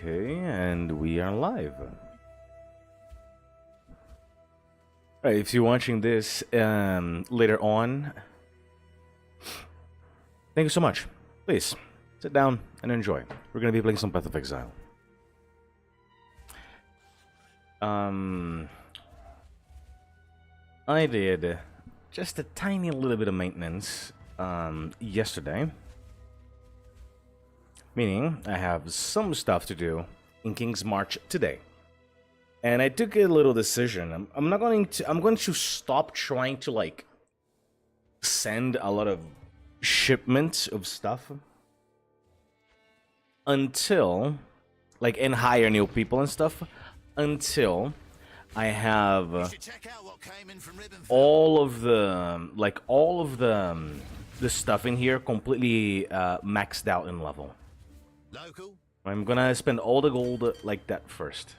Okay, and we are live. Right, if you're watching this later on, thank you so much. Please, sit down and enjoy. We're going to be playing some Path of Exile. I did just a tiny little bit of maintenance yesterday. Meaning, I have some stuff to do in King's March today. And I took a little decision. I'm going to stop trying to like send a lot of shipments of stuff until like and hire new people and stuff until I have all of the stuff in here completely maxed out in level. Local? I'm gonna spend all the gold like that first.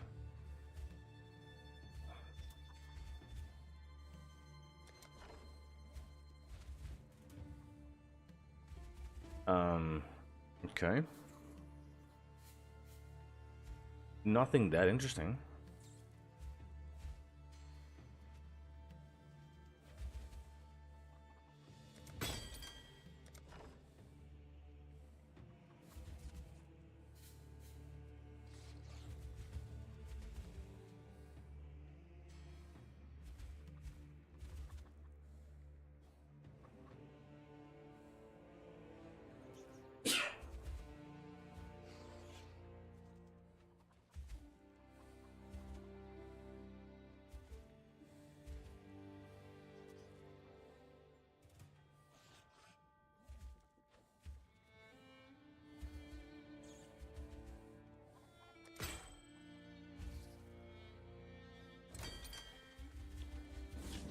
Okay. Nothing that interesting.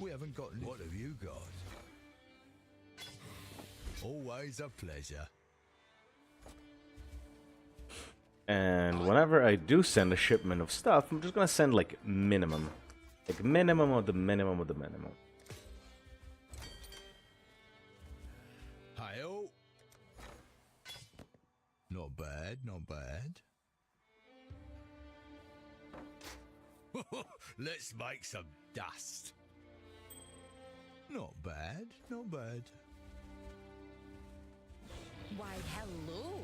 We haven't got any. What have you got? Always a pleasure. And whenever I do send a shipment of stuff, I'm just gonna send like minimum. Like minimum of the minimum of the minimum. Hi-oh. Not bad, not bad. Let's make some dust. Not bad, not bad. Why, hello.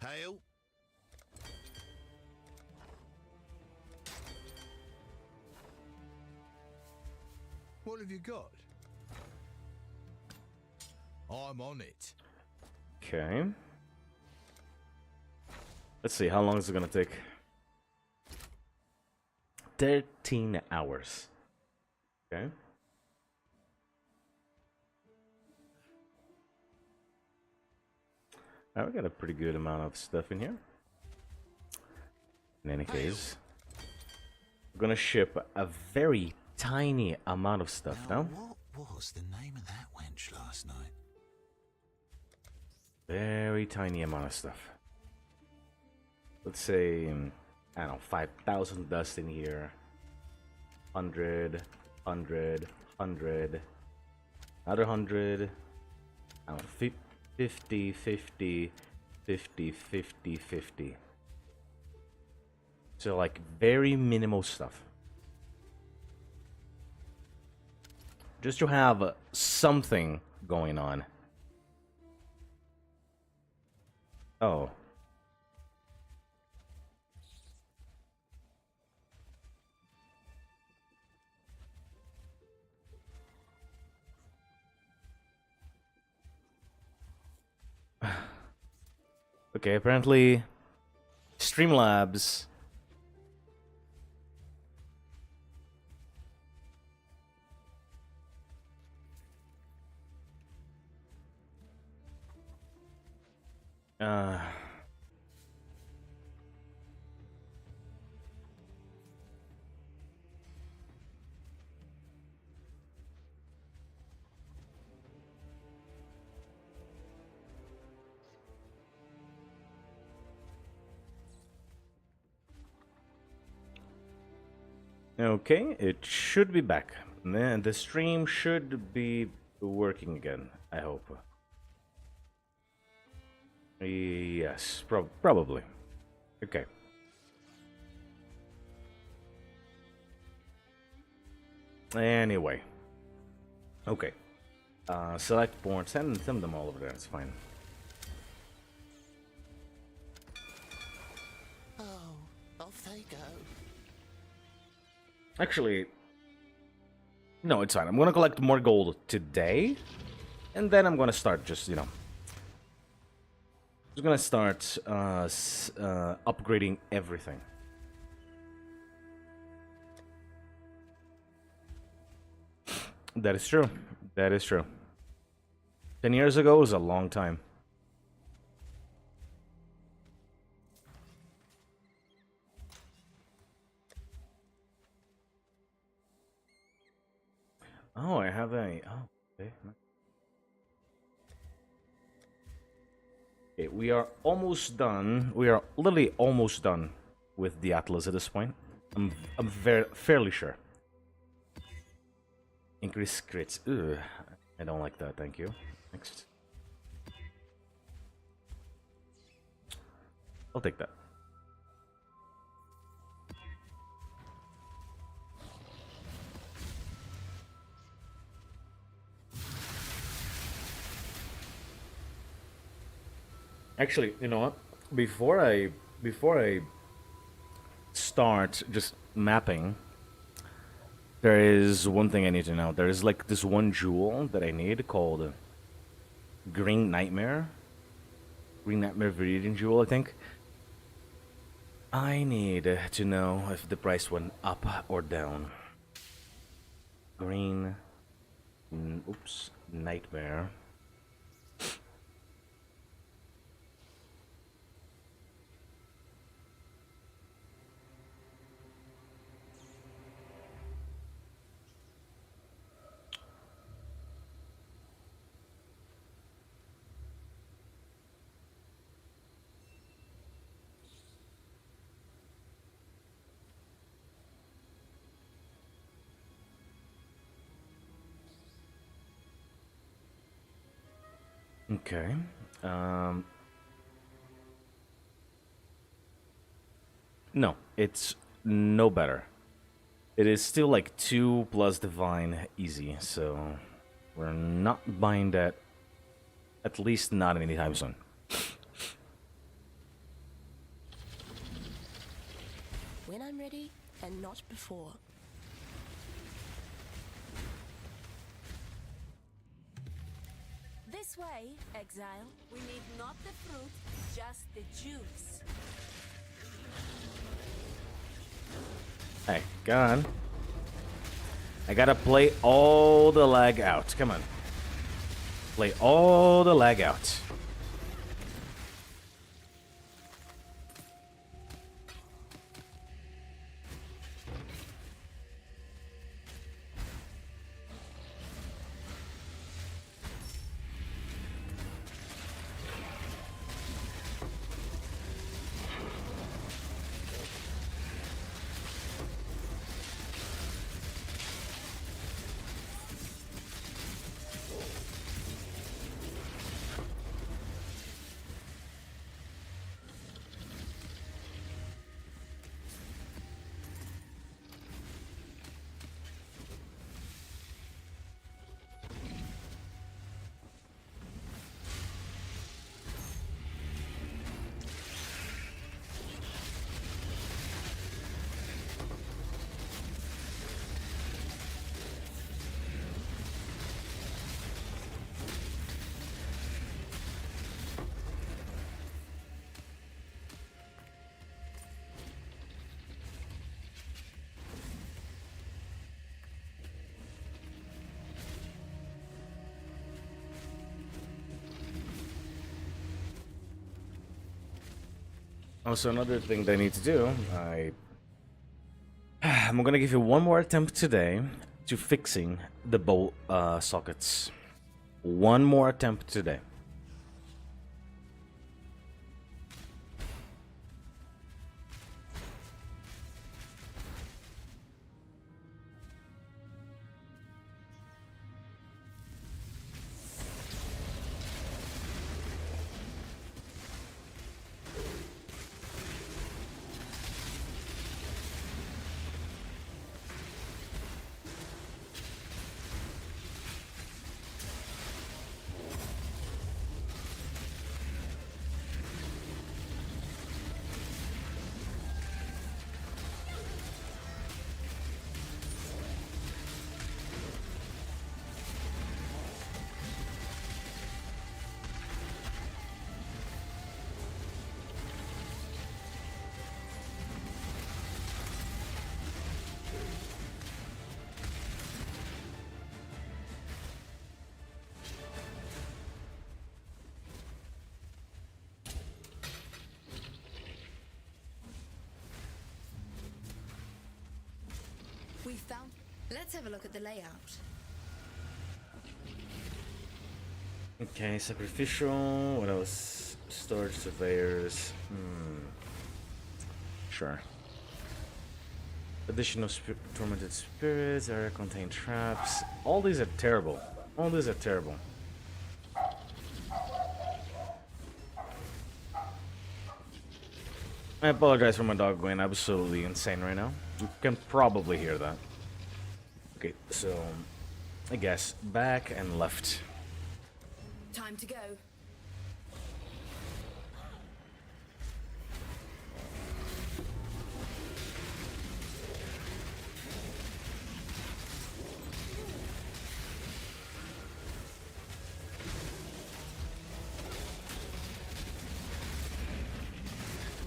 Hail. What have you got? I'm on it. Okay. Let's see, how long is it gonna take? 13 hours. Okay. Now we got a pretty good amount of stuff in here. In any case, we're gonna ship a very tiny amount of stuff now. What was the name of that wench last night? Very tiny amount of stuff. Let's say, I don't know, 5,000 dust in here. 100, 100, 100. Another 100. I don't know, 50, 50, 50, 50, 50. So like very minimal stuff. Just to have something going on. Oh. Okay, apparently Streamlabs Okay, it should be back. Man, the stream should be working again, I hope. Yes, probably. Okay. Anyway. Okay. Select porn. Send them all over there. It's fine. Oh, off they go. Actually, no, it's fine. I'm gonna collect more gold today, and then I'm gonna start just, you know, just gonna start upgrading everything. That is true. That is true. 10 years ago was a long time. Oh, I have a... Oh, okay. Okay, we are almost done. We are literally almost done with the Atlas at this point. I'm fairly sure. Increase crits. Ugh, I don't like that. Thank you. Next. I'll take that. Actually, you know what? Before I start just mapping, there is one thing I need to know. There is like this one jewel that I need called Green Nightmare. Green Nightmare Viridian Jewel, I think. I need to know if the price went up or down. Green... oops. Nightmare. Okay. No, it's no better. It is still like 2 plus divine easy, so we're not buying that. At least not anytime soon. When I'm ready, and not before. This way, Exile. We need not the fruit, just the juice. Hey, go on. I gotta play all the lag out. Come on. Play all the lag out. Also, another thing that I need to do, I'm gonna give you one more attempt today to fixing the bolt sockets. One more attempt today. We found. Let's have a look at the layout. Okay, sacrificial. What else? Storage surveyors. Sure. Additional tormented spirits, area contain traps. All these are terrible. All these are terrible. I apologize for my dog going absolutely insane right now. You can probably hear that. Okay, so I guess back and left. Time to go.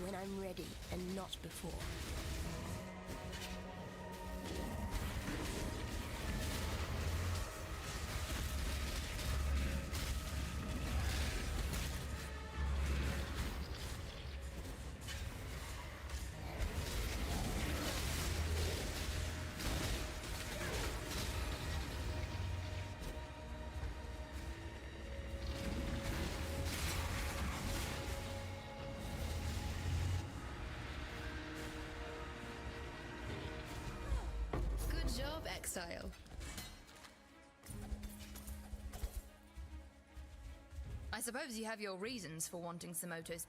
When I'm ready and not before. Good job, Exile. I suppose you have your reasons for wanting Samoto's.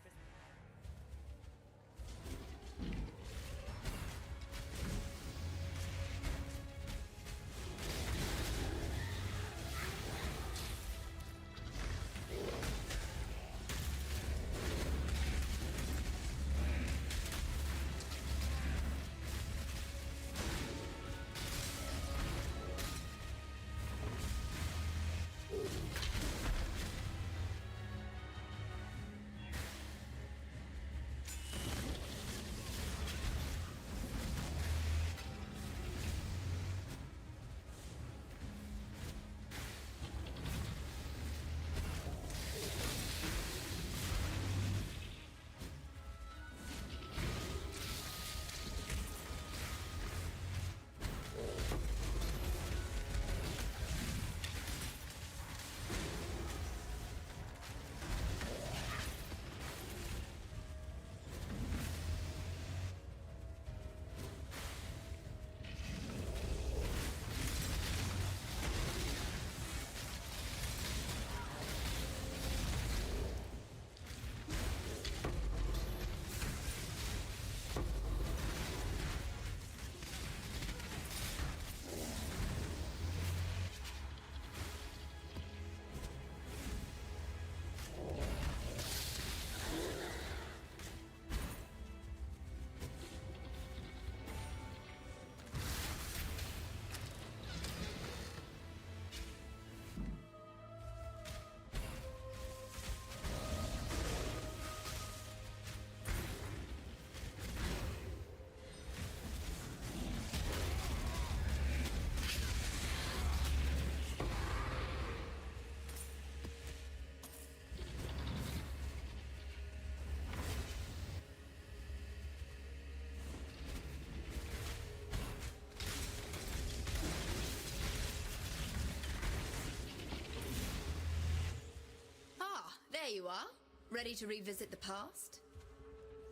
There you are, ready to revisit the past?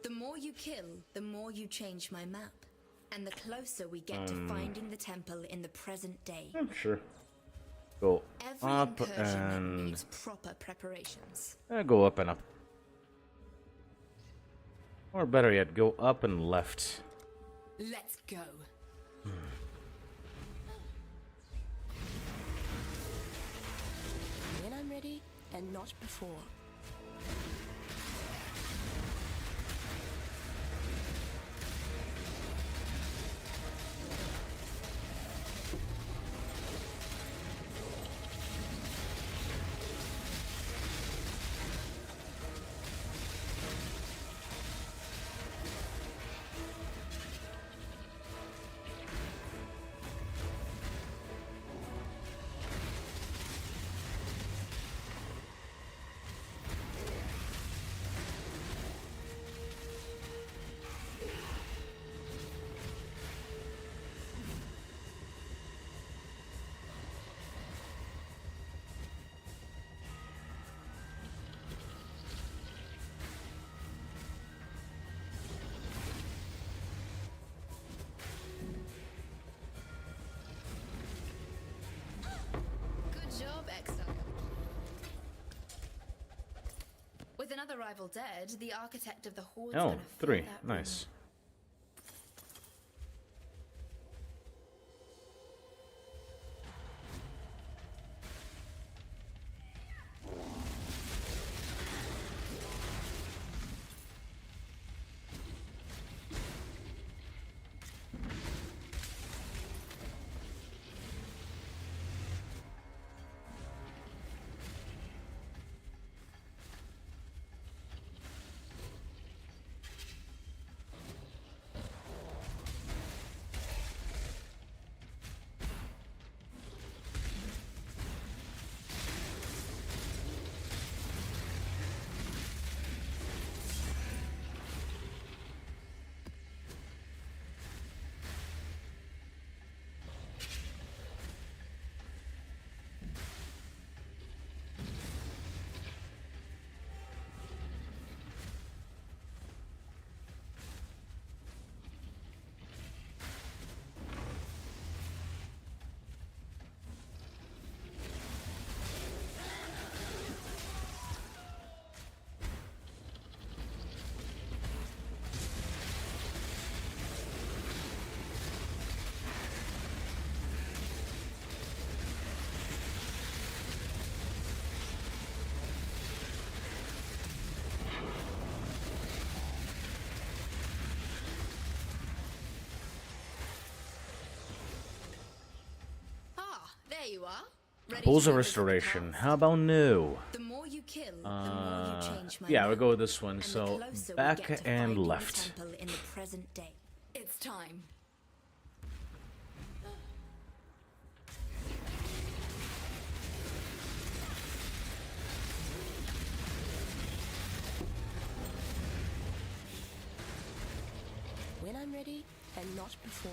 The more you kill, the more you change my map. And the closer we get to finding the temple in the present day. Sure. Go Every up incursion and needs proper preparations. go up and up. Or better yet, go up and left. Let's go. When I'm ready and not before. another rival dead, the architect of the Horde's Oh, gonna fill 3. that room. Nice. There you are. Ready Pulse to of revisit the Restoration. past. How about no? The more you kill, the more you change my Yeah, map. we'll go with this one. And the So, closer we back get to and finding the left. temple in the present day. It's time. When I'm ready, and not before.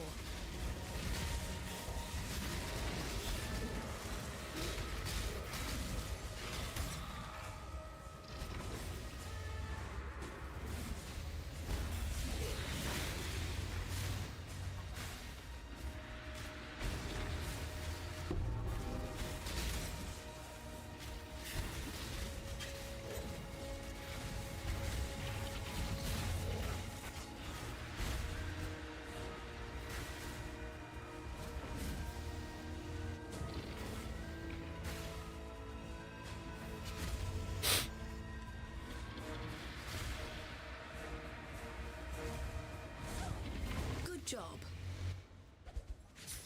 Good job.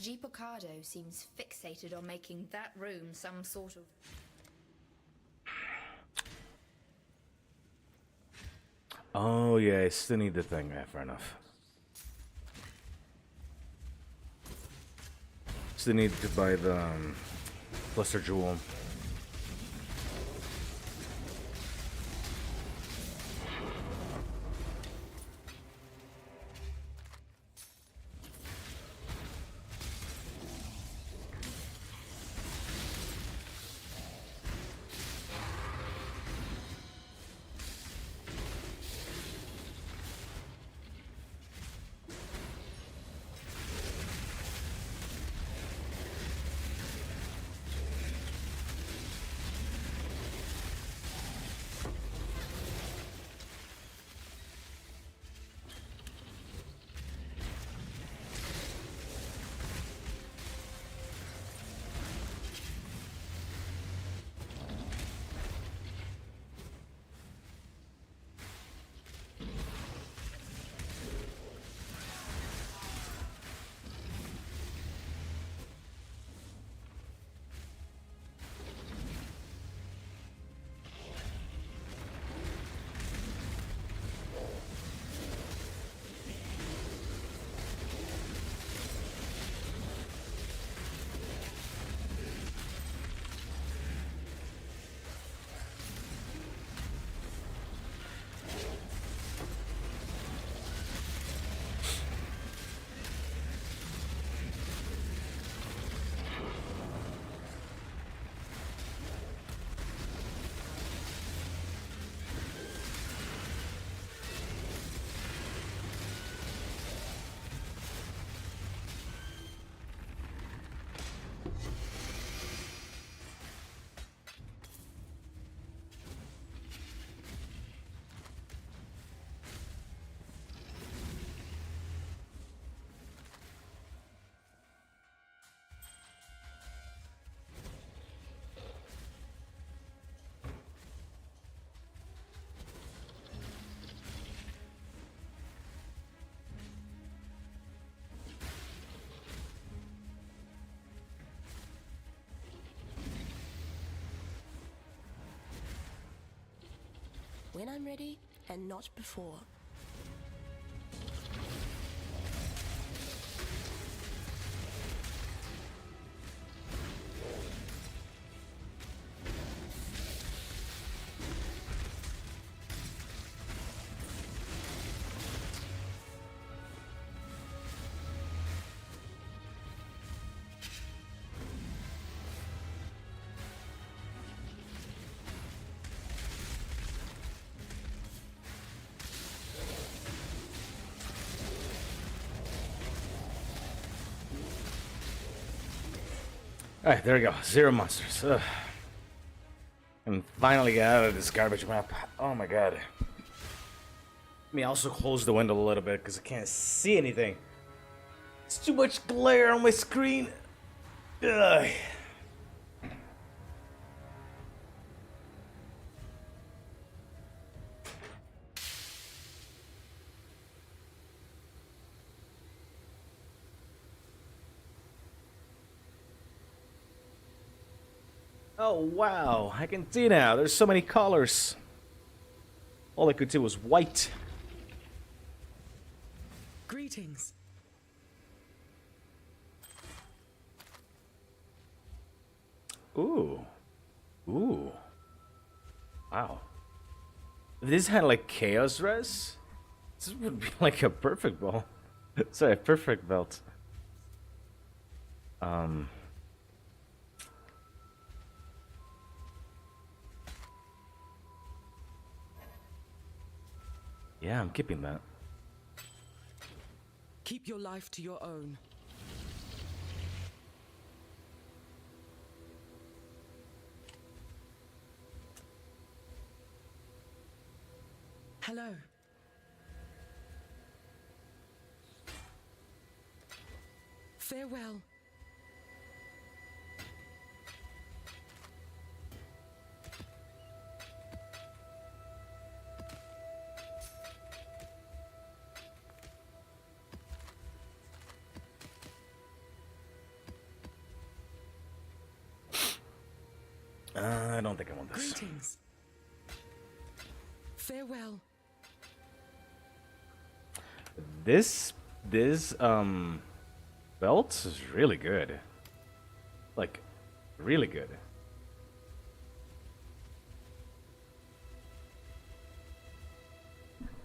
G. Picado seems fixated on making that room some sort of... Oh, yeah, I still need the thing. Yeah, fair enough. Still need to buy the cluster jewel. when I'm ready and not before. Alright, there we go. 0 monsters. Ugh. And finally get out of this garbage map. Oh my god. Let me also close the window a little bit because I can't see anything. It's too much glare on my screen. Ugh. Oh wow, I can see now. There's so many colors. All I could see was white. Greetings. Ooh. Ooh. Wow. If this had like chaos res, this would be like a perfect ball. Sorry, a perfect belt. Yeah, I'm keeping that. Keep your life to your own. Hello. Farewell. I don't think I want this. Greetings. Farewell. This belt is really good. Like, really good.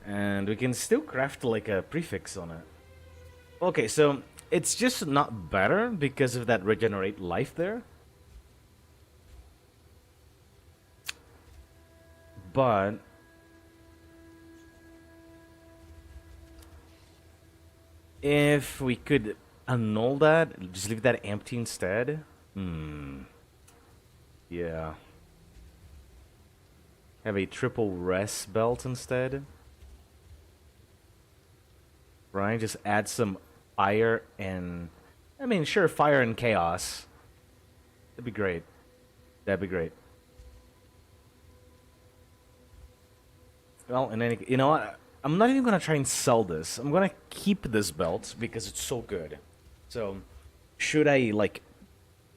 And we can still craft like a prefix on it. Okay, so it's just not better because of that regenerate life there. But if we could annul that, just leave that empty instead. Yeah. Have a triple res belt instead. Right, just add some fire and... I mean, sure, fire and chaos. That'd be great. That'd be great. Well, in any... You know what? I'm not even gonna try and sell this. I'm gonna keep this belt because it's so good. So, should I, like,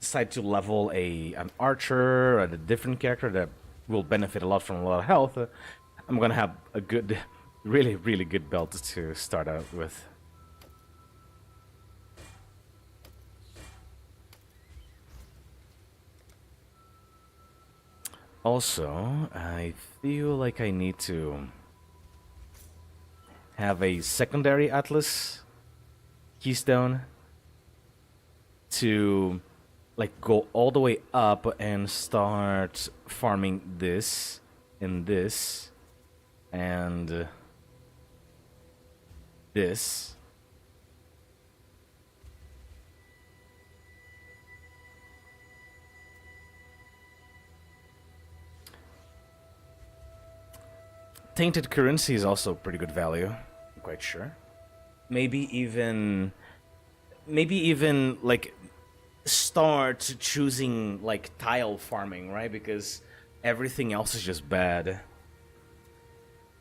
decide to level an archer or a different character that will benefit a lot from a lot of health, I'm gonna have a good... Really, really good belt to start out with. Also, I feel like I need to have a secondary Atlas keystone to like go all the way up and start farming this and this and this. Tainted currency is also pretty good value. I'm quite sure. Maybe even like start choosing like tile farming, right? Because everything else is just bad.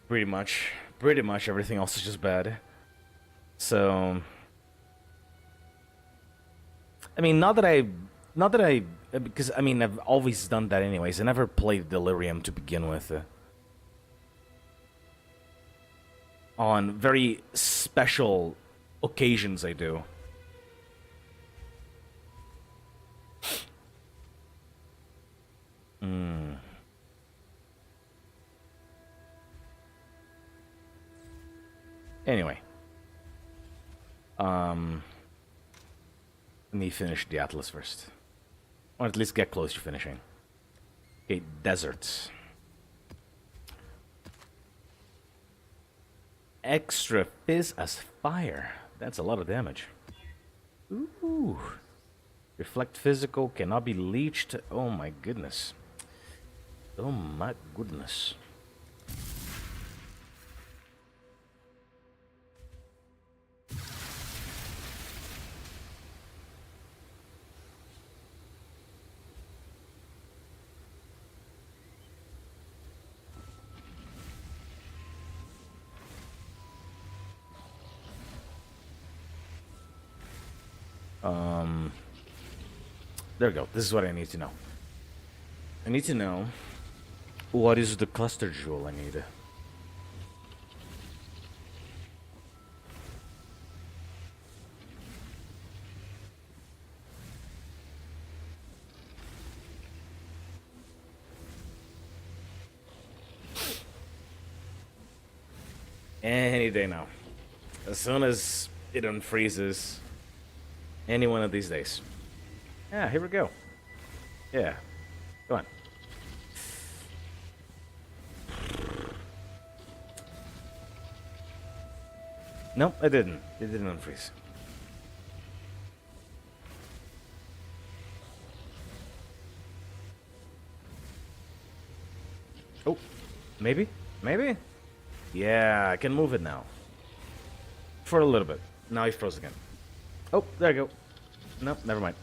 Pretty much everything else is just bad. So, I mean, not that I, because I mean, I've always done that anyways. I never played Delirium to begin with. On very special occasions, I do. Anyway. Let me finish the Atlas first. Or at least get close to finishing. Okay, deserts. Extra fizz as fire. That's a lot of damage. Ooh. Reflect physical, cannot be leeched. Oh my goodness. Oh my goodness. There we go. This is what I need to know. I need to know what is the cluster jewel I need. Any day now. As soon as it unfreezes. Any one of these days. Yeah, here we go. Yeah. Go on. Nope, I didn't. It didn't unfreeze. Oh, maybe? Maybe? Yeah, I can move it now. For a little bit. Now he froze again. Oh, there you go. Nope, never mind.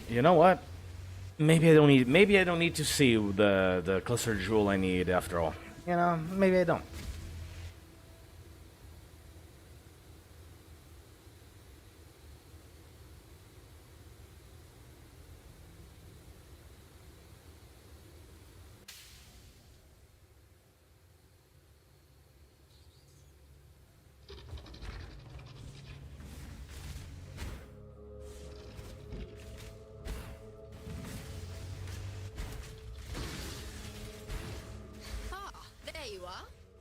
You know what? Maybe I don't need to see the cluster jewel I need after all. You know, maybe I don't.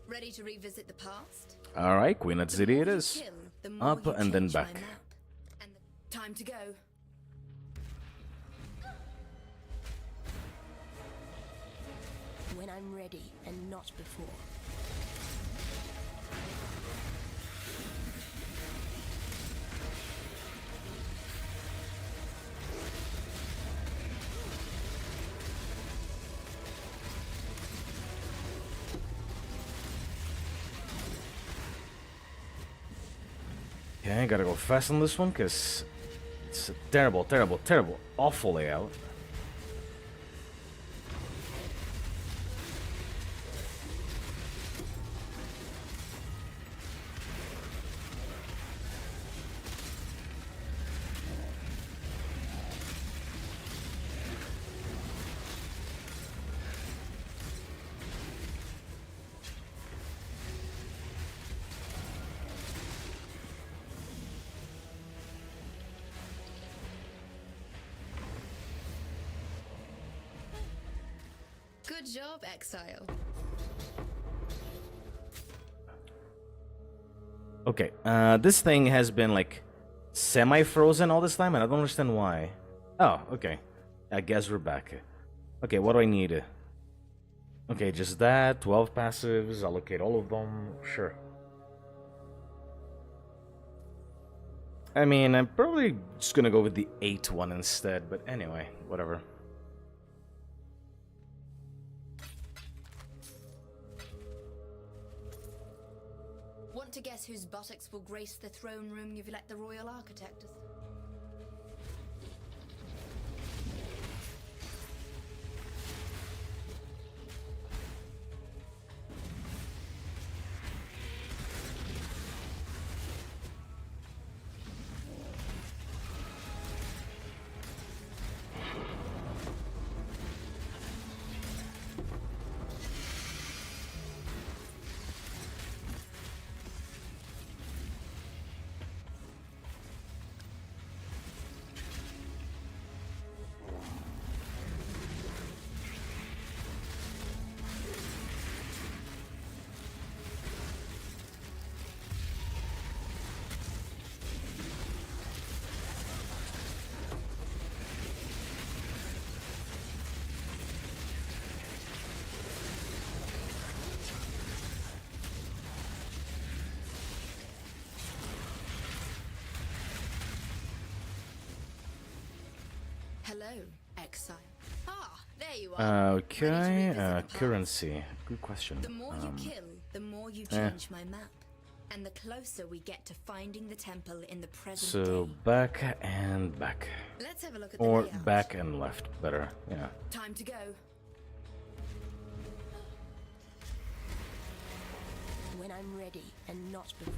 Ready to revisit the past? Alright, Queen at City it The more you is. kill, the more Up you and then change my back. map. And time to go. When I'm ready and not before. Okay, I gotta go fast on this one because it's a terrible, terrible, terrible, awful layout. Good job, Exile. Okay, this thing has been like semi-frozen all this time and I don't understand why. Oh, okay. I guess we're back. Okay, what do I need? Okay, just that, 12 passives, allocate all of them, sure. I mean, I'm probably just gonna go with the 8 one instead, but anyway, whatever. Want to guess whose buttocks will grace the throne room you've let the royal architect? Hello, Exile. Ah, there you are. Ready to Okay, revisit the past? currency. Good question. The more you kill, the more you change my map. And the closer we get to finding the temple in the present So day. back and back. Let's have a look at the Or layout. back and left, better. Yeah. Time to go. When I'm ready and not before.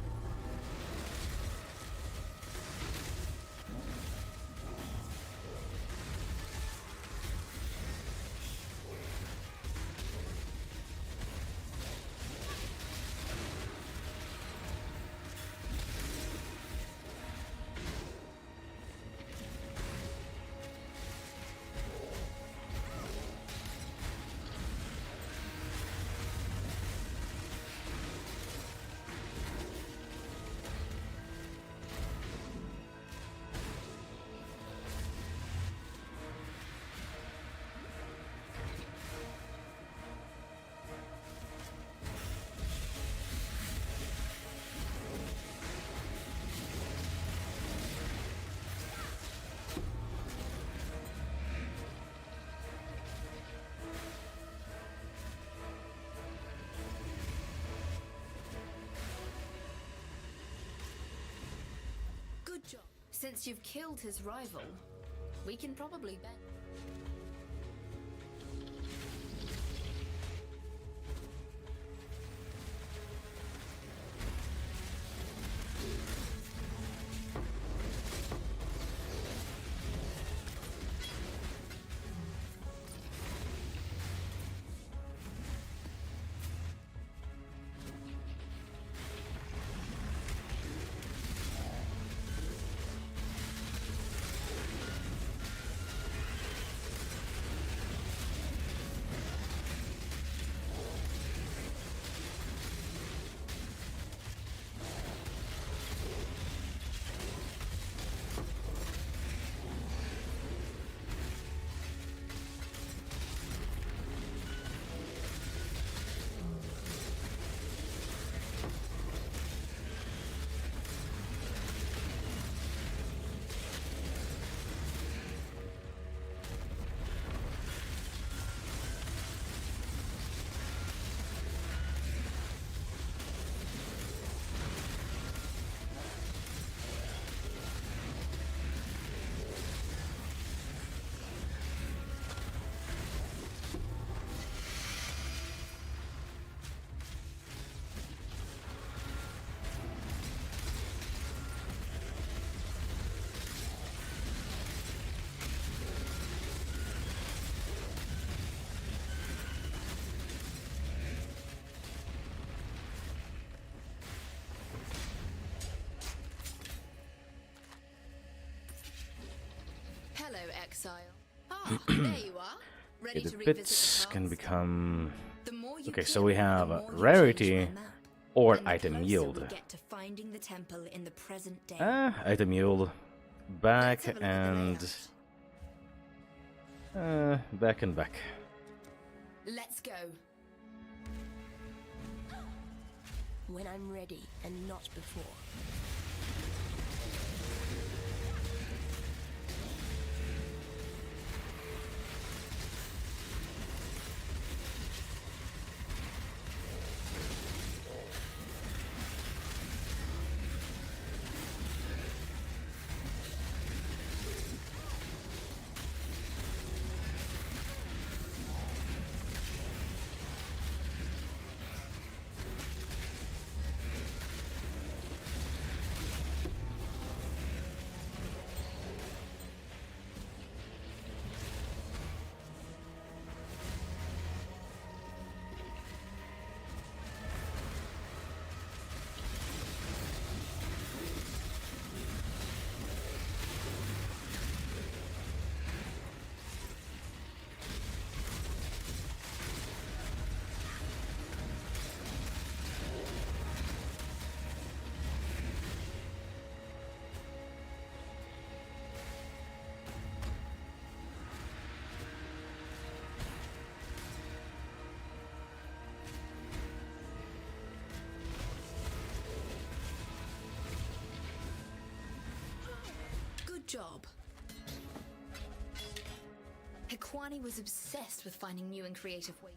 Good job. Since you've killed his rival, we can probably bet. Hello, Exile. Ah, there you are. Ready Okay, to the revisit bits the can past? become... The more you Okay, kill, so we have the more you rarity change my map. or And the item closer yield. we get to finding the temple in the present day. Item yield. Back Let's have a look at the and... back and back. Let's go. When I'm ready and not before. Good job. Kwani was obsessed with finding new and creative ways.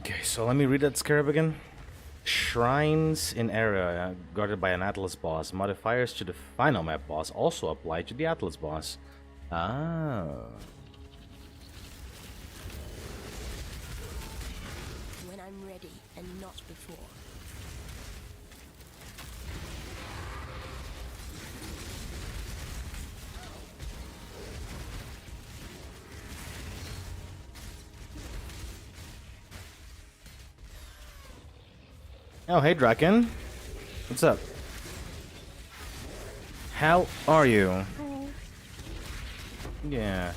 Okay, so let me read that scarab again. Shrines in area guarded by an Atlas boss. Modifiers to the final map boss also apply to the Atlas boss. Ah. When I'm ready and not before. Oh, hey, Draken. What's up? How are you? Yeah.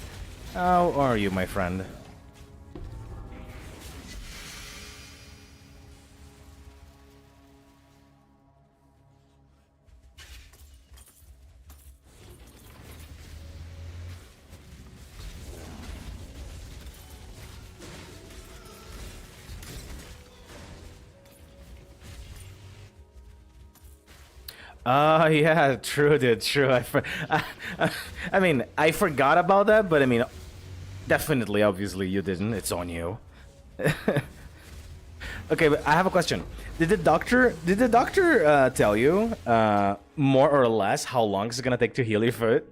How are you, my friend? Oh, yeah, true, dude, true. I mean, I forgot about that, but I mean, definitely, obviously, you didn't. It's on you. Okay, but I have a question. Did the doctor tell you more or less how long it's gonna take to heal your foot?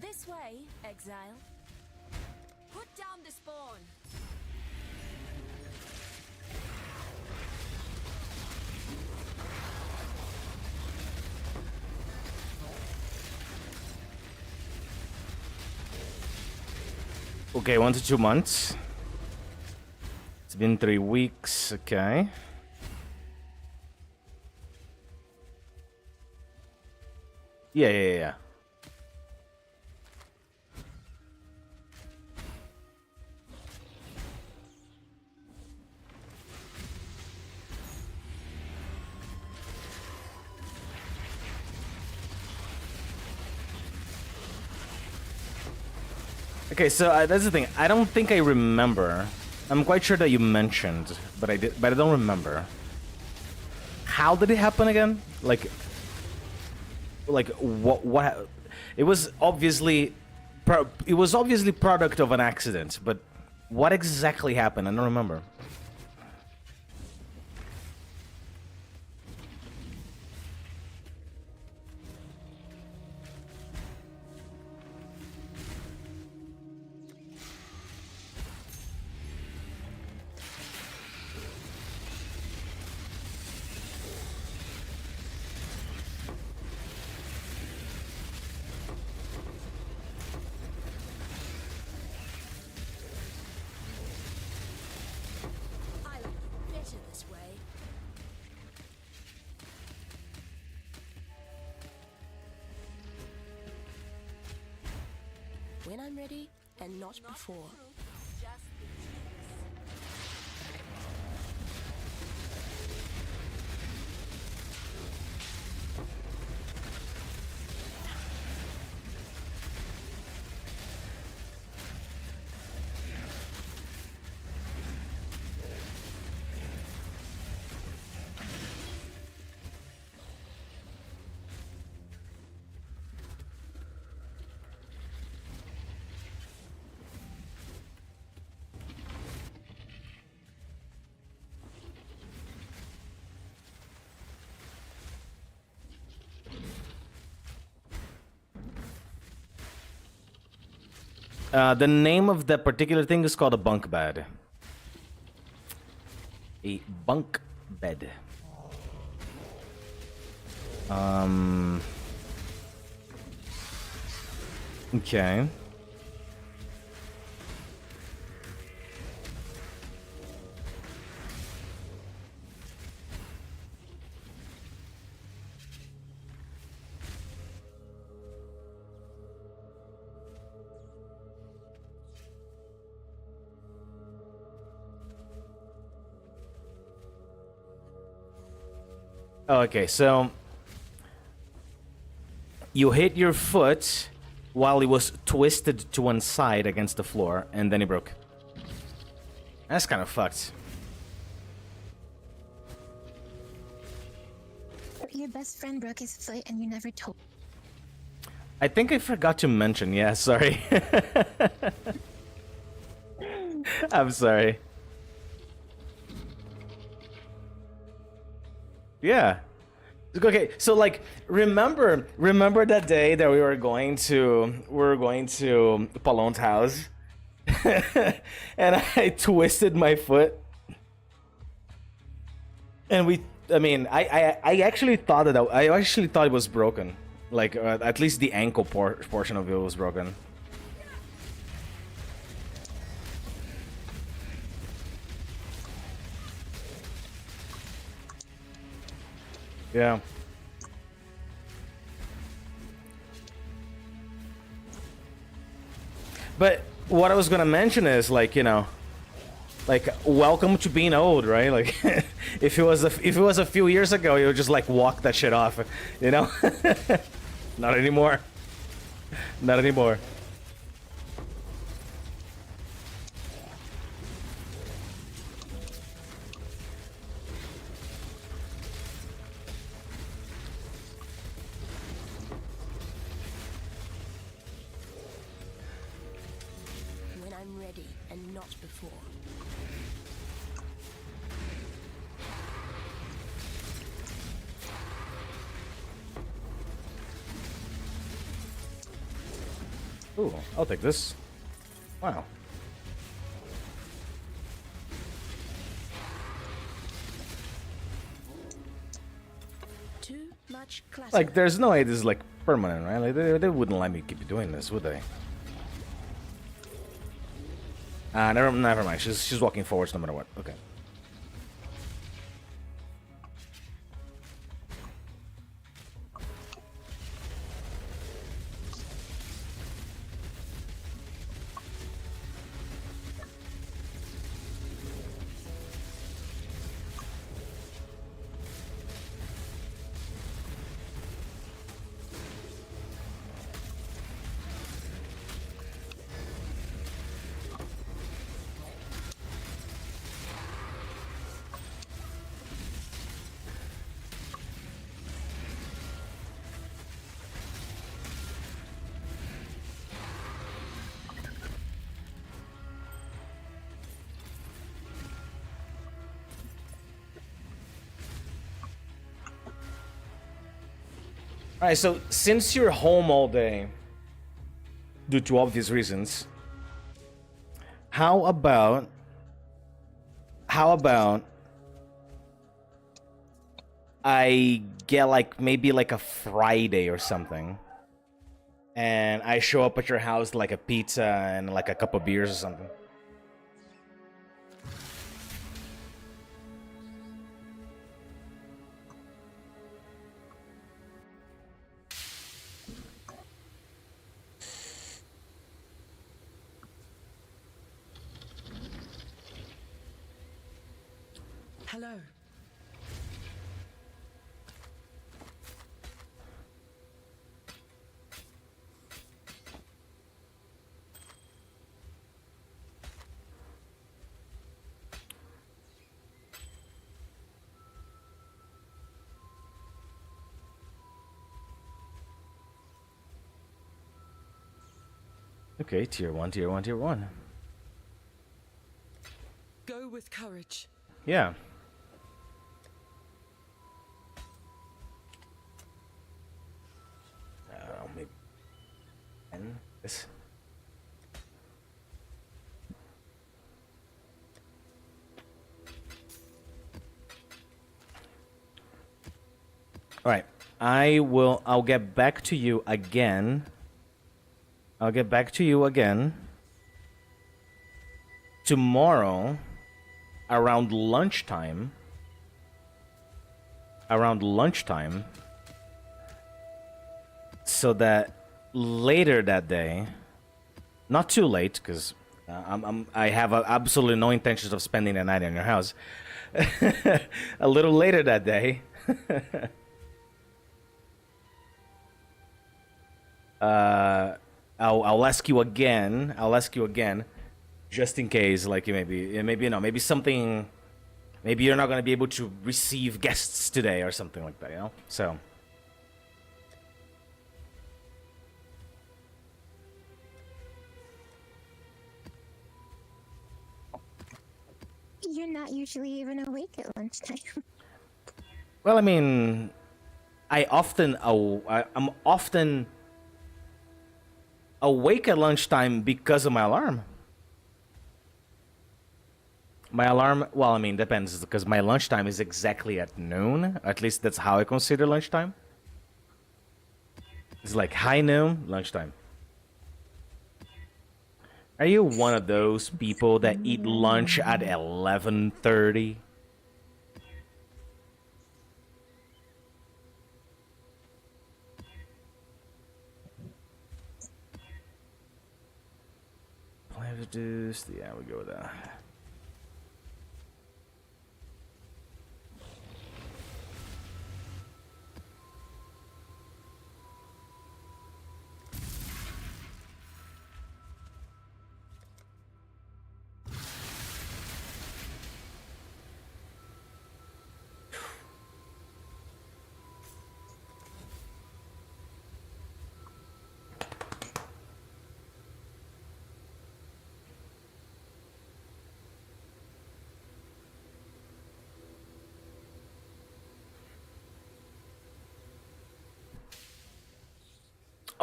This way, Exile. Put down the spawn. Okay, 1 to 2 months. It's been 3 weeks. Okay. Yeah. Okay, so that's the thing. I don't think I remember. I'm quite sure that you mentioned, but I don't remember. How did it happen again? Like what? It was obviously product of an accident, but what exactly happened? I don't remember. when I'm ready and not Not before. the fruit, just the juice. The name of that particular thing is called a bunk bed. A bunk bed. Okay. Okay, so you hit your foot while it was twisted to one side against the floor, and then it broke. That's kind of fucked. Your best friend broke his foot and you never told. I think I forgot to mention, yeah, sorry. I'm sorry. Yeah. Okay, so like remember that day that we were going to Palone's house and I twisted my foot and I actually thought it was broken. Like at least the ankle portion of it was broken. Yeah. But what I was gonna mention is like, you know, like welcome to being old, right? Like if it was a few years ago, you would just like walk that shit off, you know? Not anymore. Not anymore. When I'm ready and not before. Ooh, I'll take this. Wow. Too much classic. Like, there's no way this is like permanent, right? Like, they wouldn't let me keep doing this, would they? Never mind. She's walking forwards no matter what. Okay. Alright, so since you're home all day, due to obvious reasons, how about I get like maybe like a Friday or something, and I show up at your house like a pizza and like a cup of beers or something. Hello. Okay, tier 1, tier 1, tier 1. Go with courage. Yeah. Maybe 10. This. All right. I'll get back to you again. I'll get back to you again tomorrow around lunchtime. So that later that day, not too late, because I have absolutely no intentions of spending the night in your house. A little later that day. I'll ask you again. Just in case, like maybe something. Maybe you're not gonna be able to receive guests today or something like that, you know. So. You're not usually even awake at lunchtime. Well, I mean, I'm often awake at lunchtime because of my alarm. My alarm, well, I mean, depends, because my lunchtime is exactly at noon. At least that's how I consider lunchtime. It's like high noon, lunchtime. Are you one of those people that eat lunch at 11:30? Play reduced. Yeah, we go with that.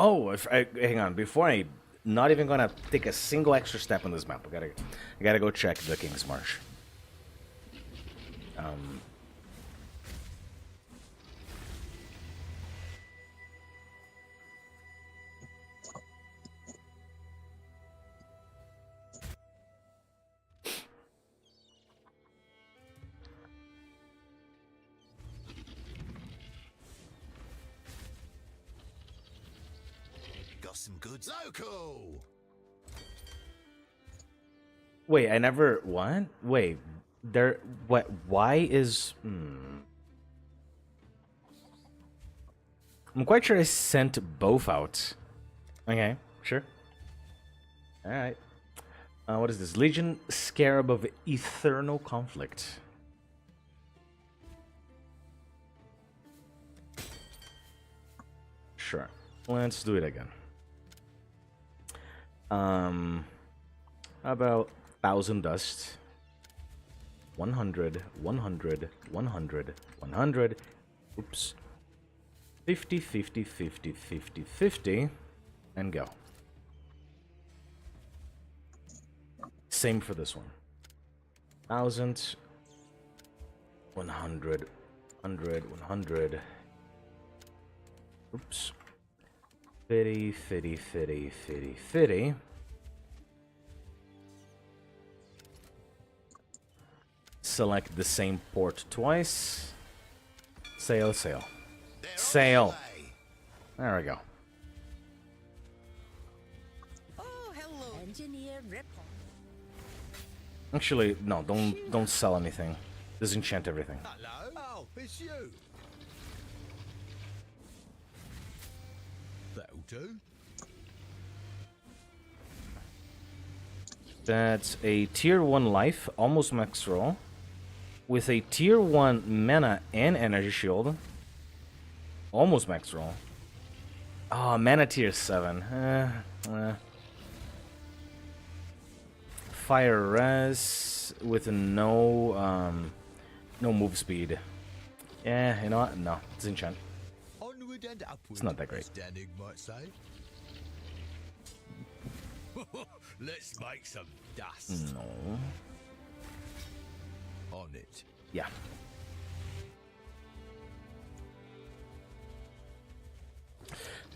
Oh, hang on. Before I, not even gonna take a single extra step on this map. I gotta go check the King's March. Got some goods. Local! Wait, I never. What? Wait, there. What? Why is? I'm quite sure I sent both out. Okay, sure. All right. What is this? Legion Scarab of Eternal Conflict. Sure. Let's do it again. How about 1,000 dust? 100, 100, 100, 100. Oops. 50, 50, 50, 50, 50. And go. Same for this one. 1,000. 100, 100, 100. Oops. 50, 50, 50, 50, 50. Select the same port twice. Sail, sail. Sail. There we go. Oh, hello. Engineer Ripple. Actually, no, don't sell anything. disenchant everything. Hello? Oh, it's you. That'll do. That's a tier 1 life, almost max roll, with a tier 1 mana and energy shield, almost max roll. Oh, mana tier 7. Fire res with no move speed. Yeah, you know what? No, it's enchant. Onward and upward. It's not that great. as Danig might say. Let's make some dust. No. On it. Yeah.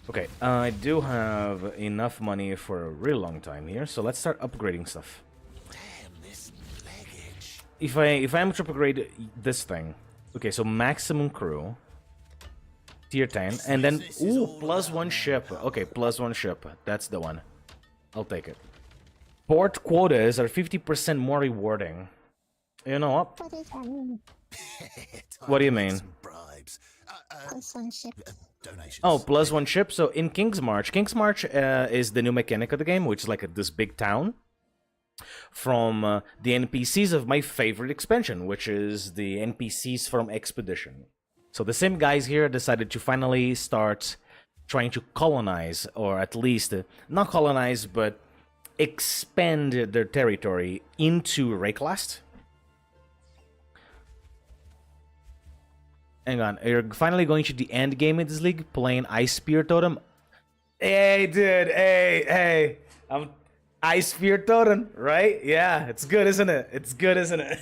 Okay, I do have enough money for a real long time here, so let's start upgrading stuff. Damn this luggage. If I am to upgrade this thing, okay, so maximum crew, tier 10, and then ooh, +1 ship. Okay, +1 ship. That's the one. I'll take it. Port quotas are 50% more rewarding. You know what? What does that mean? What do you mean? Some bribes. Plus one ship. Donations. Oh, +1 ship. So in King's March is the new mechanic of the game, which is like this big town from the NPCs of my favorite expansion, which is the NPCs from Expedition. So the same guys here decided to finally start trying to colonize, or at least not colonize, but expand their territory into Rayclast. Hang on, you're finally going to the end game in this league, playing Ice Spear Totem. Hey, dude, hey, I'm Ice Spear Totem, right? Yeah, it's good, isn't it? It's good, isn't it?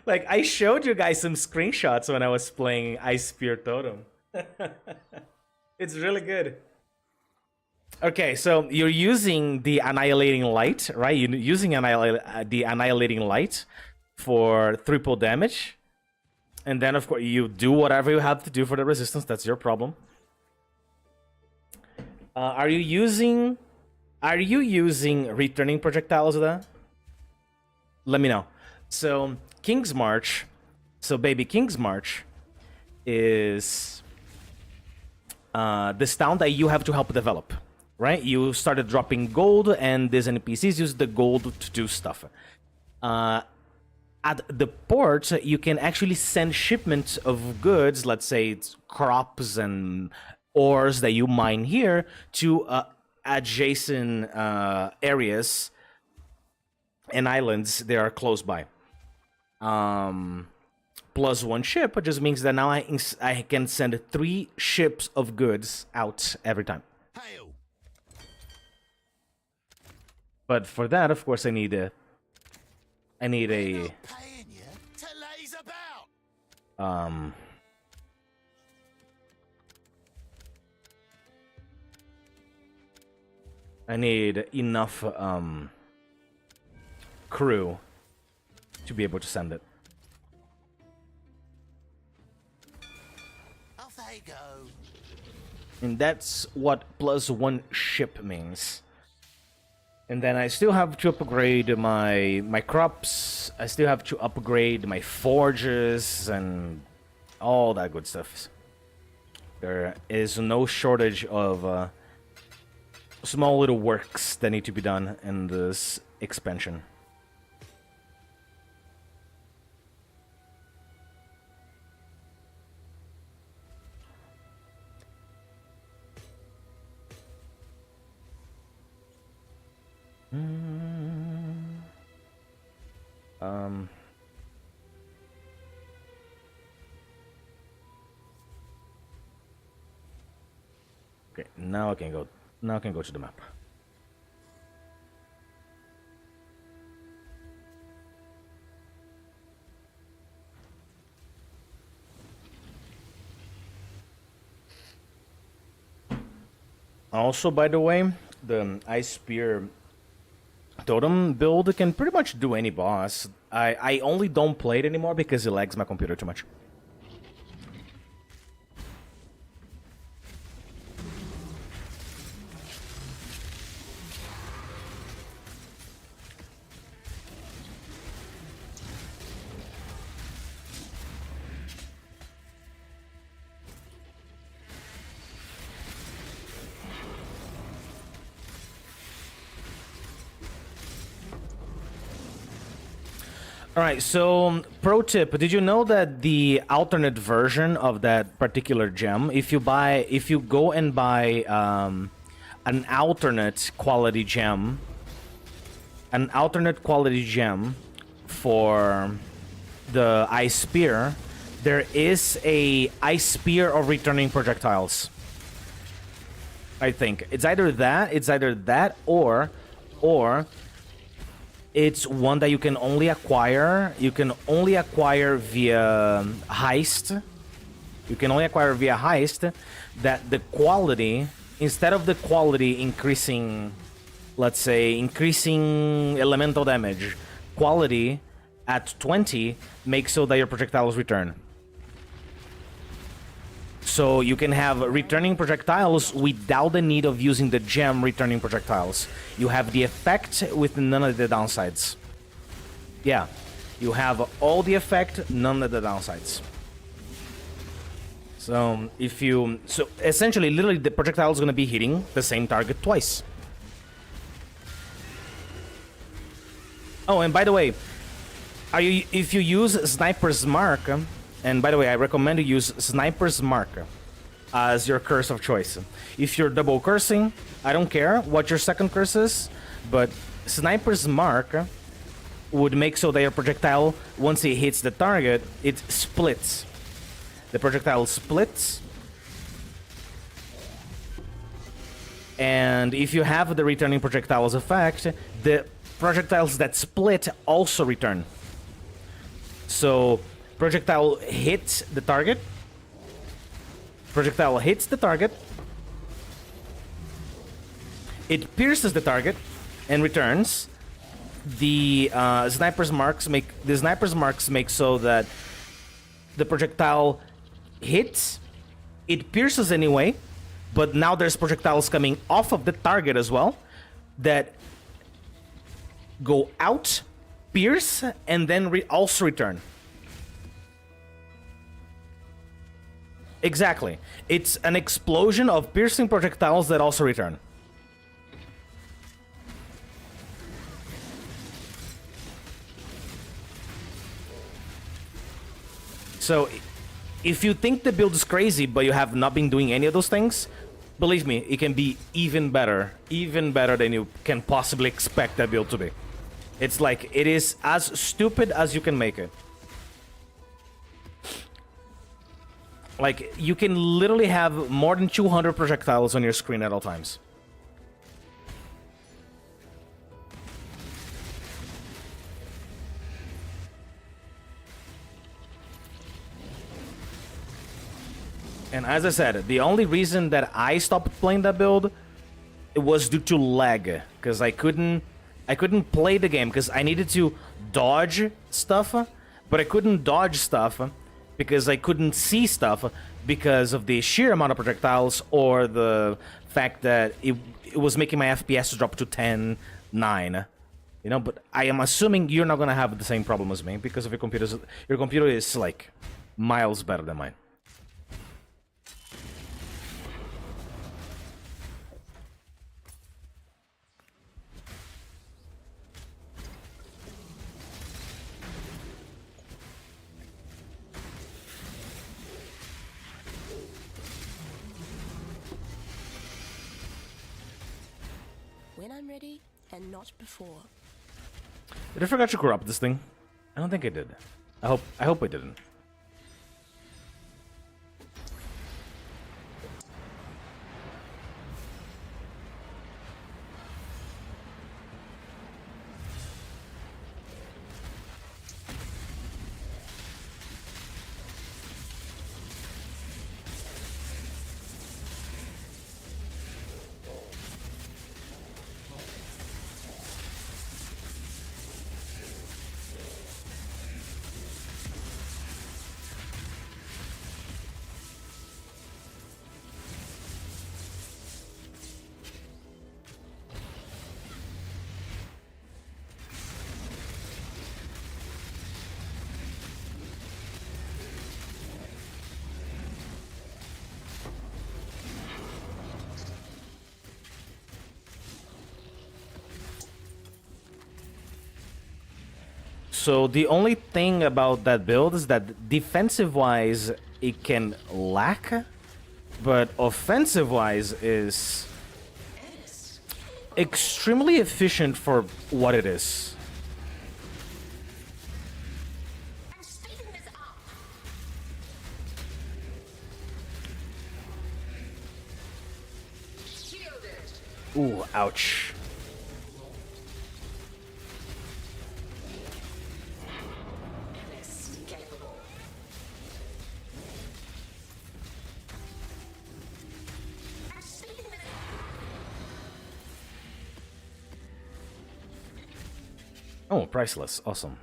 Like, I showed you guys some screenshots when I was playing Ice Spear Totem. It's really good. Okay, so you're using the Annihilating Light, right? You're using the Annihilating Light for triple damage. And then, of course, you do whatever you have to do for the resistance. That's your problem. Are you using returning projectiles there? Let me know. So, King's March. So, baby, King's March is this town that you have to help develop, right? You started dropping gold, and these NPCs use the gold to do stuff. At the port, you can actually send shipments of goods, let's say it's crops and ores that you mine here, to adjacent areas and islands that are close by. +1 ship just means that now I can send 3 ships of goods out every time. Hail! But for that, of course, I need a Paying you to laze about. I need enough crew to be able to send it. Off they go. And that's what +1 ship means. And then I still have to upgrade my crops. I still have to upgrade my forges and all that good stuff. There is no shortage of small little works that need to be done in this expansion. Okay, now I can go. Now I can go to the map. Also, by the way, the Ice Spear Totem build can pretty much do any boss. I only don't play it anymore because it lags my computer too much. All right, so pro tip, did you know that the alternate version of that particular gem, if you go and buy an alternate quality gem for the ice spear, there is a ice spear of returning projectiles. I think it's either that or it's one that you can only acquire. You can only acquire via heist. That the quality, instead of the quality increasing, let's say, increasing elemental damage, quality at 20 makes so that your projectiles return. So you can have returning projectiles without the need of using the gem returning projectiles. You have the effect with none of the downsides. Yeah, you have all the effect, none of the downsides. So so essentially, literally, the projectile is going to be hitting the same target twice. Oh, and by the way, if you use Sniper's Mark, and by the way, I recommend you use Sniper's Mark as your curse of choice. If you're double cursing, I don't care what your second curse is, but Sniper's Mark would make so that your projectile, once it hits the target, it splits. The projectile splits. And if you have the returning projectiles effect, the projectiles that split also return. So projectile hits the target. Projectile hits the target. It pierces the target and returns. The sniper's marks make so that the projectile hits. It pierces anyway, but now there's projectiles coming off of the target as well that go out, pierce, and then also return. Exactly. It's an explosion of piercing projectiles that also return. So, if you think the build is crazy, but you have not been doing any of those things, believe me, it can be even better than you can possibly expect that build to be. It's like, it is as stupid as you can make it. Like, you can literally have more than 200 projectiles on your screen at all times. And as I said, the only reason that I stopped playing that build, it was due to lag, because I couldn't play the game because I needed to dodge stuff, but I couldn't dodge stuff because I couldn't see stuff because of the sheer amount of projectiles or the fact that it was making my FPS drop to 10, 9. You know, but I am assuming you're not gonna have the same problem as me because of your computer. Your computer is like miles better than mine. When I'm ready, and not before. Did I forget to corrupt this thing? I don't think I did. I hope I didn't. So the only thing about that build is that defensive-wise, it can lack, but offensive-wise is extremely efficient for what it is. Ooh, ouch. Oh, priceless. Awesome.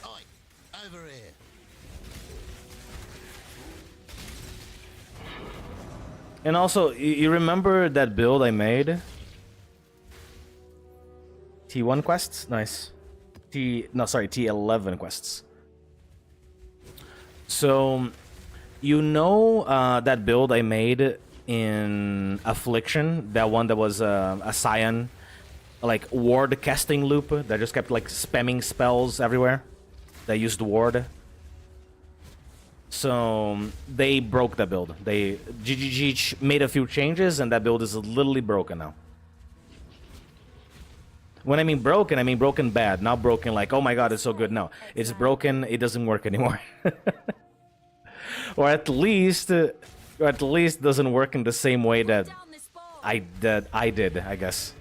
Oi, over here. And also, you remember that build I made? T1 quests? Nice. T11 quests. So, you know that build I made in Affliction? That one that was a Scion, like, ward casting loop that just kept, like, spamming spells everywhere? That used ward? So they broke that build. GGG made a few changes, and that build is literally broken now. When I mean broken bad, not broken like, oh my god, it's so good. No, it's broken. It doesn't work anymore, or at least doesn't work in the same way that I did. I guess.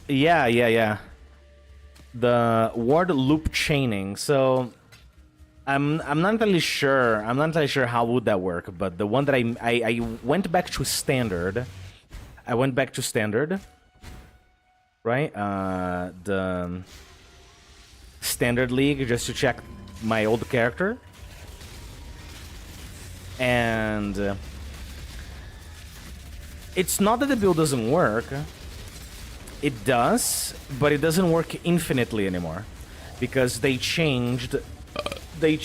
Yeah. The ward loop chaining. So I'm not entirely sure. I'm not entirely sure how would that work. But the one that I went back to standard. I went back to standard. Right. The standard league just to check my old character. And it's not that the build doesn't work. It does, but it doesn't work infinitely anymore, because they changed the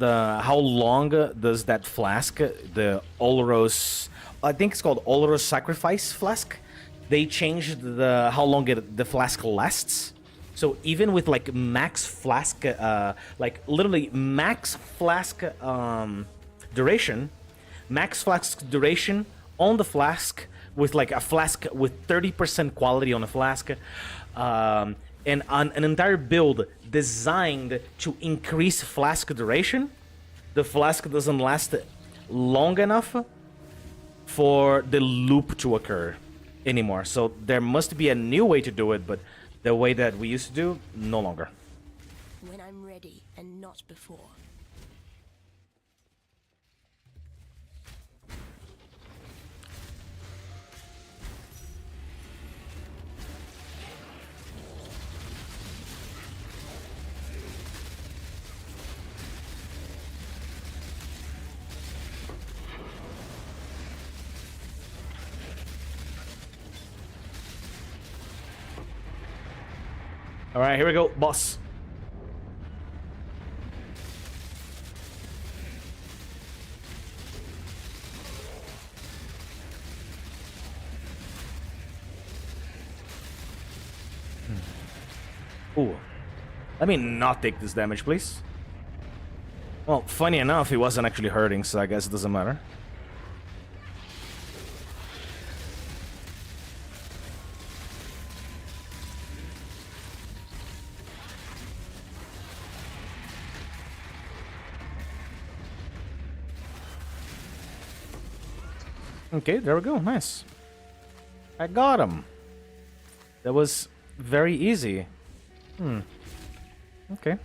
how long does that flask, the Olros, I think it's called Olros Sacrifice flask. They changed the how long the flask lasts. So even with like max flask, like literally max flask duration on the flask, with like a flask with 30% quality on a flask, and on an entire build designed to increase flask duration, the flask doesn't last long enough for the loop to occur anymore. So there must be a new way to do it, but the way that we used to do, no longer. When I'm ready and not before. All right, here we go, boss. Ooh. Let me not take this damage, please. Well, funny enough, he wasn't actually hurting, so I guess it doesn't matter. Okay, there we go. Nice. I got him. That was very easy. Okay.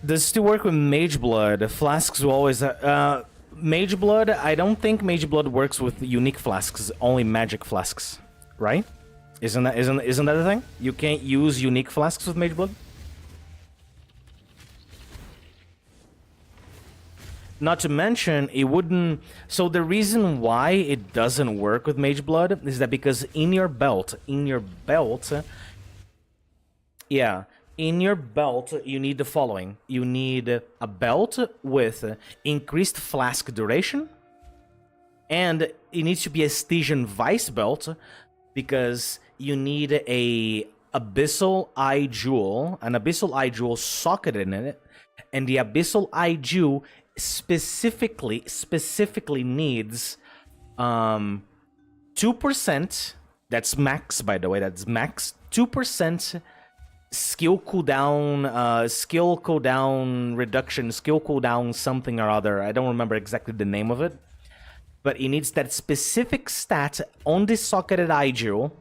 Does it still work with Mage Blood? Flasks will always... Mage Blood, I don't think Mage Blood works with unique flasks. Only magic flasks. Right? Isn't that a thing? You can't use unique flasks with Mage Blood? Not to mention, it wouldn't... So the reason why it doesn't work with Mage Blood is that because in your belt, yeah, in your belt, you need the following. You need a belt with increased flask duration, and it needs to be a Stygian Vice belt, because you need a Abyssal Eye Jewel, an Abyssal Eye Jewel socketed in it, and the Abyssal Eye Jewel specifically needs 2%, that's max, by the way, that's max, 2% skill cooldown reduction, skill cooldown something or other. I don't remember exactly the name of it, but it needs that specific stat on this socketed eye jewel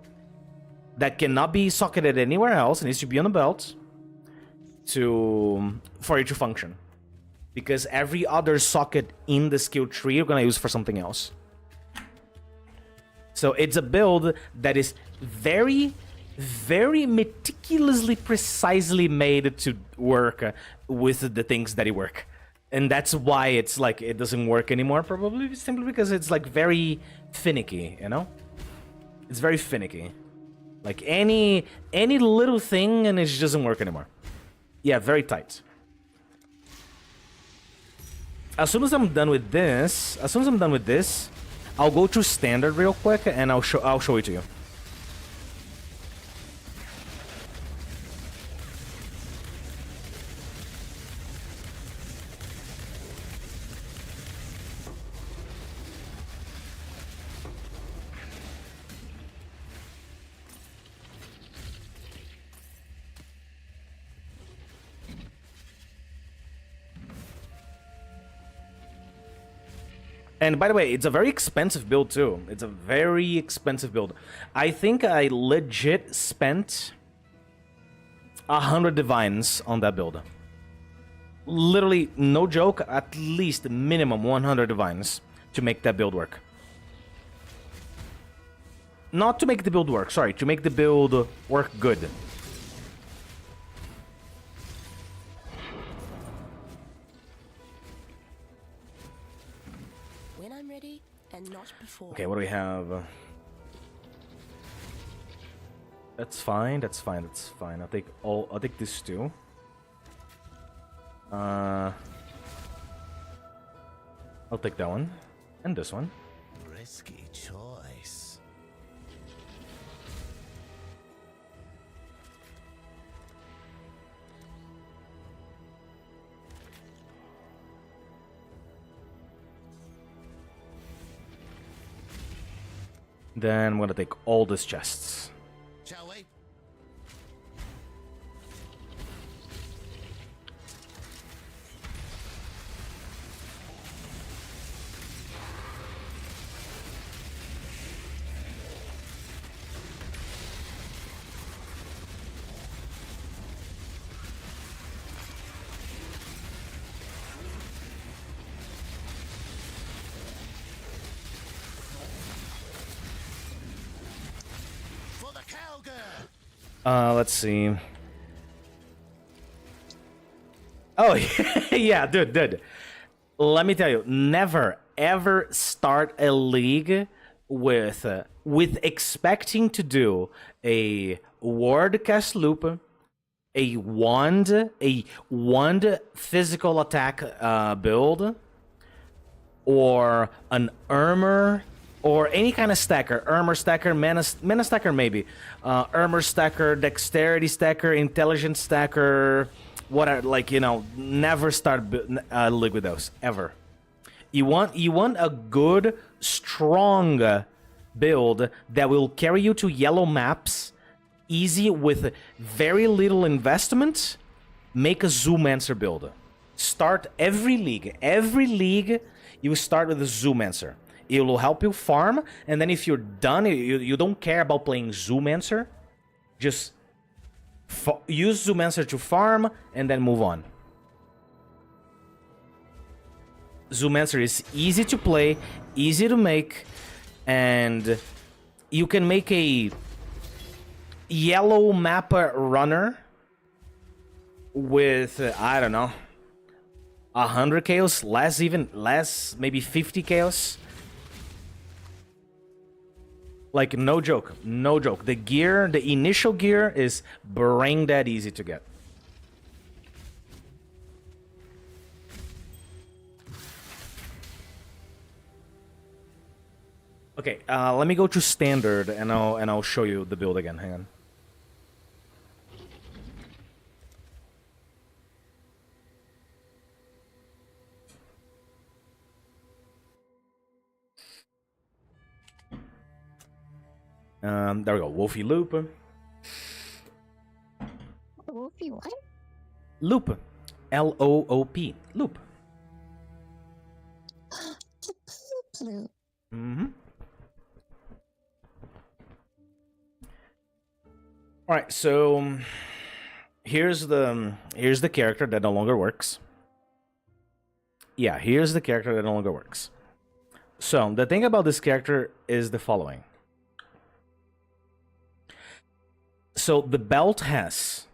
that cannot be socketed anywhere else. It needs to be on the belt for it to function. Because every other socket in the skill tree you're gonna use for something else. So it's a build that is very, very meticulously, precisely made to work with the things that work. And that's why it's like, it doesn't work anymore, probably simply because it's like very finicky, you know? It's very finicky. Like any little thing and it just doesn't work anymore. Yeah, very tight. As soon as I'm done with this, I'll go to standard real quick and I'll show it to you. And by the way, it's a very expensive build too. It's a very expensive build. I think I legit spent 100 divines on that build. Literally, no joke, at least minimum 100 divines to make that build work. Not to make the build work, sorry, to make the build work good. And not before. Okay, what do we have? That's fine, that's fine, that's fine. I'll take this too. I'll take that one. And this one. Risky choice. Then I'm gonna take all these chests. Shall we? For the Kalguur! Let's see. Oh, yeah, dude. Let me tell you, never, ever start a league with expecting to do a ward cast loop, a wand physical attack build, or an armor, or any kind of stacker. Armor stacker, mana stacker maybe. Armor stacker, dexterity stacker, intelligence stacker, whatever. Like, you know, never start a league with those, ever. You want a good, strong build that will carry you to yellow maps, easy with very little investment. Make a Zoomancer build. Start every league. Every league, you start with a Zoomancer. It will help you farm, and then if you're done, you don't care about playing Zoomancer, just use Zoomancer to farm, and then move on. Zoomancer is easy to play, easy to make, and you can make a yellow map runner with, I don't know, 100 chaos, less, maybe 50 chaos. Like, no joke, no joke. The gear, the initial gear is brain dead easy to get. Okay, let me go to standard and I'll show you the build again. Hang on. There we go. Wolfy loop. Wolfy what? Loop. L-O-O-P. Loop. The poop loop. Mm-hmm. All right, so here's the character that no longer works. Yeah, here's the character that no longer works. So the thing about this character is the following. So the belt has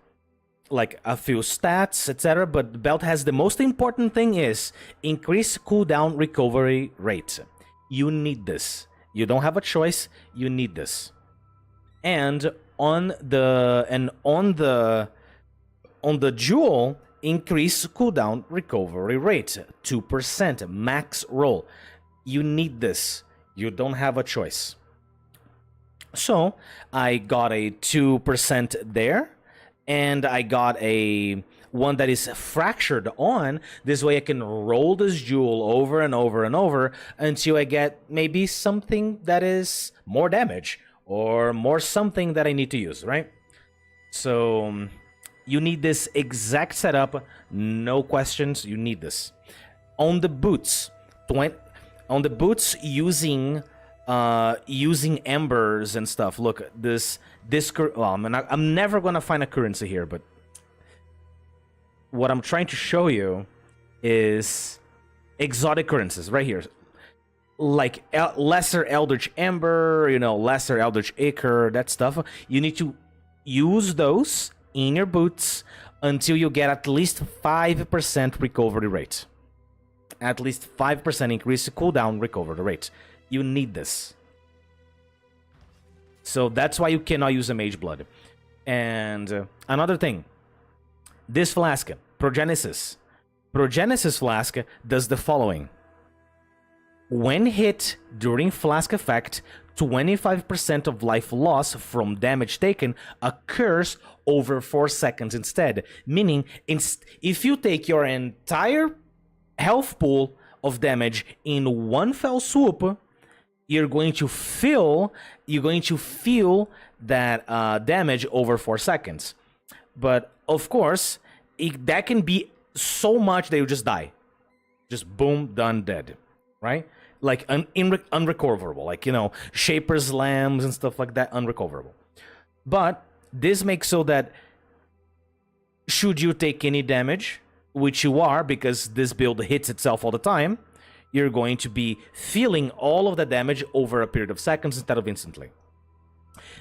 like a few stats, etc., but the belt has the most important thing is increase cooldown recovery rate. You need this. You don't have a choice. You need this. And on the jewel, increase cooldown recovery rate 2% max roll. You need this. You don't have a choice. So I got a 2% there, and I got a one that is fractured on. This way I can roll this jewel over and over and over until I get maybe something that is more damage or more something that I need to use, right? So you need this exact setup, no questions, you need this. On the boots, using embers and stuff. Look, this well, I'm never gonna find a currency here, but what I'm trying to show you is exotic currencies right here, like lesser eldritch ember, you know, lesser eldritch ichor, that stuff. You need to use those in your boots until you get at least 5% recovery rate. At least 5% increase cooldown recovery rate. You need this. So that's why you cannot use a mage blood. And another thing, this flask, Progenesis flask does the following. When hit during flask effect, 25% of life loss from damage taken occurs over 4 seconds instead. Meaning, if you take your entire health pool of damage in one fell swoop, you're going to feel that damage over 4 seconds. But of course, that can be so much that you just die. Just boom, done, dead. Right? Like unrecoverable. Like, you know, Shaper's Lambs and stuff like that, unrecoverable. But this makes so that should you take any damage, which you are because this build hits itself all the time, you're going to be feeling all of the damage over a period of seconds instead of instantly.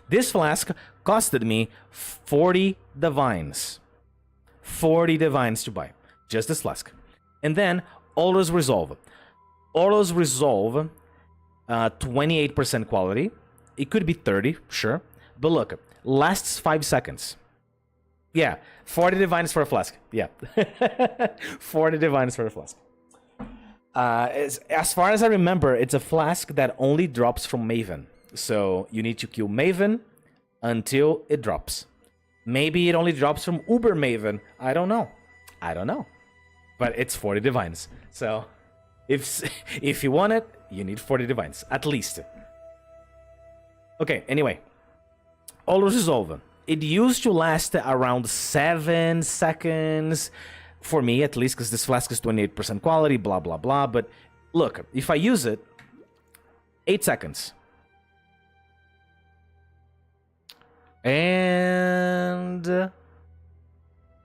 This flask costed me 40 divines. 40 divines to buy. Just this flask. And then, Auro's Resolve. Auro's Resolve, 28% quality. It could be 30, sure. But look, lasts 5 seconds. Yeah, 40 divines for a flask. Yeah. 40 divines for a flask. As far as I remember, it's a flask that only drops from Maven. So you need to kill Maven until it drops. Maybe it only drops from Uber Maven. I don't know. But it's 40 divines. So if you want it, you need 40 divines, at least. Okay, anyway. Auro's Resolve. It used to last around 7 seconds. For me, at least, because this flask is 28% quality, blah, blah, blah. But look, if I use it, 8 seconds. And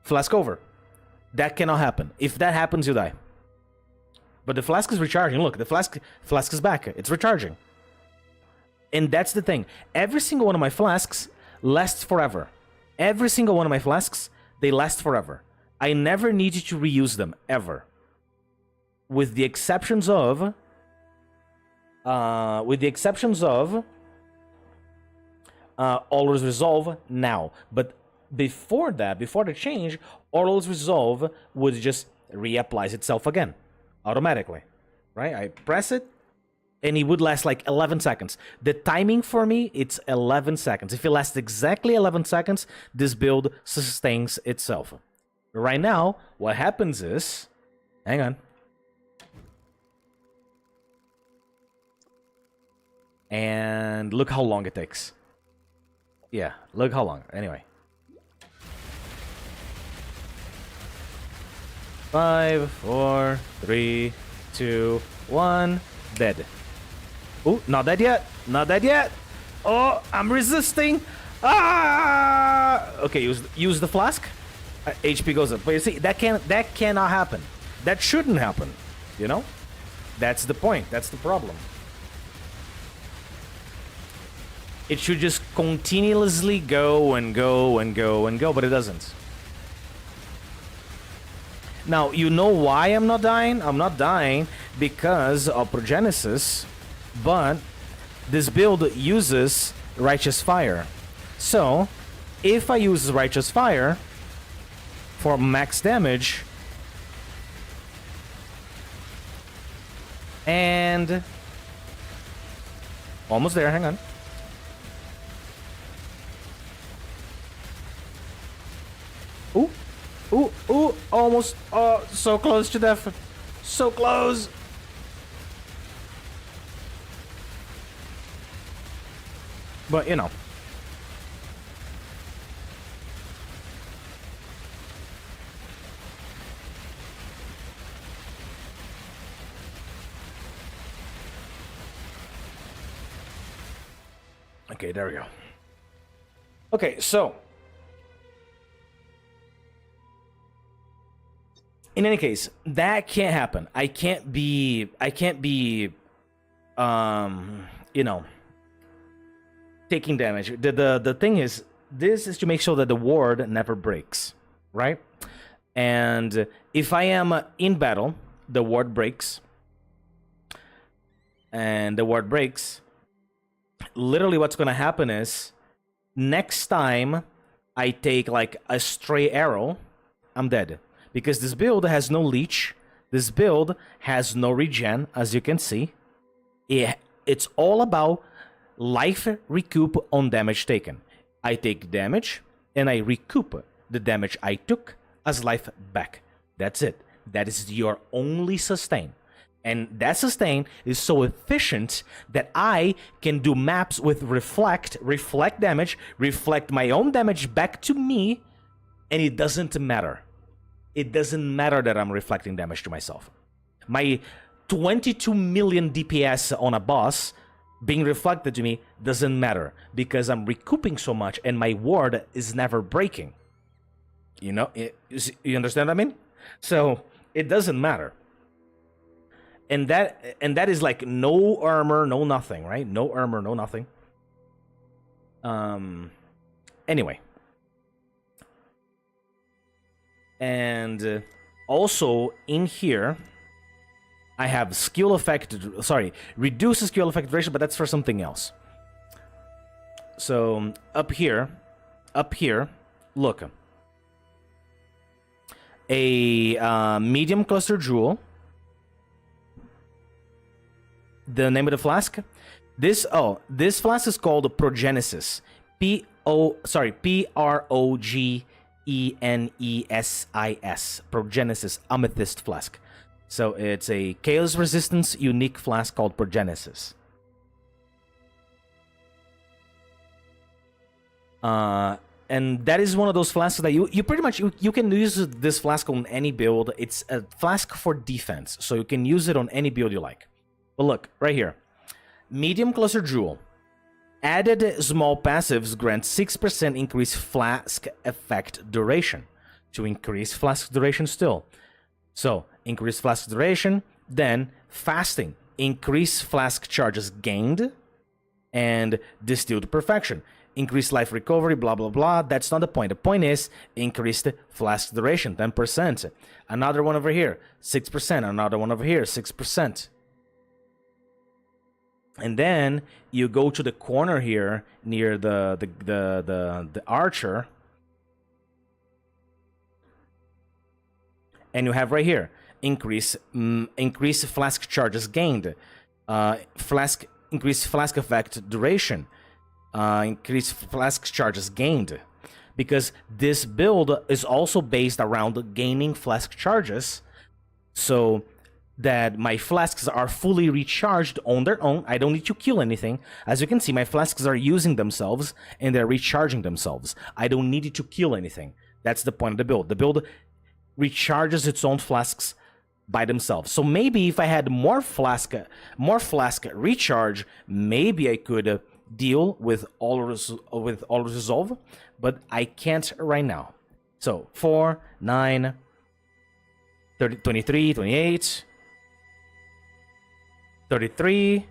flask over. That cannot happen. If that happens, you die. But the flask is recharging. Look, the flask is back. It's recharging. And that's the thing. Every single one of my flasks lasts forever. Every single one of my flasks, they last forever. I never needed to reuse them, ever. With the exceptions of... Always Resolve now. But before that, before the change, Always Resolve would just reapplies itself again. Automatically. Right? I press it, and it would last like 11 seconds. The timing for me, it's 11 seconds. If it lasts exactly 11 seconds, this build sustains itself. Right now, what happens is... Hang on. And look how long it takes. Yeah, look how long. Anyway. 5, 4, 3, 2, 1. Dead. Oh, not dead yet. Not dead yet. Oh, I'm resisting. Ah! Okay, use the flask. HP goes up. But you see, that cannot happen. That shouldn't happen. You know? That's the point. That's the problem. It should just continuously go and go and go and go, but it doesn't. Now, you know why I'm not dying? I'm not dying because of Progenesis, but this build uses Righteous Fire. So, if I use Righteous Fire for max damage, and... Almost there, hang on. Ooh, ooh, ooh, almost, oh, so close to death. So close. But, you know. Okay, there we go. Okay, so... In any case, that can't happen. I can't be, you know, taking damage. The thing is, this is to make sure that the ward never breaks, right? And if I am in battle, the ward breaks. And the ward breaks. Literally what's going to happen is, next time I take like a stray arrow, I'm dead. Because this build has no leech. This build has no regen, as you can see. It's all about life recoup on damage taken. I take damage, and I recoup the damage I took as life back. That's it. That is your only sustain. And that sustain is so efficient that I can do maps with reflect damage, reflect my own damage back to me, and it doesn't matter. It doesn't matter that I'm reflecting damage to myself. My 22 million DPS on a boss being reflected to me doesn't matter because I'm recouping so much and my ward is never breaking. You know, you understand what I mean? So it doesn't matter. And that is like no armor, no nothing, right? No armor, no nothing. Anyway. And also in here, I have skill effect, reduce the skill effect duration, but that's for something else. So up here, look. A medium cluster jewel. The name of the flask? This flask is called Progenesis. Progenesis. Progenesis Amethyst Flask. So it's a Chaos Resistance unique flask called Progenesis. And that is one of those flasks that you pretty much you can use this flask on any build. It's a flask for defense, so you can use it on any build you like. But look, right here. Medium Cluster Jewel. Added small passives grant 6% increased flask effect duration. To increase flask duration still. So, increase flask duration, then fasting. Increase flask charges gained. and distill to perfection. Increased life recovery, blah, blah, blah. That's not the point. The point is increased flask duration, 10%. Another one over here, 6%. Another one over here, 6%. And then you go to the corner here near the archer. And you have right here, increase flask charges gained. Increase flask effect duration. Increase flask charges gained, because this build is also based around gaining flask charges, so that my flasks are fully recharged on their own. I don't need to kill anything. As you can see, my flasks are using themselves and they're recharging themselves. I don't need to kill anything. That's the point of the build. The build recharges its own flasks by themselves. So maybe if I had more flask recharge, maybe I could deal with all resolve, but I can't right now. So 4, 9, 30, 23, 28, 33,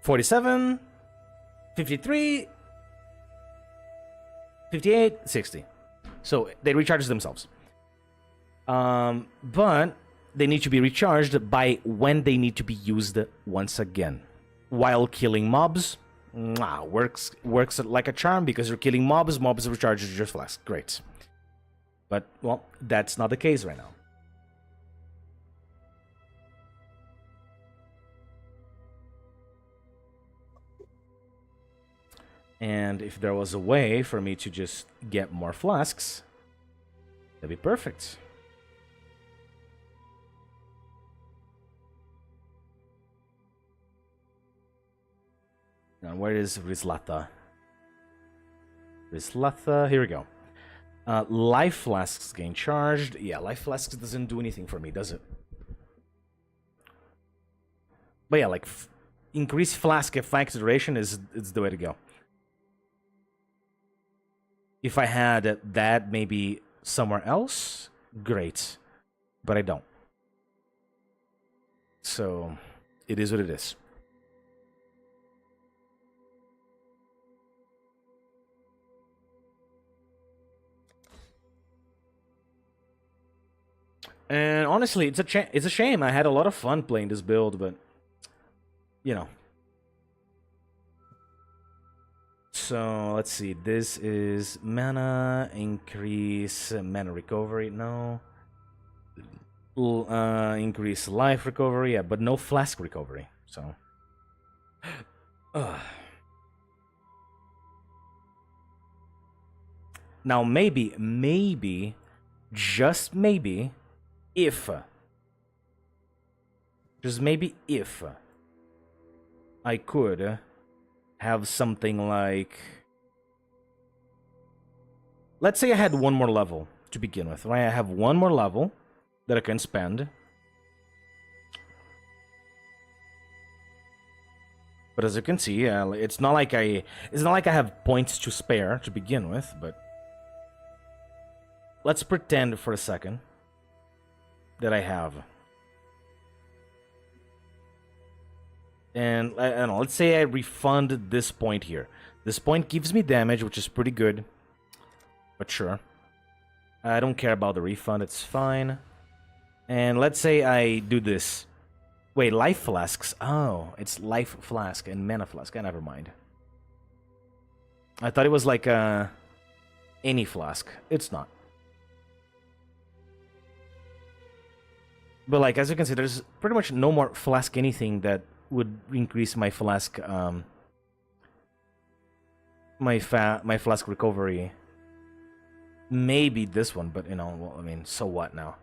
47, 53, 58, 60. So they recharge themselves. But they need to be recharged by when they need to be used once again. While killing mobs, works like a charm, because you're killing mobs recharges your flask. Great. But, well, that's not the case right now. And if there was a way for me to just get more flasks, that'd be perfect. Now, where is Rizlata? Rizlata, here we go. Life flasks gain charged. Yeah, life flasks doesn't do anything for me, does it? But yeah, like increased flask effect duration is the way to go. If I had that maybe somewhere else, great. But I don't. So it is what it is. And honestly, it's a shame. I had a lot of fun playing this build, but you know. So let's see. This is mana increase, mana recovery. No. Increase life recovery. Yeah, but no flask recovery. So. Now maybe, just maybe, just maybe if I could have something like, let's say I had one more level to begin with, right? I have one more level that I can spend. But as you can see, it's not like I have points to spare to begin with, but let's pretend for a second that I have. And I don't know, let's say I refund this point here. This point gives me damage, which is pretty good. But sure. I don't care about the refund, it's fine. And let's say I do this. Wait, life flasks. Oh, it's life flask and mana flask. Never mind. I thought it was like any flask. It's not. But like, as you can see, there's pretty much no more flask anything that would increase my flask my flask recovery. Maybe this one, but you know, well, I mean, so what now?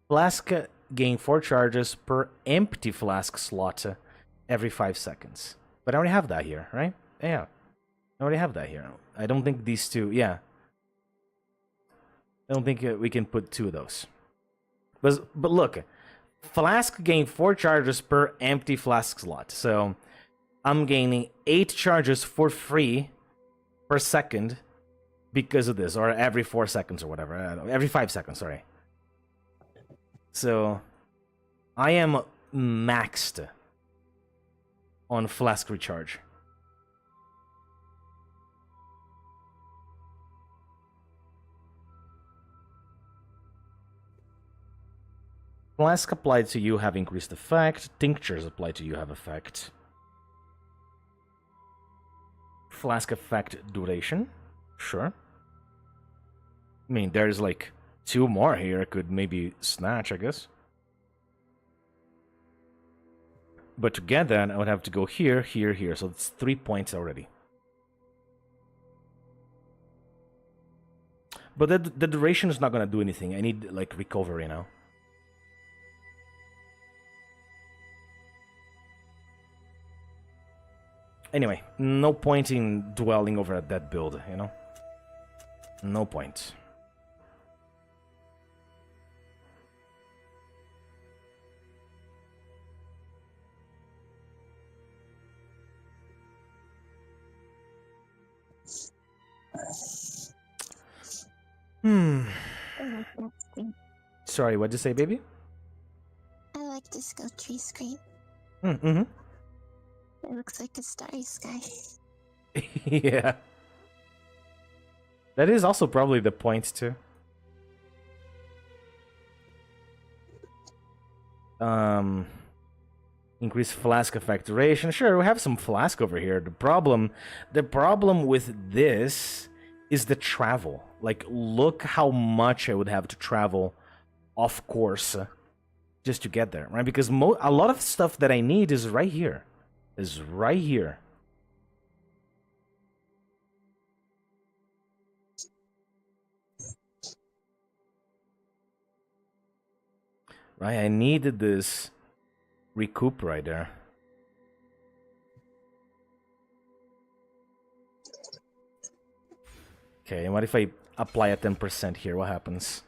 Flask gain 4 charges per empty flask slot every 5 seconds. But I already have that here, right? Yeah. I already have that here. I don't think these two, yeah. I don't think we can put 2 of those. But look, flask gain 4 charges per empty flask slot. So I'm gaining 8 charges for free per second because of this, or every 4 seconds or whatever. I don't know, every 5 seconds, sorry. So I am maxed on flask recharge. Flask applied to you have increased effect. Tinctures applied to you have effect. Flask effect duration. Sure. I mean, there's like 2 more here I could maybe snatch, I guess. But to get that, I would have to go here, here, here. So it's 3 points already. But the duration is not going to do anything. I need, like, recovery now. Anyway, no point in dwelling over at that build, you know? No point. I like that screen. Sorry, what'd you say, baby? I like this go tree screen. Mm-hmm. It looks like a starry sky. Yeah. That is also probably the point, too. Increase flask effect duration. Sure, we have some flask over here. The problem with this is the travel. Like, look how much I would have to travel off course just to get there, right? Because a lot of stuff that I need is right here. Is right here. Right, I needed this recoup right there. Okay, and what if I apply a 10% here? What happens?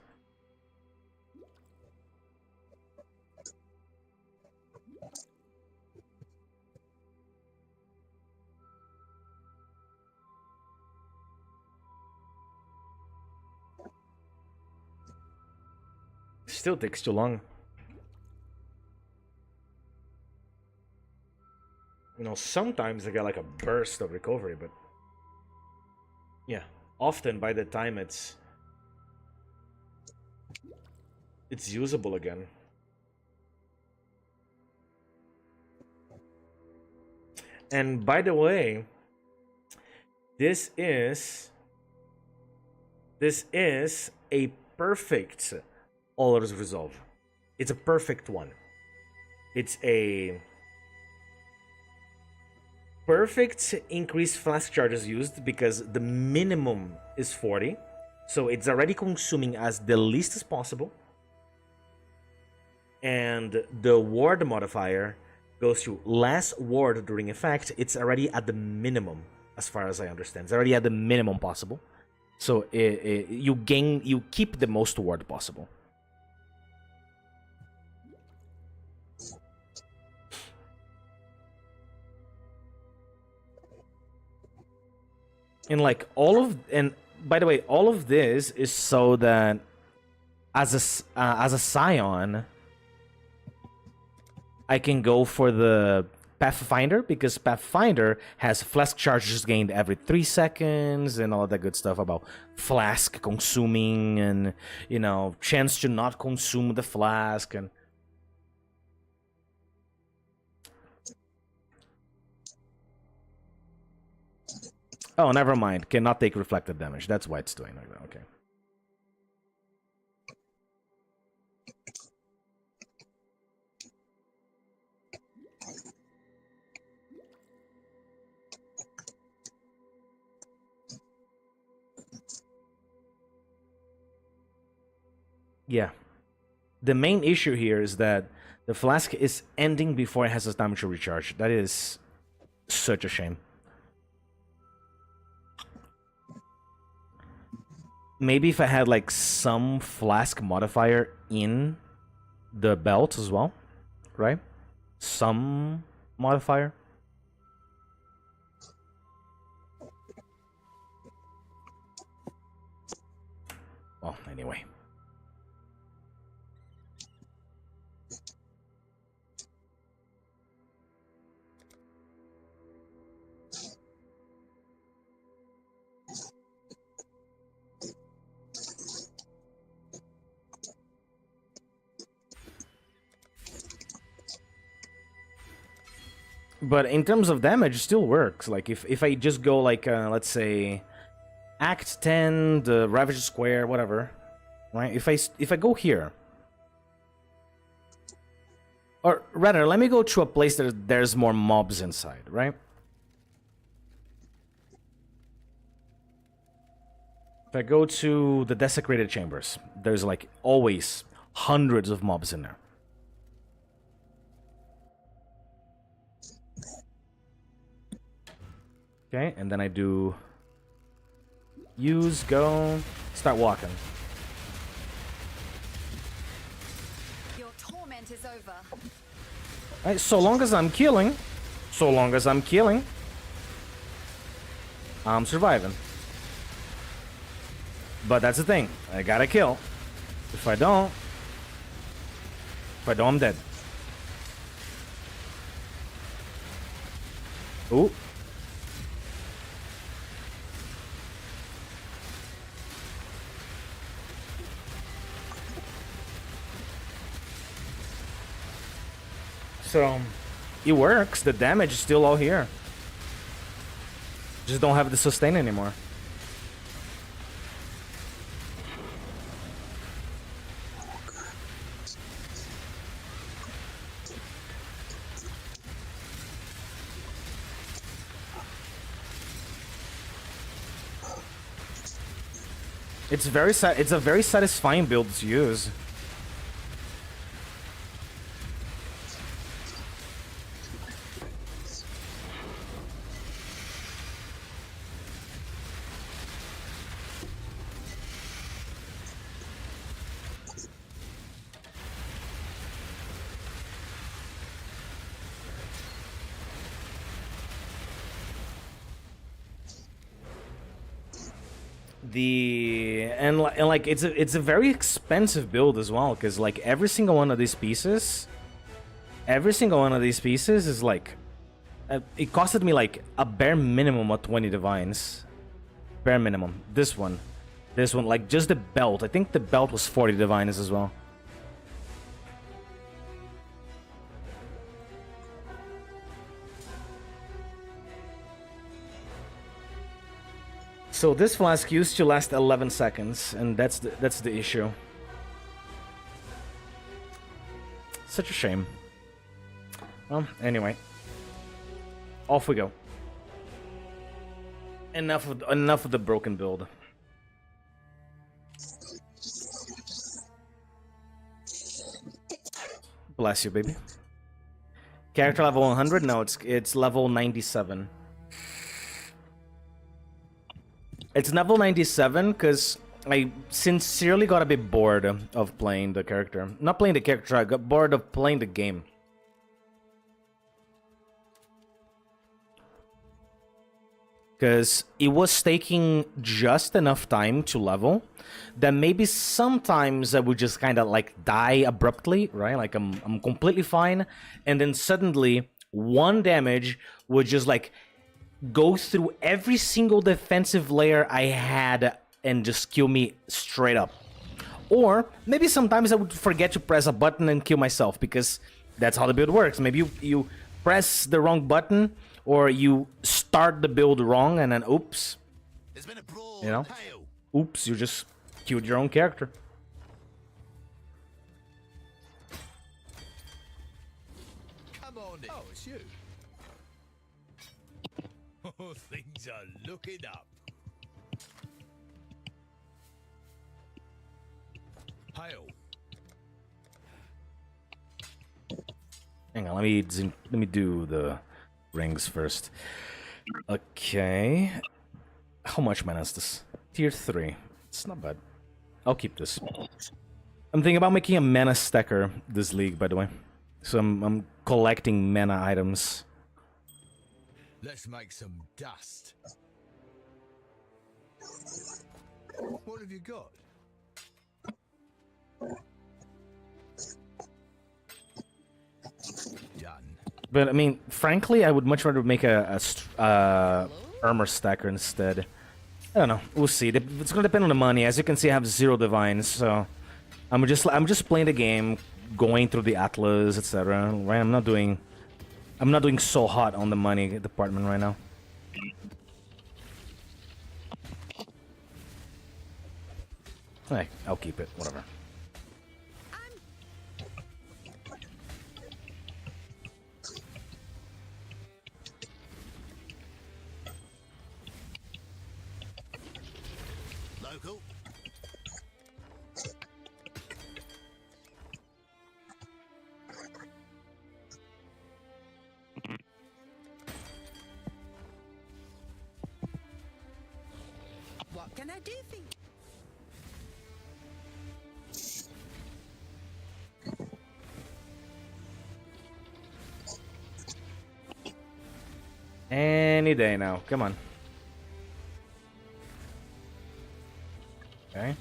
Still takes too long. You know, sometimes I get like a burst of recovery, but yeah, often by the time it's usable again. And by the way, this is a perfect Allers Resolve. It's a perfect one. It's a perfect increased flask charges used because the minimum is 40. So it's already consuming as the least as possible. And the ward modifier goes to less ward during effect. It's already at the minimum, as far as I understand. It's already at the minimum possible. So you keep the most ward possible. And like and by the way, all of this is so that as a scion, I can go for the Pathfinder, because Pathfinder has flask charges gained every 3 seconds and all that good stuff about flask consuming and, you know, chance to not consume the flask and oh, never mind. Cannot take reflected damage. That's why it's doing like that. Okay. Yeah. The main issue here is that the flask is ending before it has its damage to recharge. That is such a shame. Maybe if I had like some flask modifier in the belt as well, right? Some modifier. Well, anyway. But in terms of damage, it still works. Like, if I just go, like, let's say, Act 10, the Ravage Square, whatever, right? If I go here, or rather, let me go to a place that there's more mobs inside, right? If I go to the Desecrated Chambers, there's, like, always hundreds of mobs in there. Okay, and then I do use, go, start walking. Your torment is over. Right, so long as I'm killing, I'm surviving. But that's the thing, I gotta kill. If I don't, I'm dead. Ooh. So, it works. The damage is still all here. Just don't have the sustain anymore. It's a very satisfying build to use. And like it's a very expensive build as well, because like every single one of these pieces is like it costed me like a bare minimum of 20 divines. Bare minimum. This one, like just the belt. I think the belt was 40 divines as well. So this flask used to last 11 seconds, and that's the issue. Such a shame. Well, anyway, off we go. Enough of the broken build. Bless you, baby. Character level 100? No, it's level 97. It's level 97 because I sincerely got a bit bored of playing the character. Not playing the character, I got bored of playing the game. Because it was taking just enough time to level that maybe sometimes I would just kind of like die abruptly, right? Like I'm completely fine, and then suddenly one damage would just like go through every single defensive layer I had and just kill me straight up. Or maybe sometimes I would forget to press a button and kill myself, because that's how the build works. Maybe you press the wrong button, or you start the build wrong and then oops. There's been a brawl. You know? Hail. Oops, you just killed your own character. Come on in. Oh, it's you. Oh, things are looking up. Hail. Hang on, let me do the rings first. Okay. How much mana is this? Tier 3. It's not bad. I'll keep this. I'm thinking about making a mana stacker this league, by the way. So I'm collecting mana items. Let's make some dust. What have you got? Done. But I mean, frankly, I would much rather make a armor stacker instead. I don't know. We'll see. It's gonna depend on the money. As you can see, I have 0 divines, so I'm just playing the game, going through the atlas, etc. Right? I'm not doing I'm not doing so hot on the money department right now. Hey, I'll keep it, whatever. Local. What can I do for you? Any day now, come on. Okay.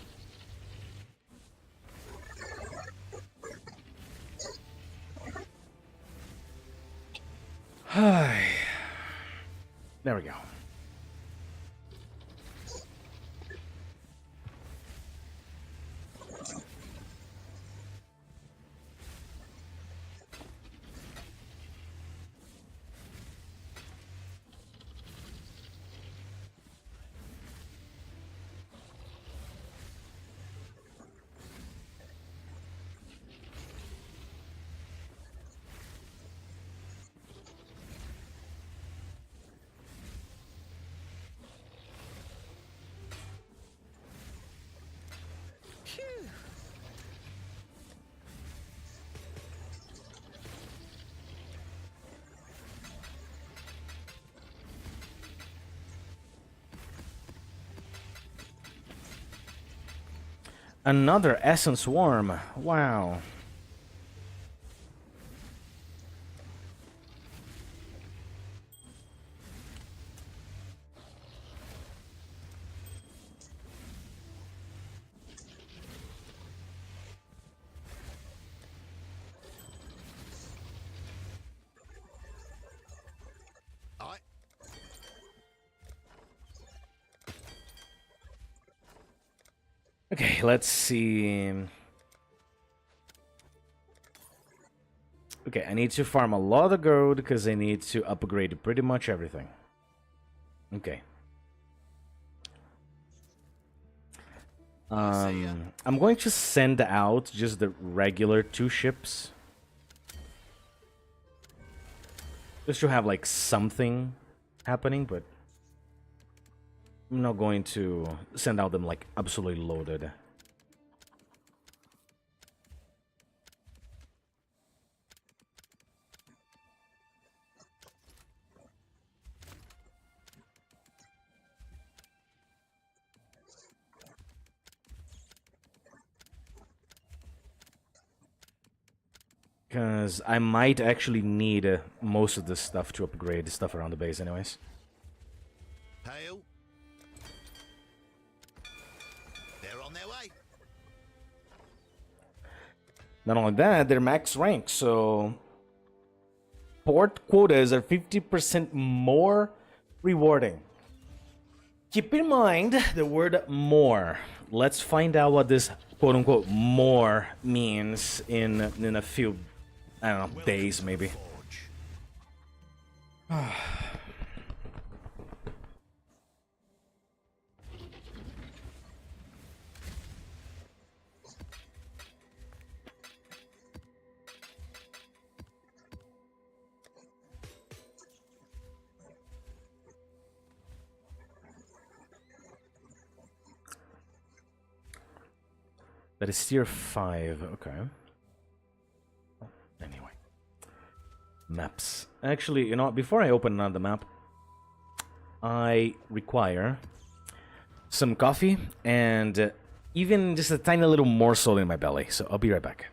There we go. Phew. Another essence worm. Wow. Aye. Okay, let's see. Okay, I need to farm a lot of gold because I need to upgrade pretty much everything. Okay. I'm going to send out just the regular 2 ships. Just to have like something happening, but I'm not going to send out them like absolutely loaded. Because I might actually need most of this stuff to upgrade the stuff around the base anyways. Hail. They're on their way. Not only that, they're max rank, so port quotas are 50% more rewarding. Keep in mind the word more. Let's find out what this quote-unquote more means in a few, I don't know, days maybe. That is tier 5, okay. Anyway. Maps. Actually, you know, before I open another map, I require some coffee and even just a tiny little morsel in my belly. So I'll be right back.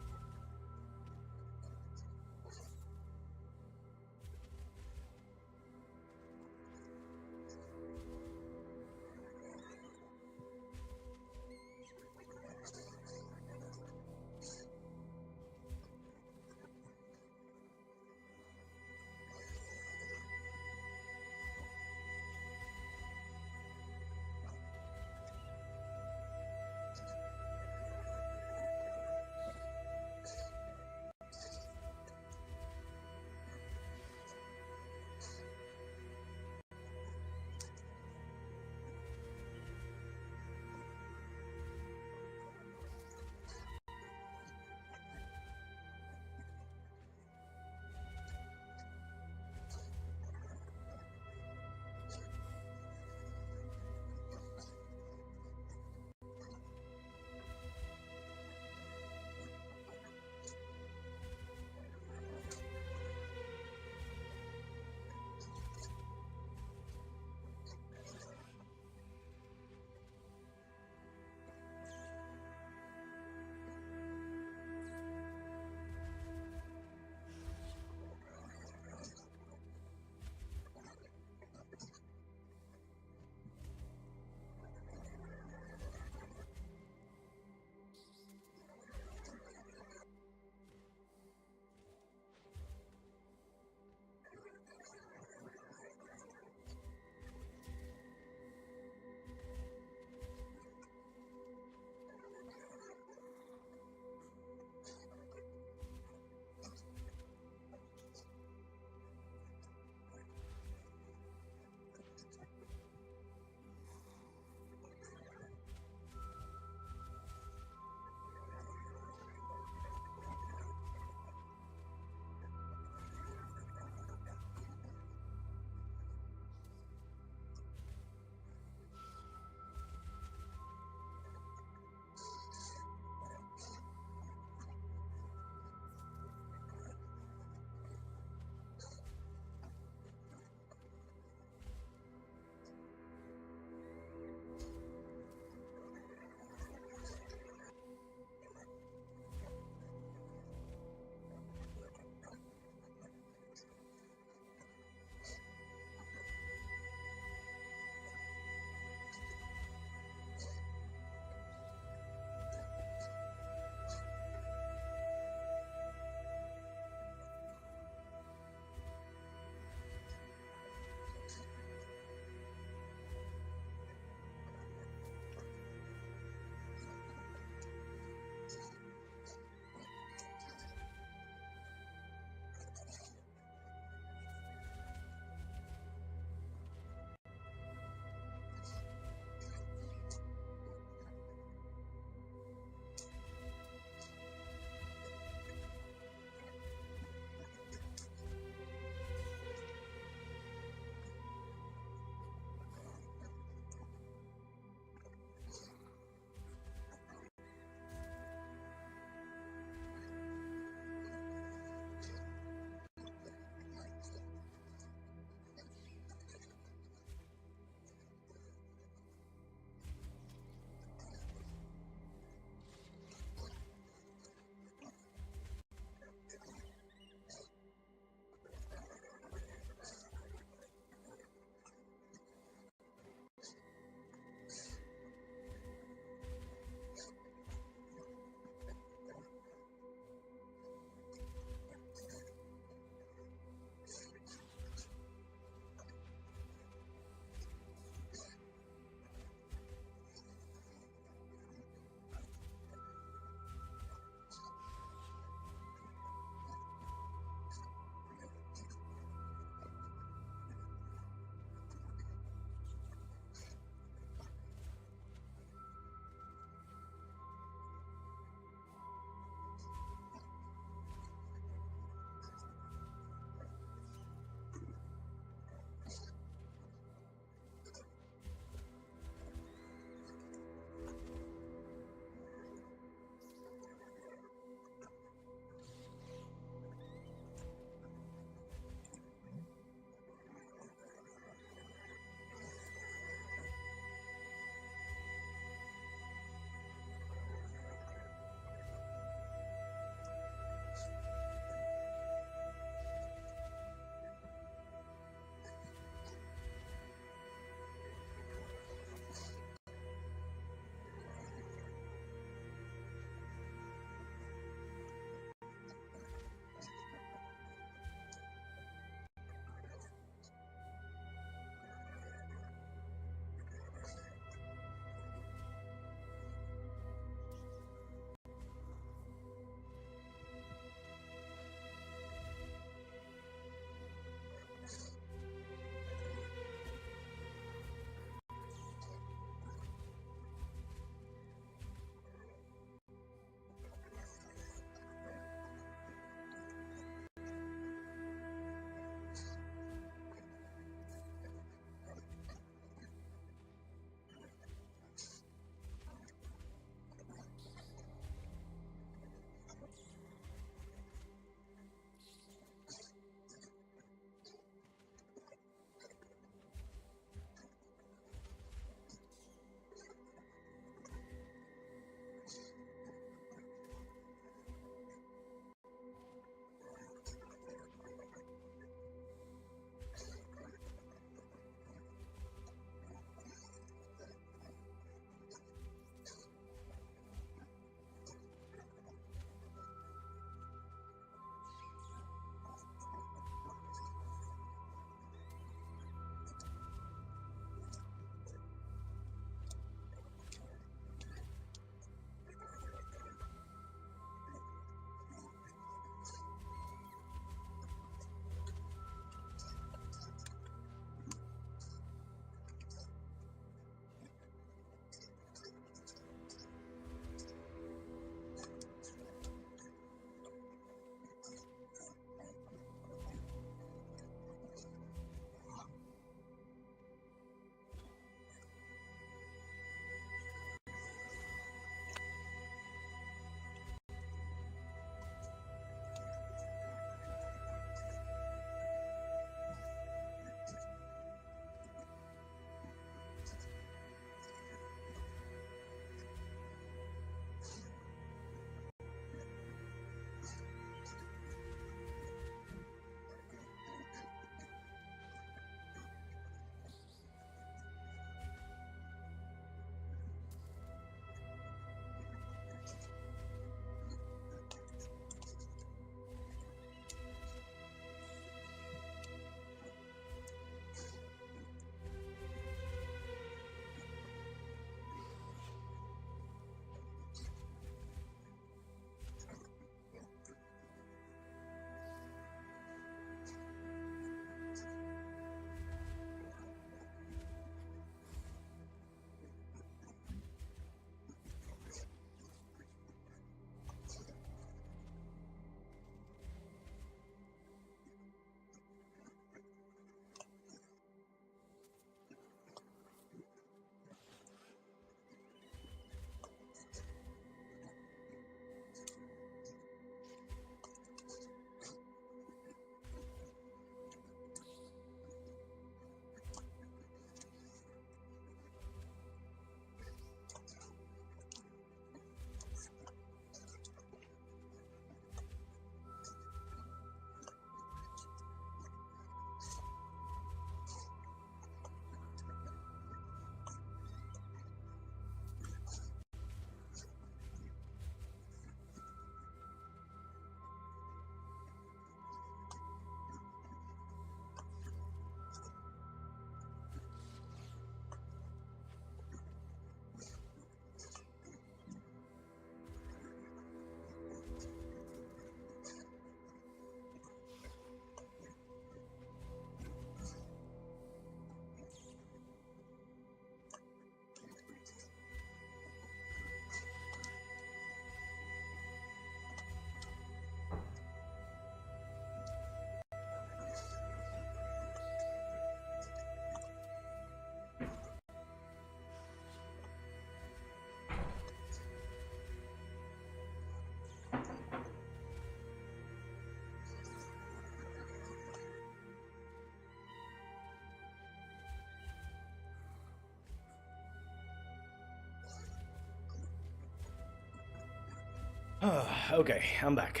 Okay, I'm back.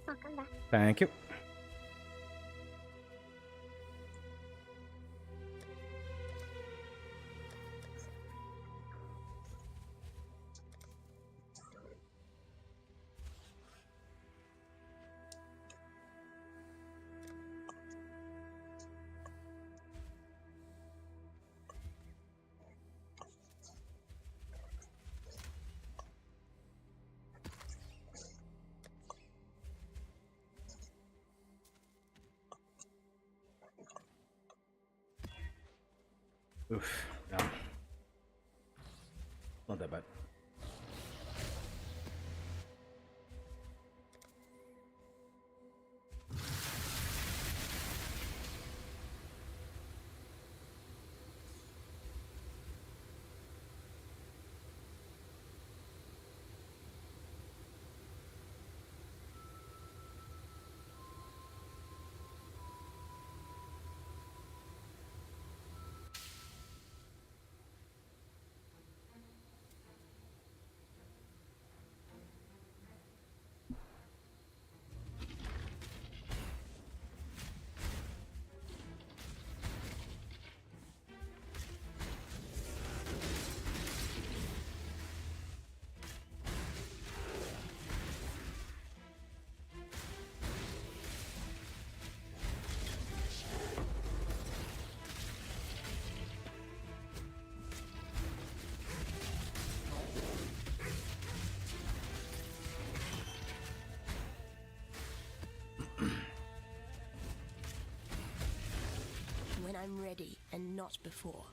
Welcome back. Thank you. Oof, no. Not that bad. When I'm ready and not before.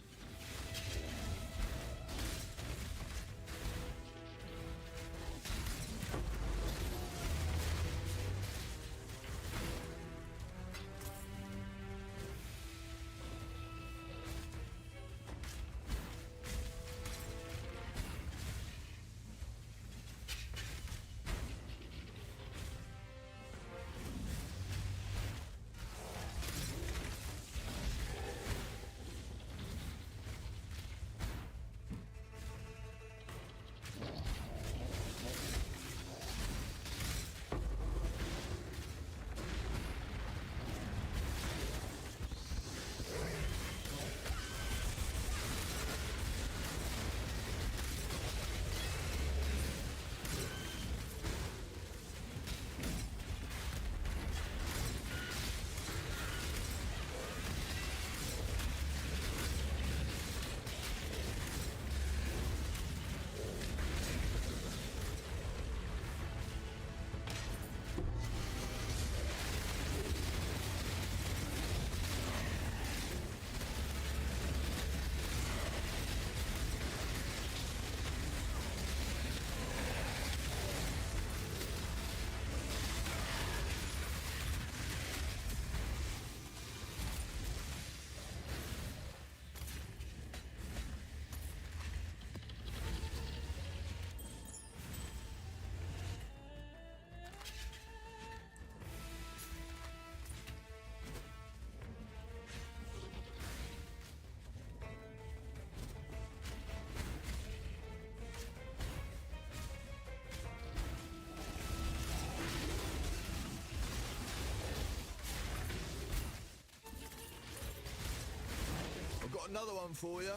I've got another one for you.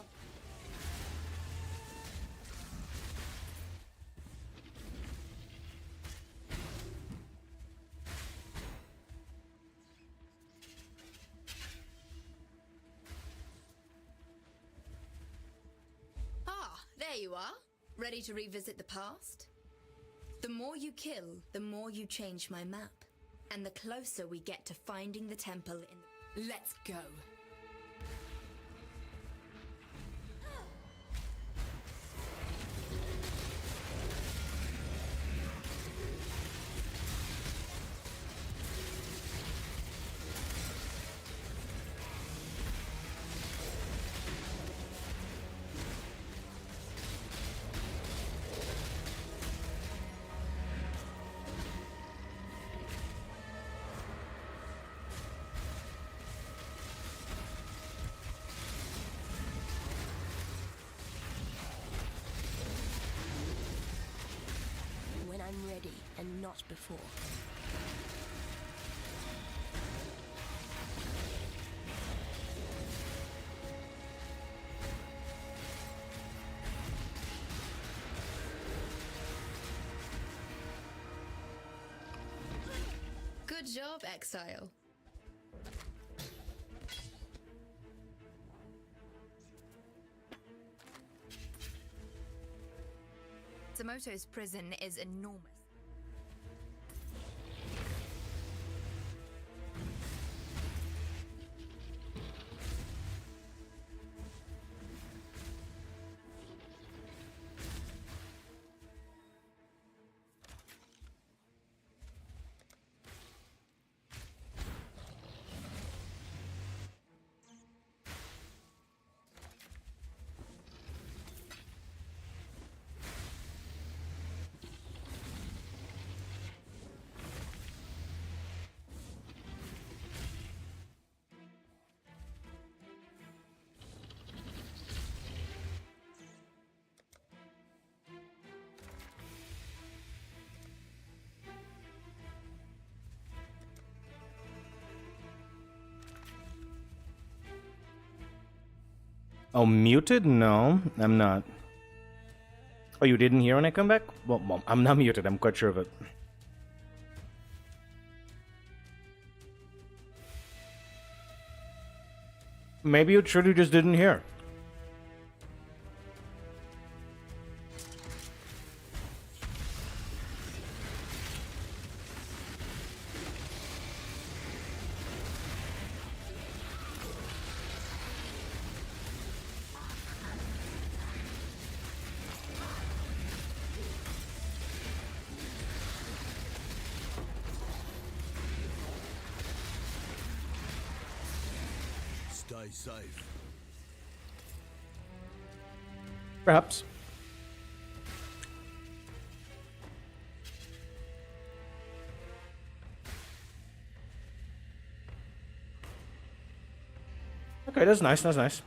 Ah, there you are. Ready to revisit the past? The more you kill, the more you change my map. And the closer we get to finding the temple in the... Let's go. and not before. Good job, Exile. Samoto's prison is enormous. Oh, muted? No, I'm not. Oh, you didn't hear when I come back? Well, I'm not muted. I'm quite sure of it. Maybe you truly just didn't hear. Stay safe. Perhaps. Okay, that's nice, that's nice.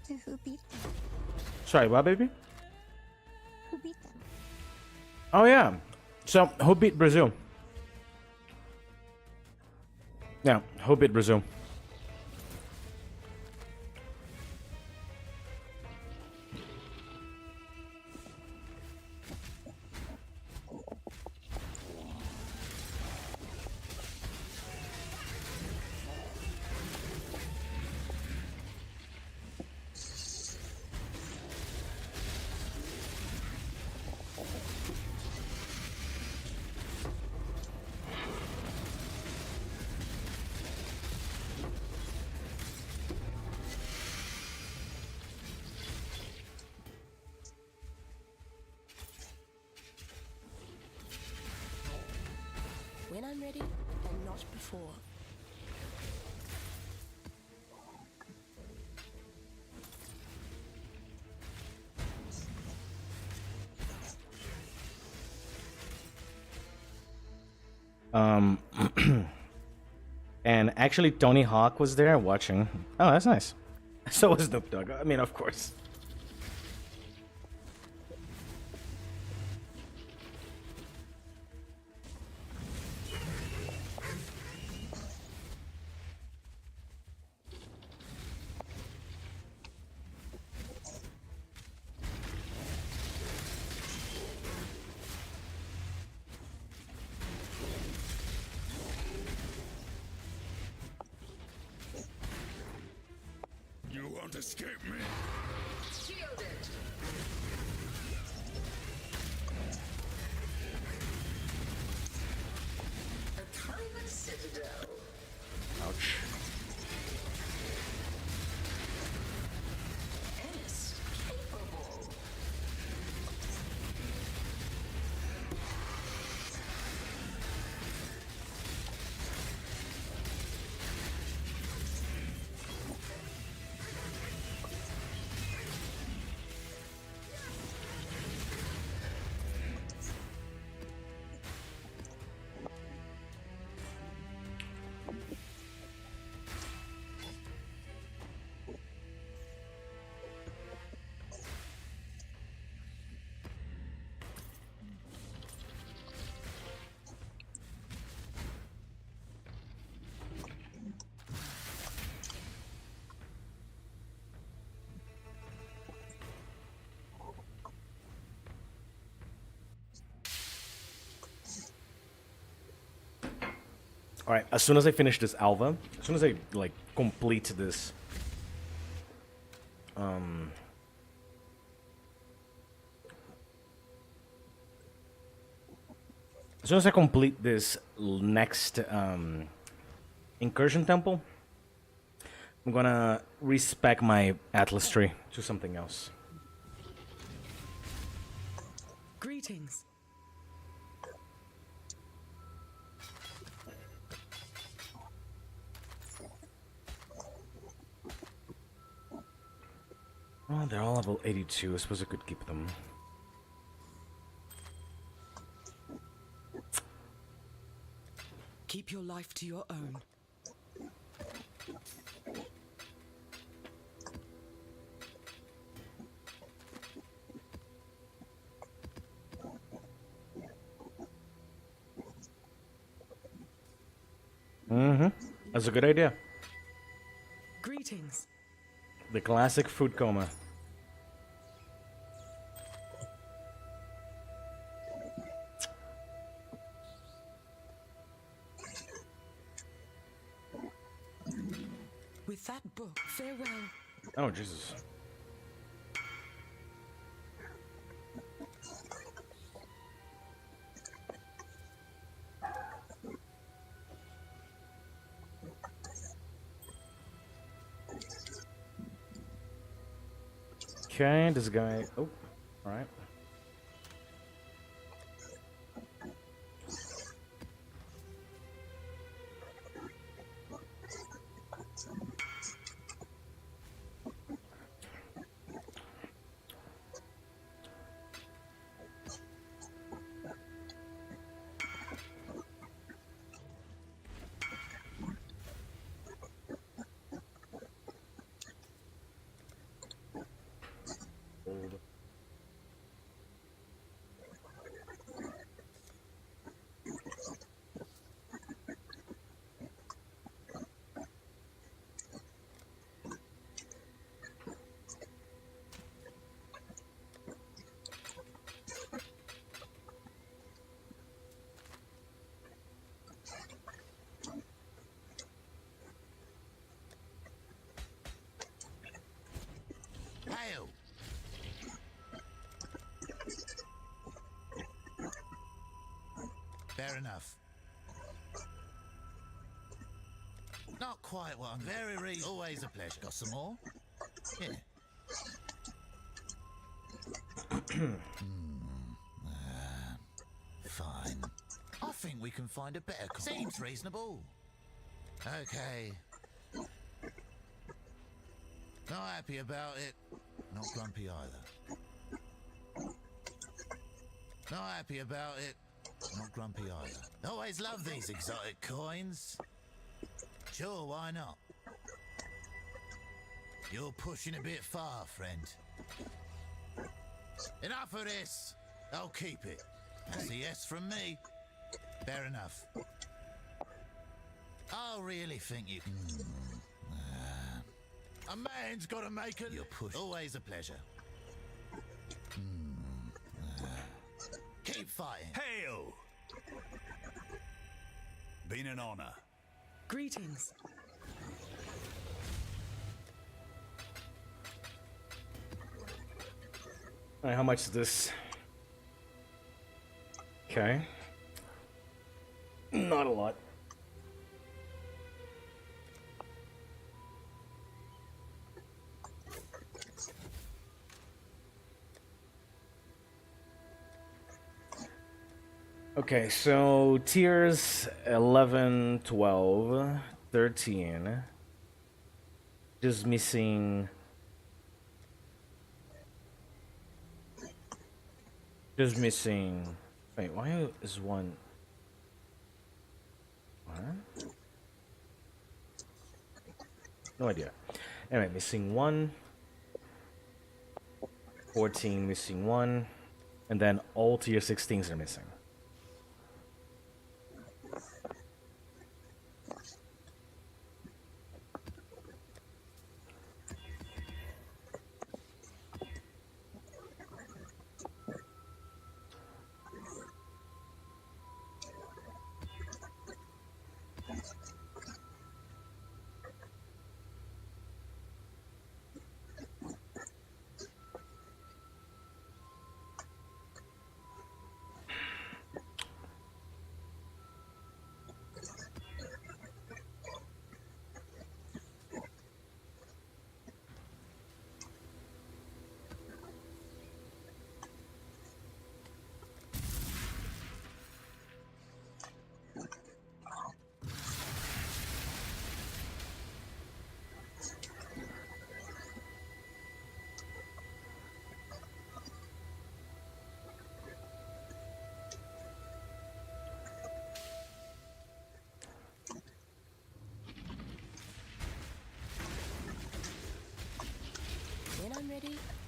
So who beat them? Sorry, what, baby? Who beat them? Oh, yeah. So, who beat Brazil? Yeah, who beat Brazil? When I'm ready, and not before. And actually Tony Hawk was there watching. Oh, that's nice. So was Snoop Dogg. I mean, of course. You won't escape me. Ouch. Alright, as soon as I finish this alva, as soon as I, like, complete this... as soon as I complete this next, incursion temple, I'm gonna respec my Atlas tree to something else. Greetings. Oh, they're all level 82. I suppose I could keep them. Keep your life to your own. That's a good idea. Greetings. The classic food coma. With that book, farewell. Oh, Jesus. Okay, this guy... Oh, alright. Hail! Fair enough. Not quite what I'm very reasonable. Always a pleasure. Got some more? Yeah. Fine. I think we can find a better. Seems reasonable. Okay. Not happy about it. Not grumpy either. Not happy about it. Not grumpy either. Always love these exotic coins. Sure, why not? You're pushing a bit far, friend. Enough of this. I'll keep it. That's a yes from me. Fair enough. I really think you can... a man's got to make it. You're push. Always a pleasure. Keep fighting. Hail! Been an honor. Greetings. Alright, how much is this? Okay. Not a lot. Okay, so tiers 11, 12, 13. Just missing... Just missing... Wait, why is one... What? No idea. Anyway, missing 1. 14 missing 1. And then all tier 16s are missing.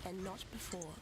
and not before.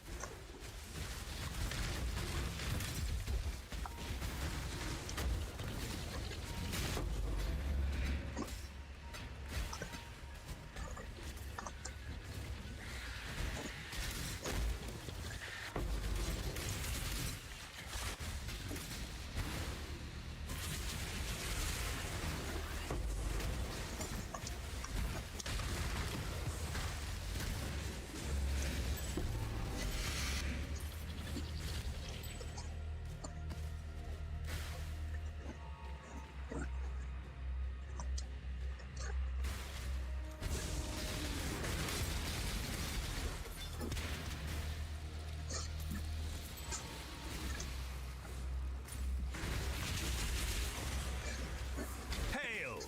Hail!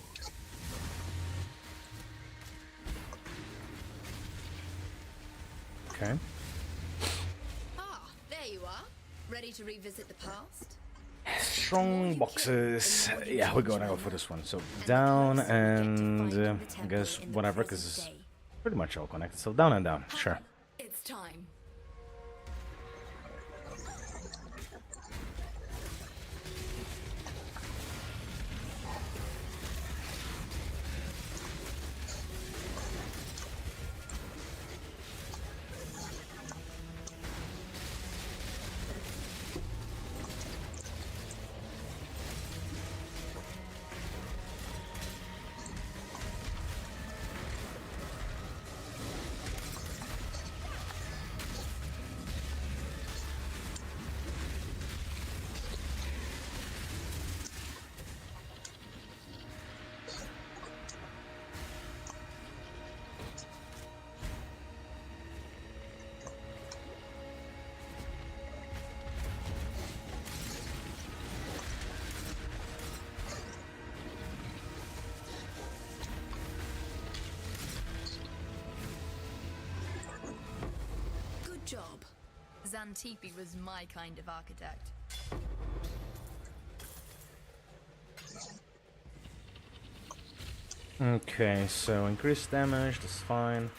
Okay. Ah, there you are. Ready to revisit the past? Strong boxes. Yeah, we're gonna go for this one. So down and I guess whatever, because it's pretty much all connected. So down and down. Sure. It's time. Good job. Xantippe was my kind of architect. Okay, so increased damage, that's fine.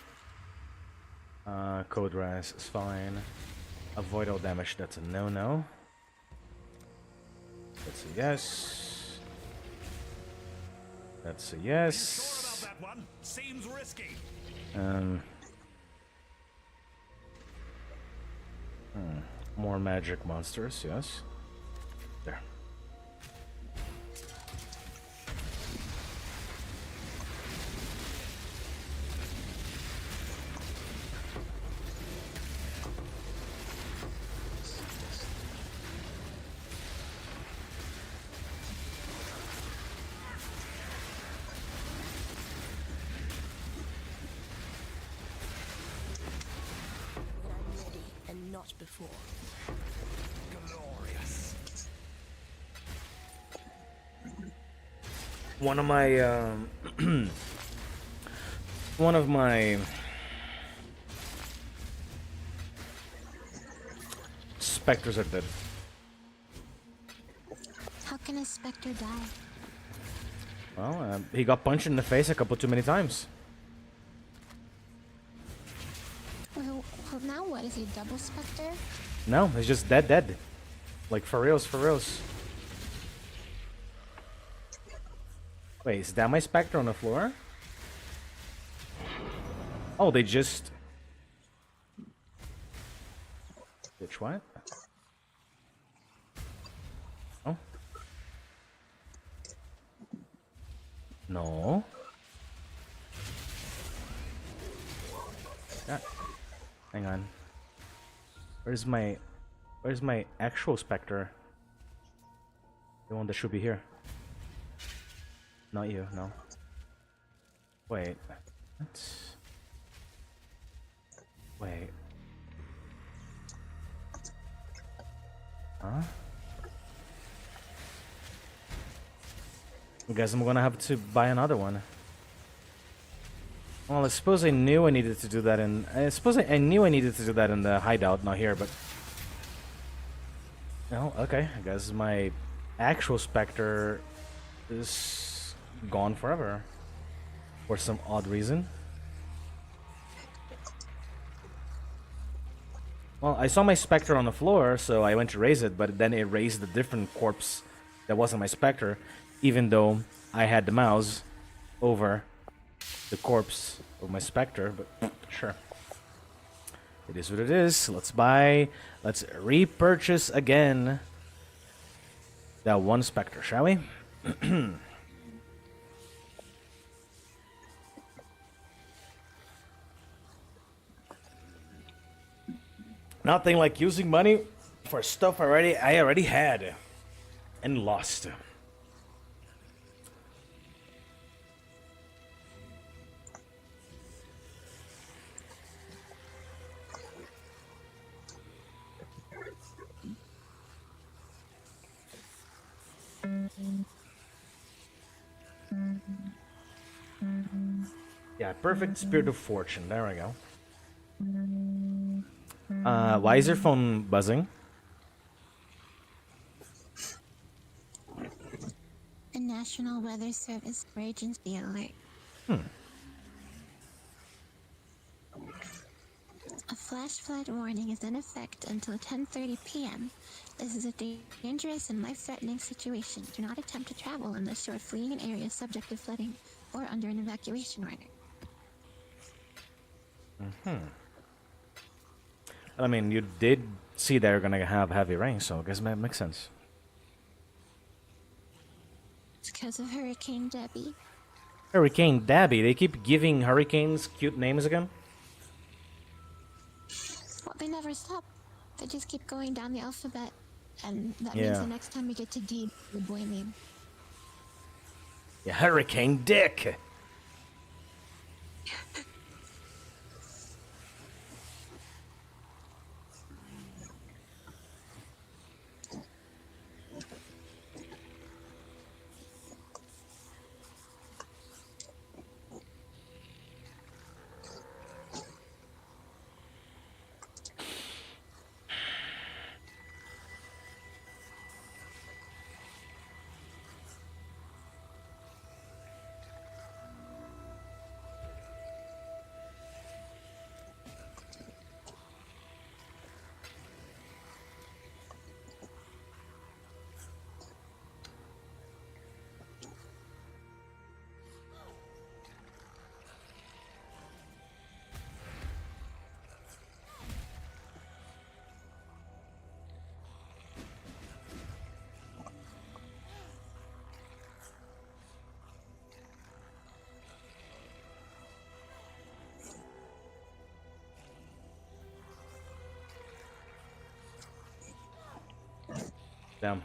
Code rise is fine. Avoid all damage, that's a no-no. That's a yes. That's a yes. Sure about that one? Seems risky. More magic monsters, yes. There. When I'm ready and not before. Glorious. One of my one of my specters are dead. How can a specter die? Well, he got punched in the face a couple too many times. Well, now what? Is he double specter? No, he's just dead. Like for reals, for reals. Wait, is that my specter on the floor? Oh, they just... Bitch, what? Oh. No. Ah. Hang on. Where's my actual specter? The one that should be here. Not you, no. Wait. What? Wait. Huh? I guess I'm gonna have to buy another one. Well, I suppose I knew I needed to do that in... I knew I needed to do that in the hideout, not here, but... No, okay. I guess my actual specter is gone forever. For some odd reason. Well, I saw my Spectre on the floor, so I went to raise it, but then it raised a different corpse that wasn't my Spectre, even though I had the mouse over the corpse of my Spectre, but sure. It is what it is. Let's repurchase again that one Spectre, shall we? Nothing like using money for stuff I already had and lost. Yeah, perfect spirit of fortune. There we go. Why is your phone buzzing? The National Weather Service emergency alert. A flash flood warning is in effect until 10:30 p.m. This is a dangerous and life-threatening situation. Do not attempt to travel unless you are fleeing an area subject to flooding or under an evacuation order. I mean, you did see they're gonna have heavy rain, so I guess that makes sense. It's because of Hurricane Debbie. Hurricane Dabby. They keep giving hurricanes cute names again. Well, they never stop. They just keep going down the alphabet. And that means Yeah. the next time we get to D, the boy name. Yeah, Hurricane Dick. Damn.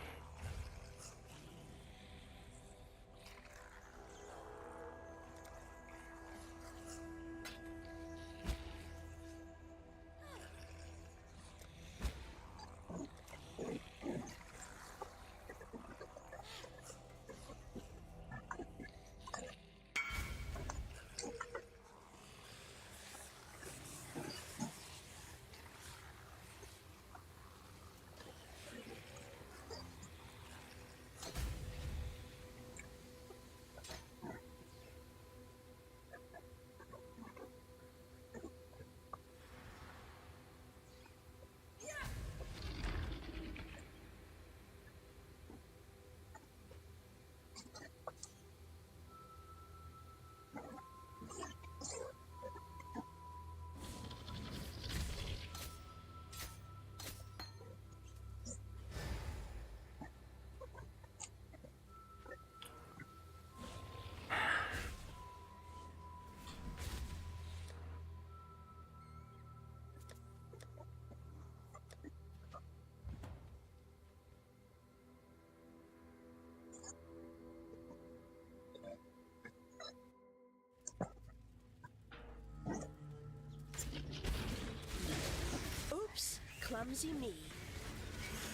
Oops, clumsy me.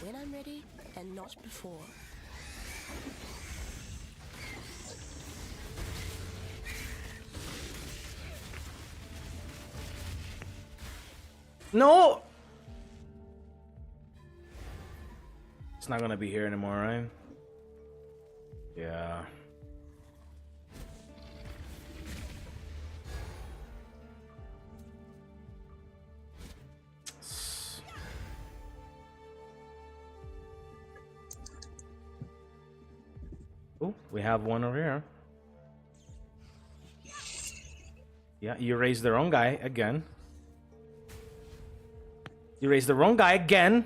When I'm ready and not before. No! It's not gonna be here anymore, right? Yeah. We have one over here. Yeah, you raised the wrong guy again. You raised the wrong guy again.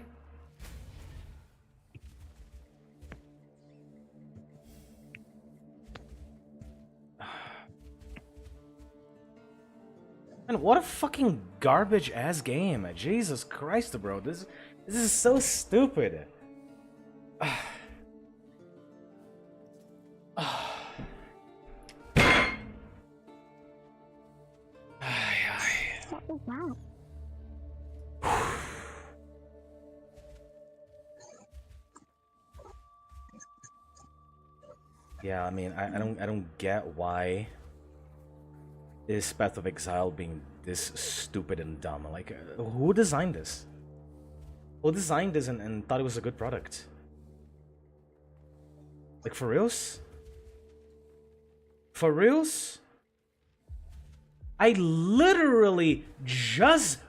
Man, what a fucking garbage ass game. Jesus Christ, bro. This is so stupid. What was that? Yeah, I mean, I don't get why is Path of Exile being this stupid and dumb. Like, who designed this? Who designed this and thought it was a good product? Like, for reals? For reals? I literally just...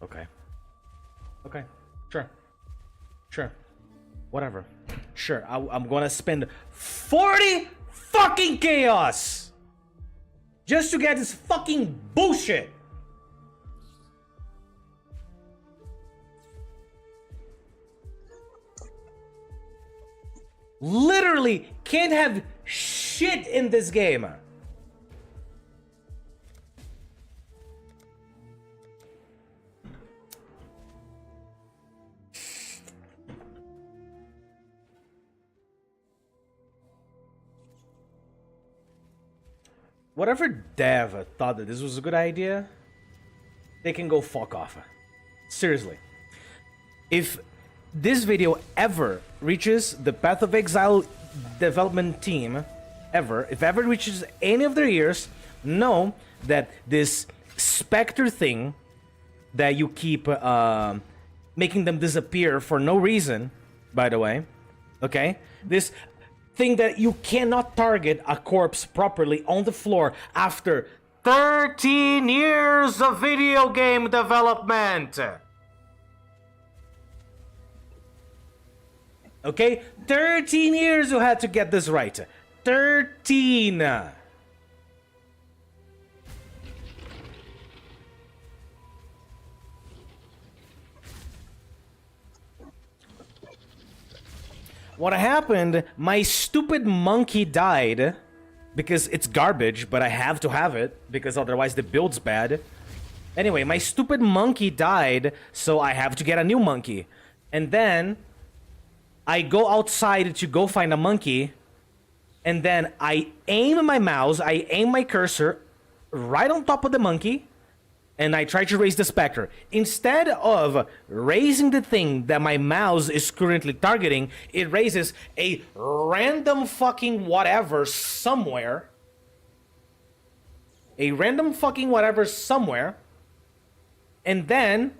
Okay. Okay. Sure. Sure. Whatever. Sure. I'm gonna spend 40 fucking chaos just to get this fucking bullshit. Literally can't have shit in this game. Whatever dev thought that this was a good idea, they can go fuck off. Seriously. If this video ever reaches the Path of Exile development team, if ever reaches any of their ears, know that this Spectre thing that you keep making them disappear for no reason, by the way, okay? This thing that you cannot target a corpse properly on the floor after 13 years of video game development. Okay? 13 years you had to get this right. 13. What happened, my stupid monkey died because it's garbage, but I have to have it because otherwise the build's bad. Anyway, my stupid monkey died, so I have to get a new monkey. And then I go outside to go find a monkey, and then I aim my mouse, I aim my cursor right on top of the monkey, and I try to raise the Spectre. Instead of raising the thing that my mouse is currently targeting, it raises a random fucking whatever somewhere. A random fucking whatever somewhere. And then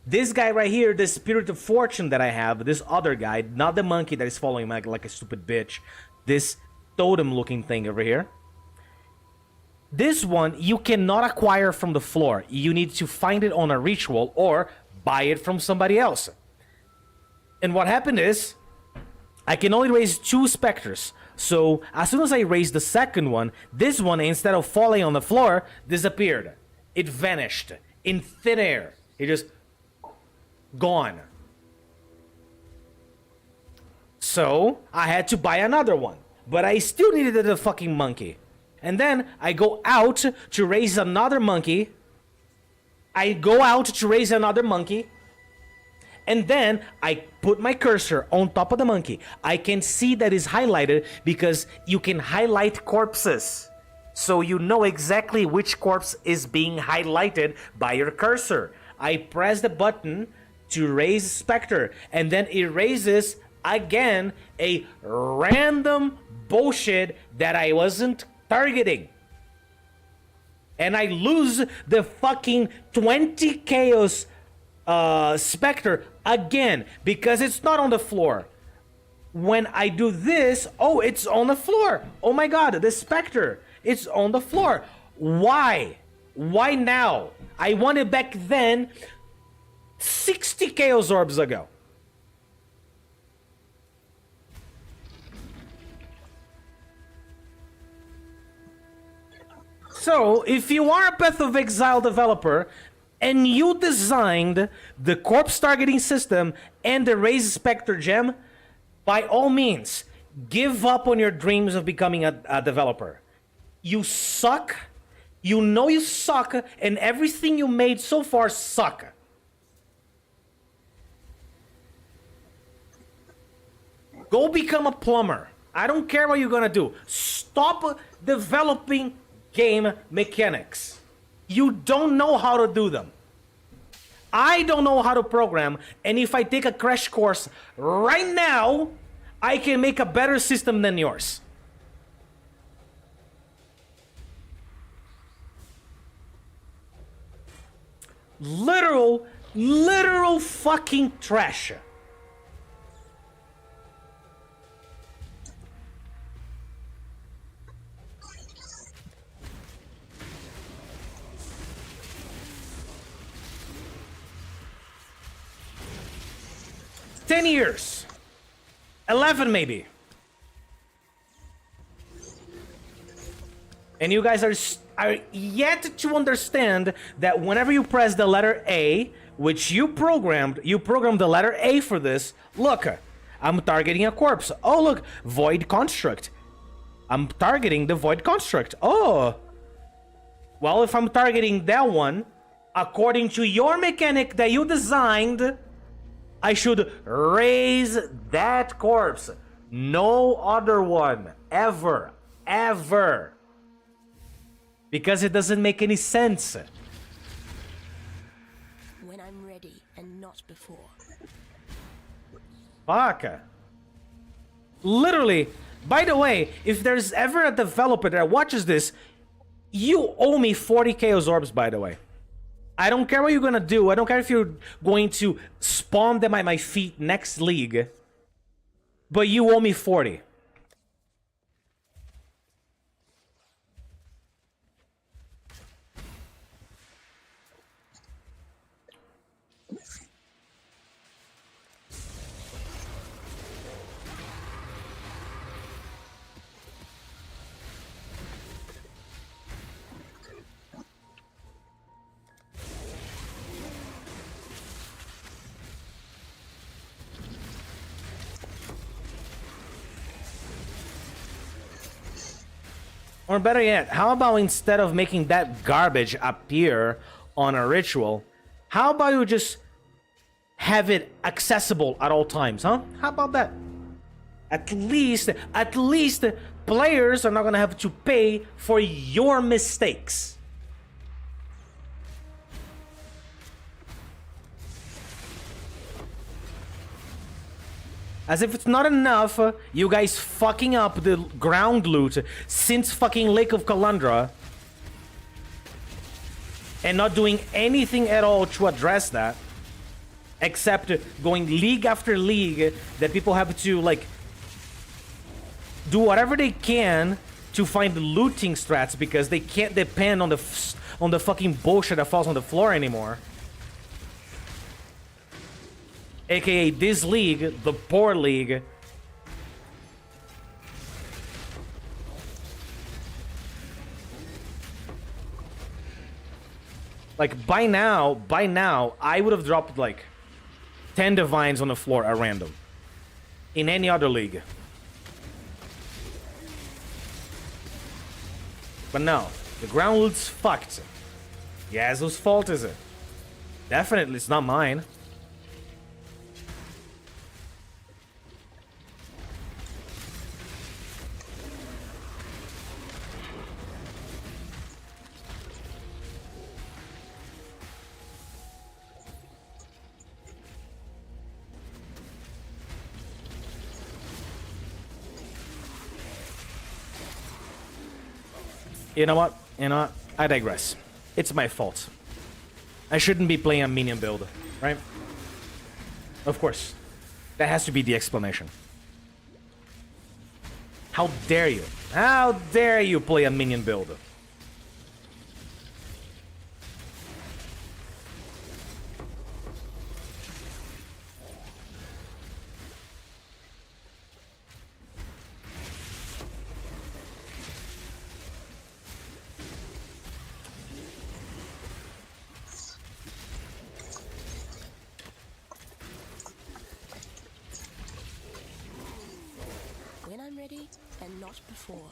this guy right here, the Spirit of Fortune that I have, this other guy, not the monkey that is following me like a stupid bitch, this totem looking thing over here. This one you cannot acquire from the floor. You need to find it on a ritual or buy it from somebody else. And what happened is, I can only raise 2 specters. So as soon as I raised the second one, this one, instead of falling on the floor, disappeared. It vanished in thin air. It just gone. So I had to buy another one, but I still needed the fucking monkey. And then I go out to raise another monkey. And then I put my cursor on top of the monkey. I can see that is highlighted because you can highlight corpses. So you know exactly which corpse is being highlighted by your cursor. I press the button to raise Spectre, and then it raises again a random bullshit that I wasn't targeting. And I lose the fucking 20 chaos Spectre again because it's not on the floor. When I do this, oh, it's on the floor. Oh my god, the Spectre, it's on the floor. Why? Why now? I won it back then 60 Chaos Orbs ago. So, if you are a Path of Exile developer and you designed the corpse targeting system and the Raise Spectre gem, by all means, give up on your dreams of becoming a developer. You suck. You know you suck, and everything you made so far suck. Go become a plumber. I don't care what you're gonna do. Stop developing game mechanics. You don't know how to do them. I don't know how to program, and if I take a crash course right now, I can make a better system than yours. Literal fucking trash. $10 years. 11 maybe. And you guys are yet to understand that whenever you press the letter A, which you programmed the letter A for this. Look, I'm targeting a corpse. Oh, look, Void Construct. I'm targeting the Void Construct. Oh. Well, if I'm targeting that one, according to your mechanic that you designed, I should raise that corpse. No other one. Ever. Ever. Because it doesn't make any sense. When I'm ready and not before. Fuck. Literally. By the way, if there's ever a developer that watches this, you owe me 40 Chaos Orbs, by the way. I don't care what you're gonna do. I don't care if you're going to spawn them at my feet next league. But you owe me 40. Or better yet, how about instead of making that garbage appear on a ritual, how about you just have it accessible at all times, huh? How about that? At least players are not gonna have to pay for your mistakes. As if it's not enough, you guys fucking up the ground loot since fucking Lake of Kalandra. And not doing anything at all to address that. Except going league after league that people have to, like, do whatever they can to find looting strats because they can't depend on the fucking bullshit that falls on the floor anymore. AKA this league, the poor league. Like, by now, I would have dropped, like, 10 divines on the floor at random. In any other league. But no, the ground loot's fucked. Yes, whose fault is it? Definitely, it's not mine. You know what? I digress. It's my fault. I shouldn't be playing a minion build, right? Of course. That has to be the explanation. How dare you? How dare you play a minion build? ready and not before.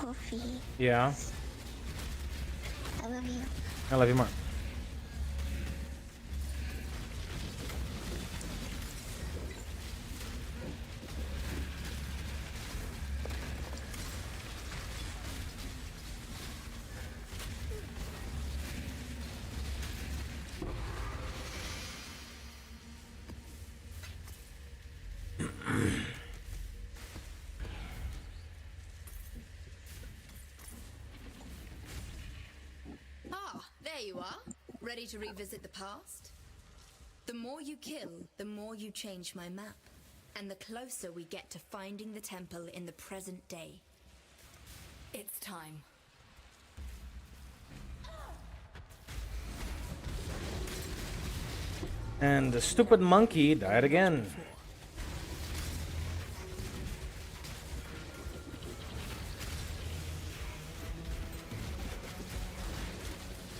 Wolfie, Yeah, I love you. I love you more. Ah, there you are. Ready to revisit the past? The more you kill, the more you change my map. And the closer we get to finding the temple in the present day. It's time. And the stupid monkey died again.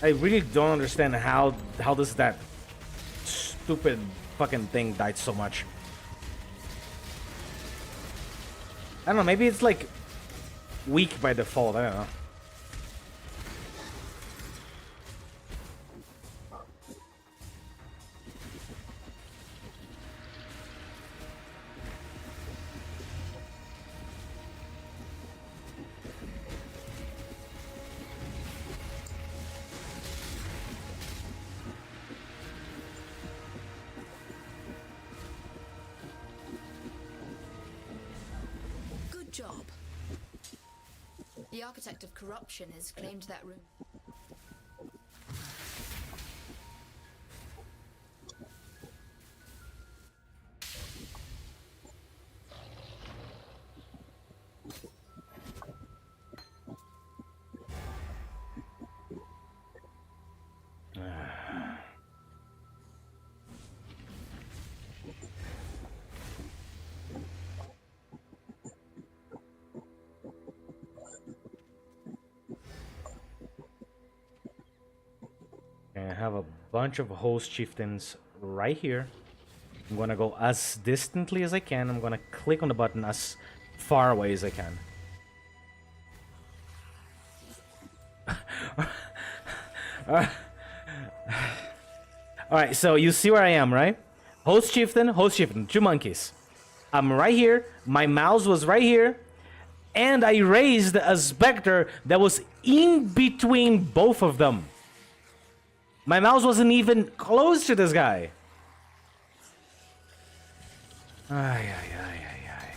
I really don't understand how does that stupid fucking thing died so much. I don't know, maybe it's like weak by default, I don't know. Good job. The architect of corruption has claimed that room. And I have a bunch of host chieftains right here. I'm gonna go as distantly as I can. I'm gonna click on the button as far away as I can. Alright, so you see where I am, right? Host chieftain, two monkeys. I'm right here. My mouse was right here. And I raised a Spectre that was in between both of them. My mouse wasn't even close to this guy. Ay, ay, ay, ay, ay.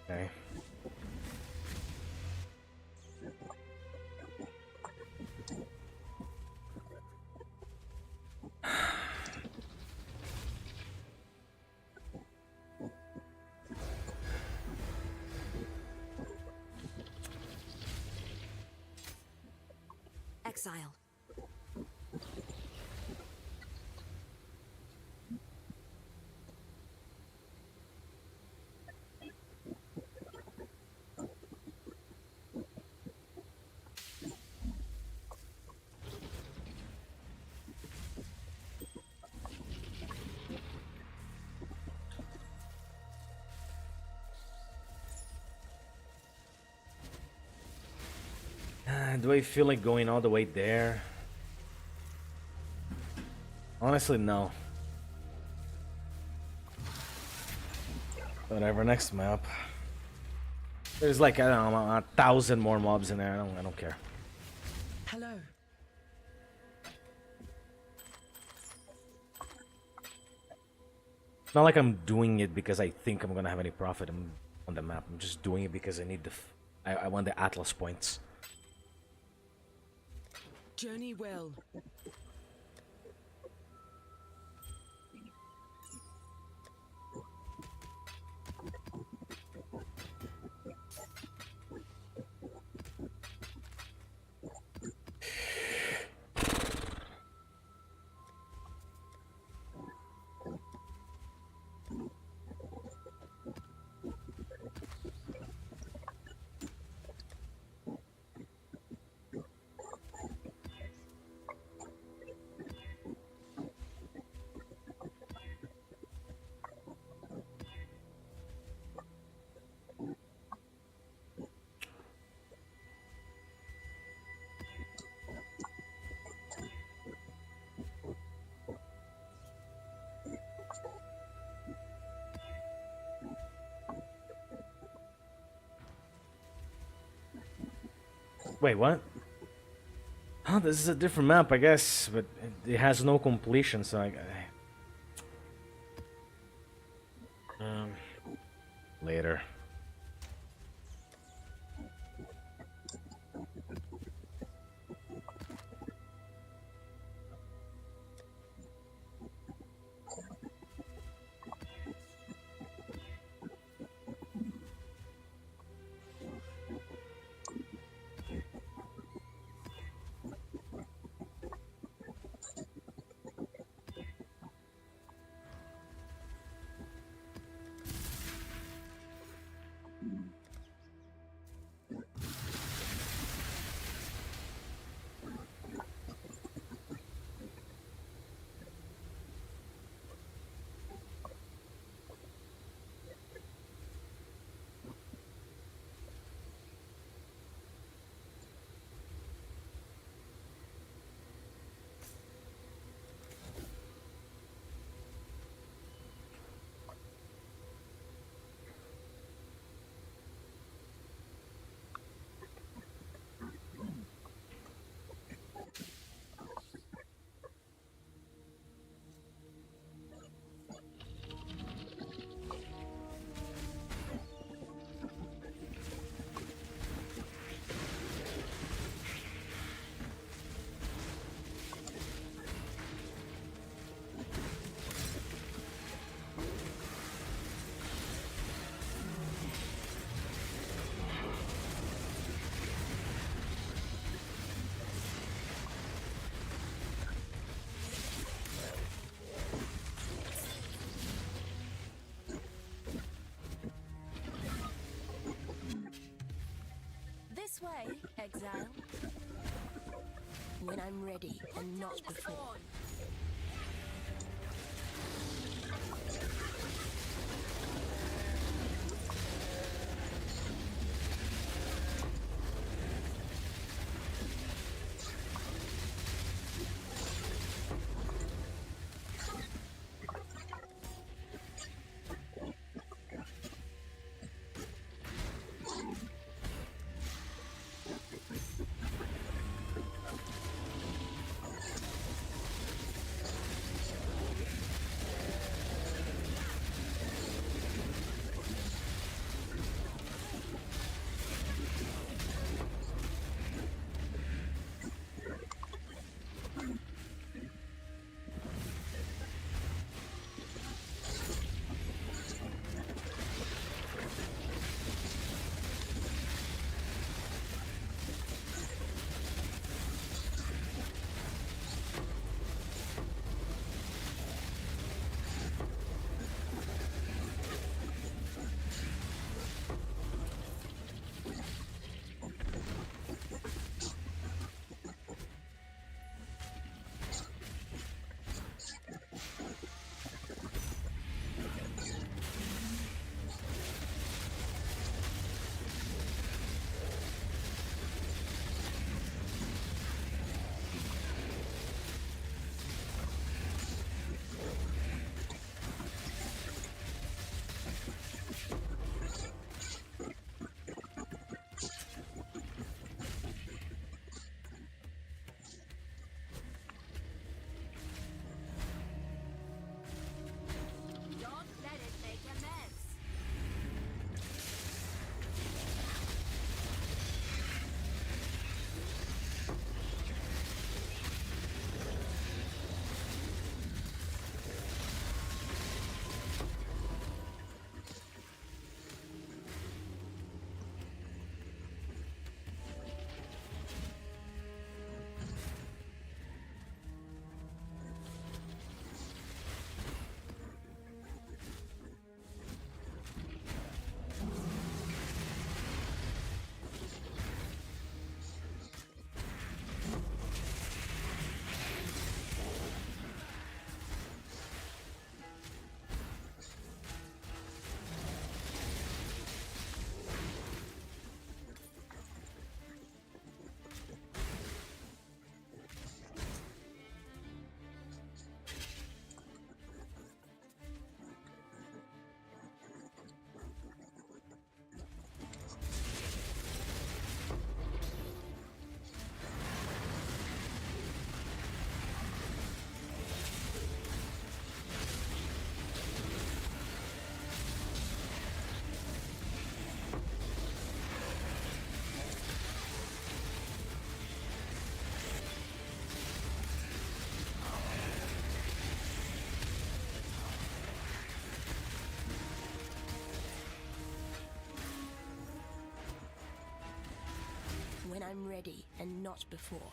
Okay. Exile. Do I feel like going all the way there? Honestly, no. Whatever, next map. There's like, I don't know, 1,000 more mobs in there. I don't care. Hello. It's not like I'm doing it because I think I'm gonna have any profit on the map. I'm just doing it because I need the I want the Atlas points. Journey well. Wait, what? Oh, this is a different map, I guess, but it has no completion, so later. This way, Exile. When I'm ready and not before. Don't let it make a mess. When I'm ready and not before.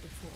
before.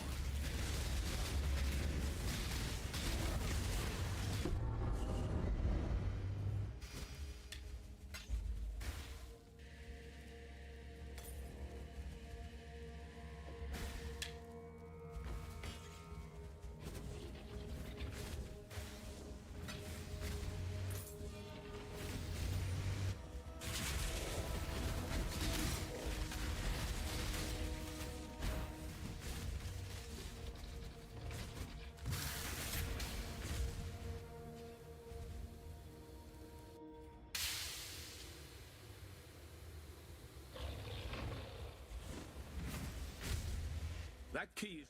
That key is...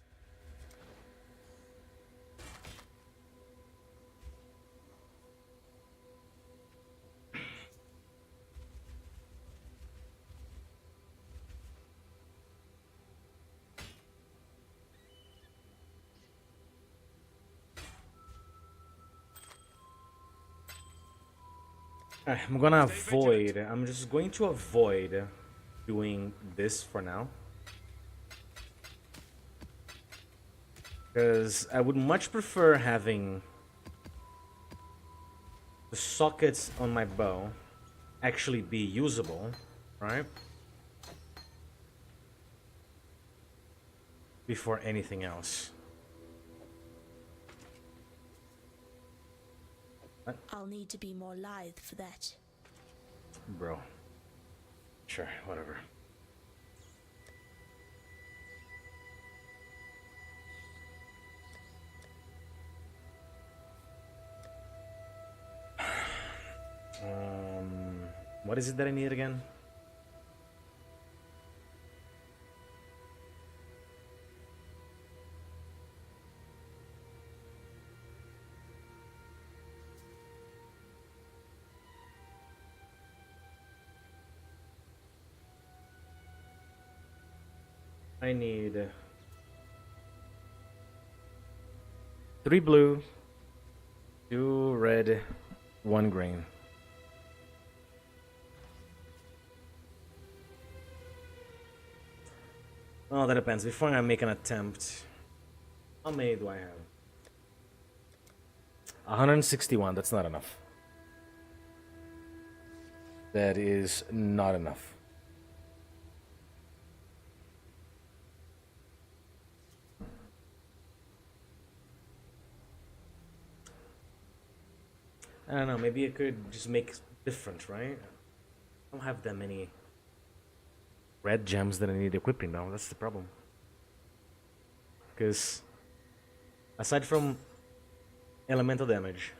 I'm gonna avoid. I'm just going to avoid doing this for now. Because I would much prefer having the sockets on my bow actually be usable, right? Before anything else. I'll need to be more lithe for that. Bro. Sure, whatever. What is it that I need again? I need 3 blue, 2 red, 1 green. Oh, that depends. Before I make an attempt, how many do I have? 161. That's not enough. That is not enough. I don't know, maybe I could just make different, right? I don't have that many red gems that I need equipping now, that's the problem. Because aside from elemental damage,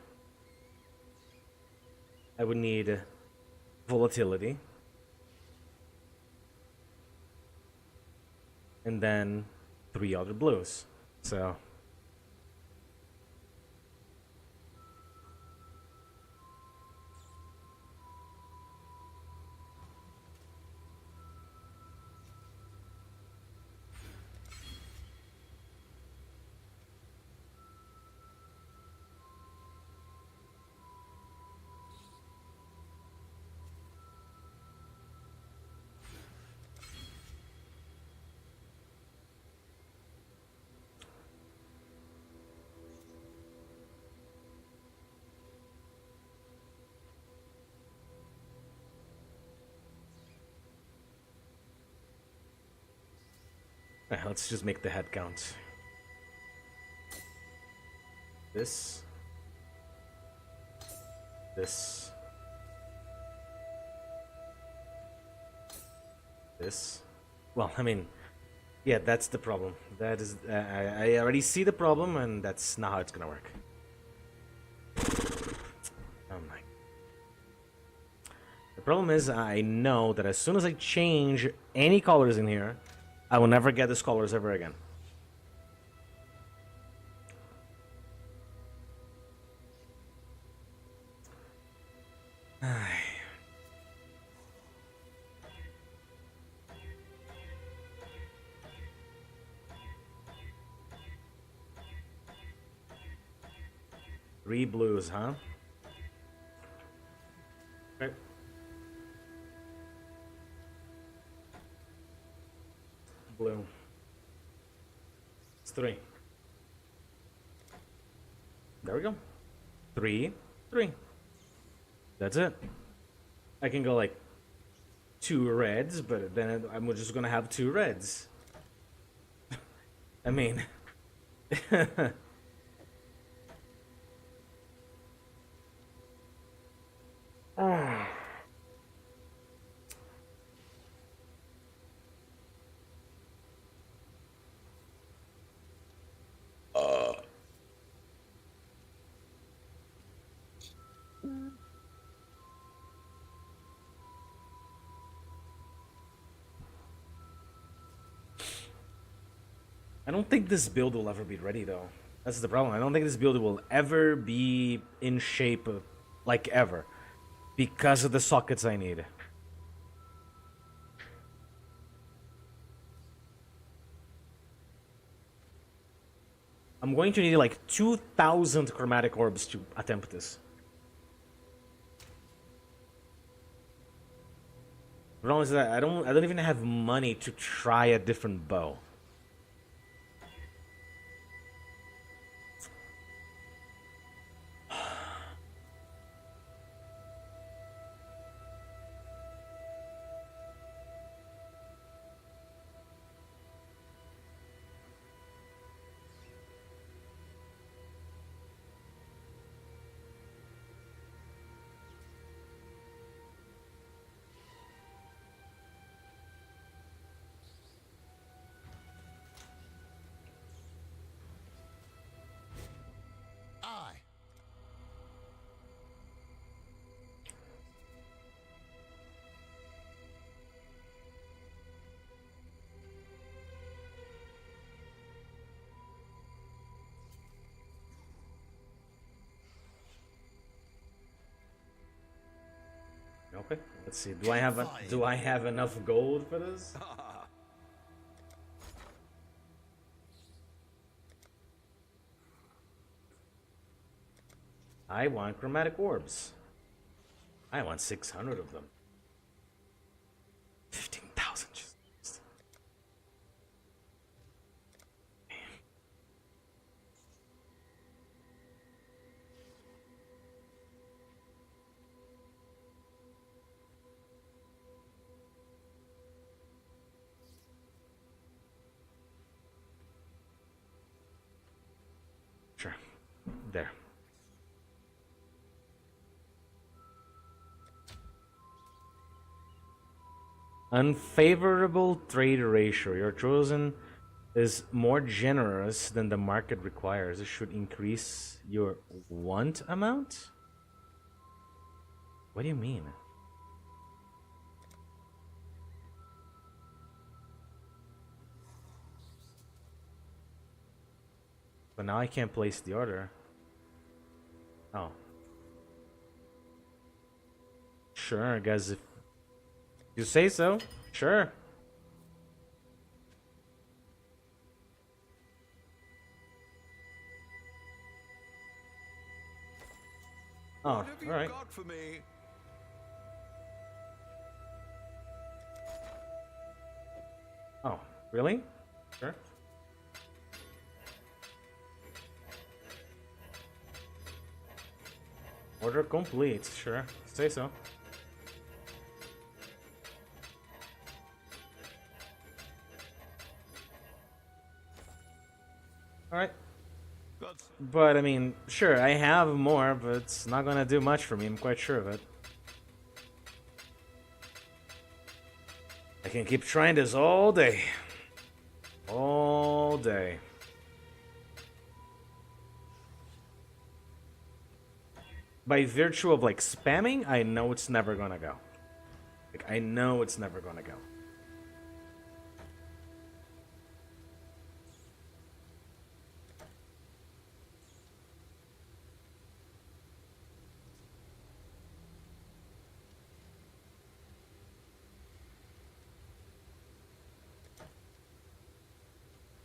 I would need volatility. And then 3 other blues. So let's just make the head count. This. This. This. Well, I mean, yeah, that's the problem. That is, I already see the problem, and that's not how it's gonna work. Oh my. The problem is, I know that as soon as I change any colors in here, I will never get these colors ever again. Three blues, huh? Okay. Blue. 3. There we go. 3, 3. That's it. I can go like 2 reds, but then I'm just gonna have 2 reds. I mean... Ah. I don't think this build will ever be ready, though. That's the problem. I don't think this build will ever be in shape, like ever, because of the sockets I need. I'm going to need like 2,000 chromatic orbs to attempt this. The problem is that I don't even have money to try a different bow. Aye. Okay, let's see. Do I have enough gold for this? I want chromatic orbs. I want 600 of them. 15,000 just. Sure. There. Unfavorable trade ratio. Your chosen is more generous than the market requires. It should increase your want amount? What do you mean? But now I can't place the order. Oh. Sure, I guess if you say so. Sure. Oh, all right. Got for me? Oh, really? Sure. Order complete. Sure. Say so. Alright. But, I mean, sure, I have more, but it's not gonna do much for me, I'm quite sure of it. I can keep trying this all day. All day. By virtue of, like, spamming, I know it's never gonna go. Like, I know it's never gonna go.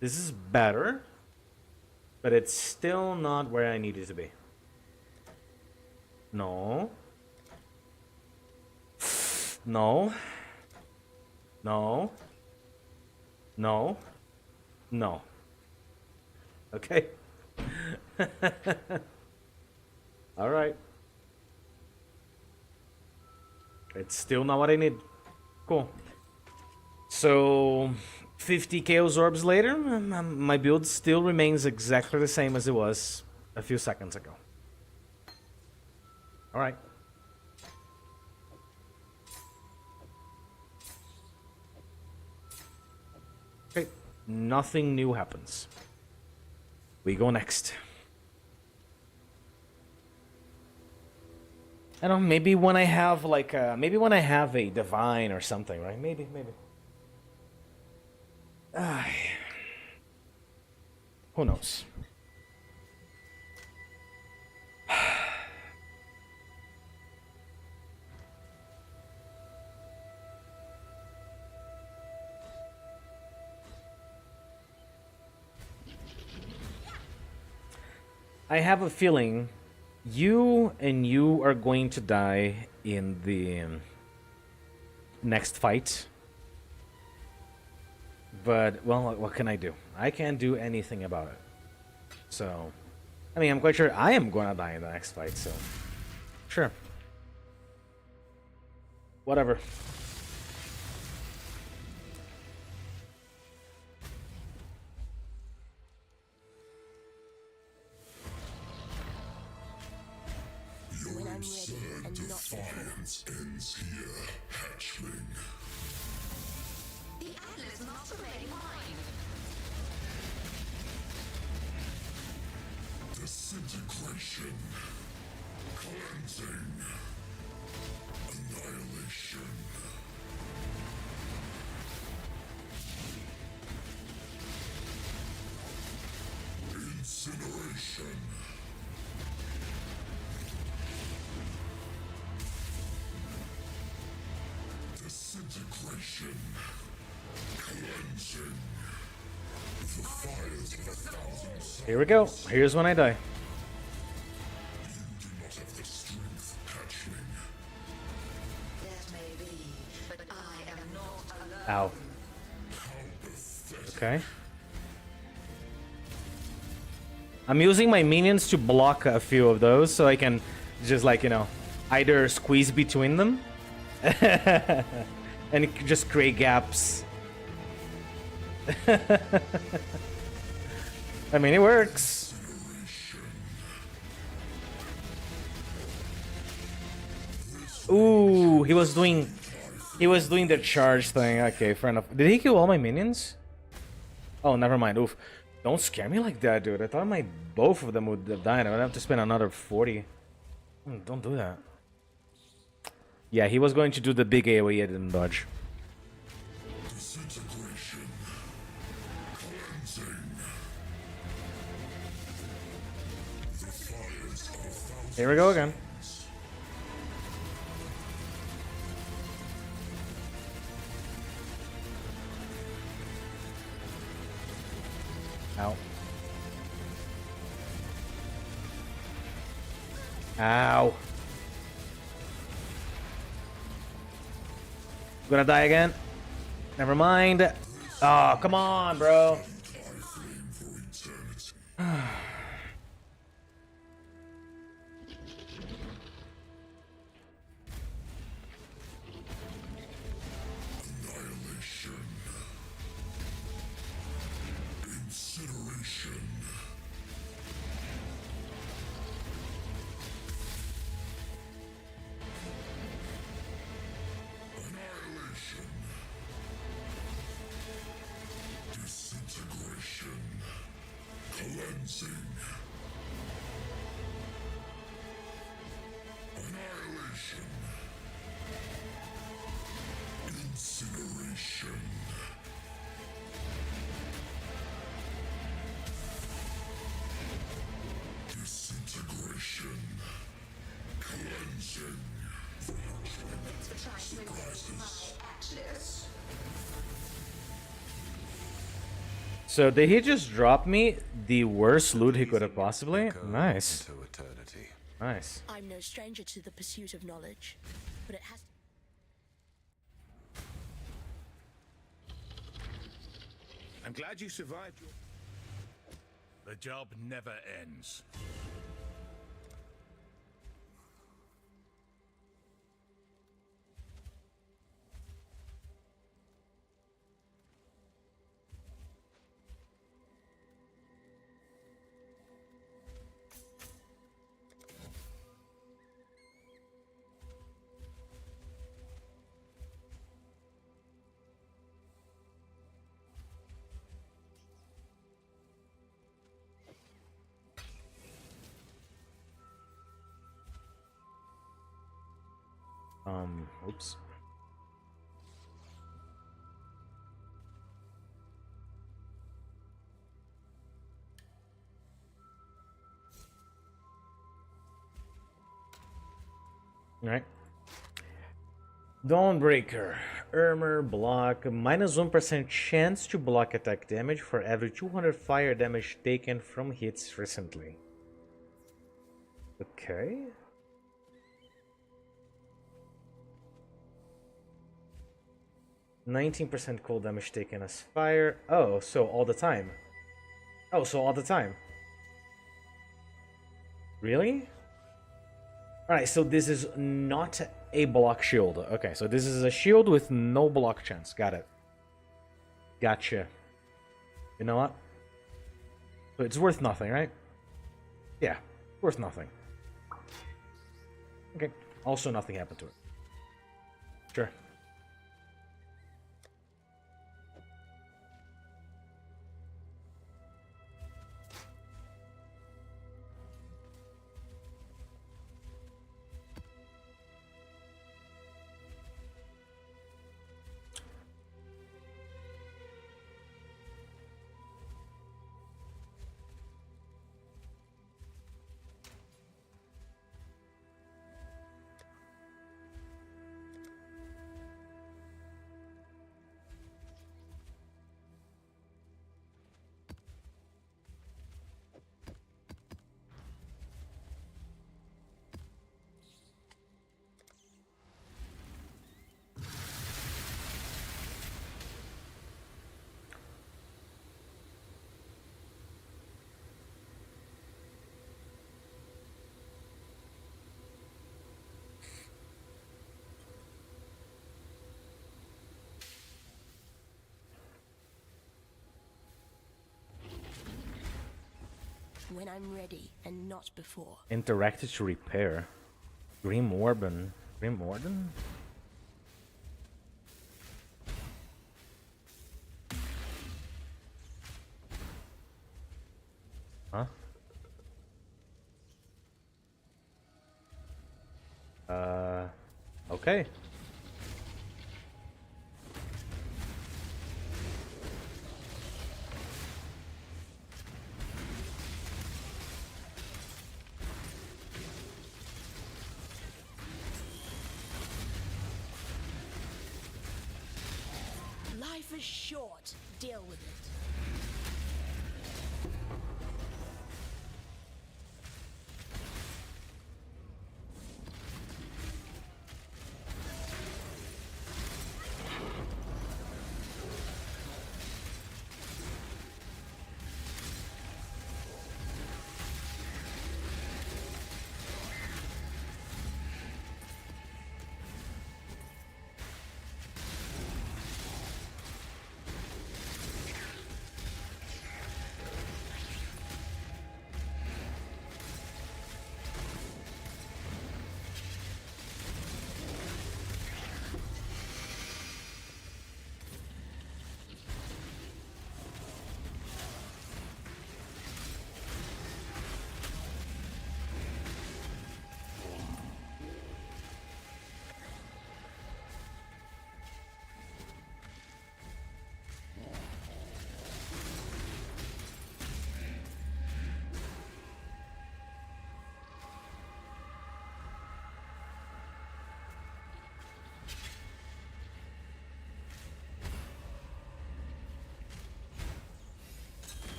This is better, but it's still not where I need it to be. No. No. No. No. No. Okay. All right. It's still not what I need. Cool. So, 50 Chaos Orbs later, my build still remains exactly the same as it was a few seconds ago. All right. Okay. Nothing new happens. We go next. I don't know, maybe when I have like maybe when I have a divine or something, right? Maybe. Who knows? I have a feeling you are going to die in the next fight. But, well, what can I do? I can't do anything about it. So, I mean, I'm quite sure I am going to die in the next fight, so... Sure. Whatever. When I'm ready and not Defiance ends here, hatchling. The island is not already mine. Disintegration. Cleansing. Annihilation. Incineration. Disintegration. Cleansing. The fires of 1,000 Here we go. Here's when I die. You do not have the strength, hatchling. That may be, but I am not alone. Ow. How pathetic. Okay. I'm using my minions to block a few of those so I can just, like, you know, either squeeze between them and just create gaps. I mean, it works. Ooh, he was doing the charge thing. Okay, fair enough. Did he kill all my minions? Oh, never mind. Oof. Don't scare me like that, dude. I thought both of them would have died. I would have to spend another 40. Don't do that. Yeah, he was going to do the big AoE. I didn't dodge. Disintegration. Cleansing. The fires of 1,000 Here we go again. Ow. Ow. Gonna die again. Never mind. Oh, come on, bro. flame for eternity. Annihilation. Incineration. Annihilation. Disintegration. Cleansing. Annihilation. Incineration. Disintegration. Cleansing. Surprises. So did he just drop me the worst loot he could have possibly? Nice. Into eternity. Nice. I'm no stranger to the pursuit of knowledge, but it has. I'm glad you survived your... The job never ends. Oops. Alright. Dawnbreaker. Armor block. Minus 1% chance to block attack damage for every 200 fire damage taken from hits recently. Okay. %19% cold damage taken as fire. Oh, so all the time. Oh, so all the time. Really? Alright, so this is not a block shield. Okay, so this is a shield with no block chance. Got it. Gotcha. You know what? So it's worth nothing, right? Yeah, worth nothing. Okay, also nothing happened to it. Sure. When I'm ready and not before. Interacted to repair. Grim Warden. Grim Warden? Huh? Okay. Life is short. Deal with it.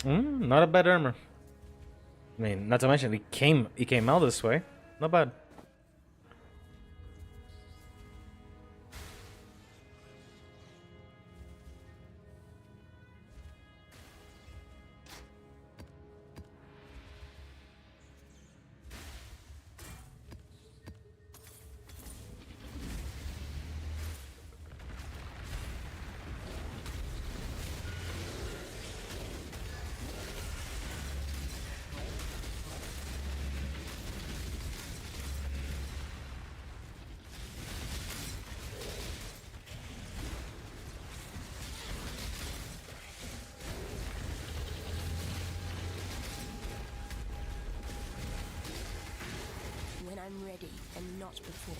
Not a bad armor. I mean, not to mention he came out this way. Not bad. When I'm ready and not before.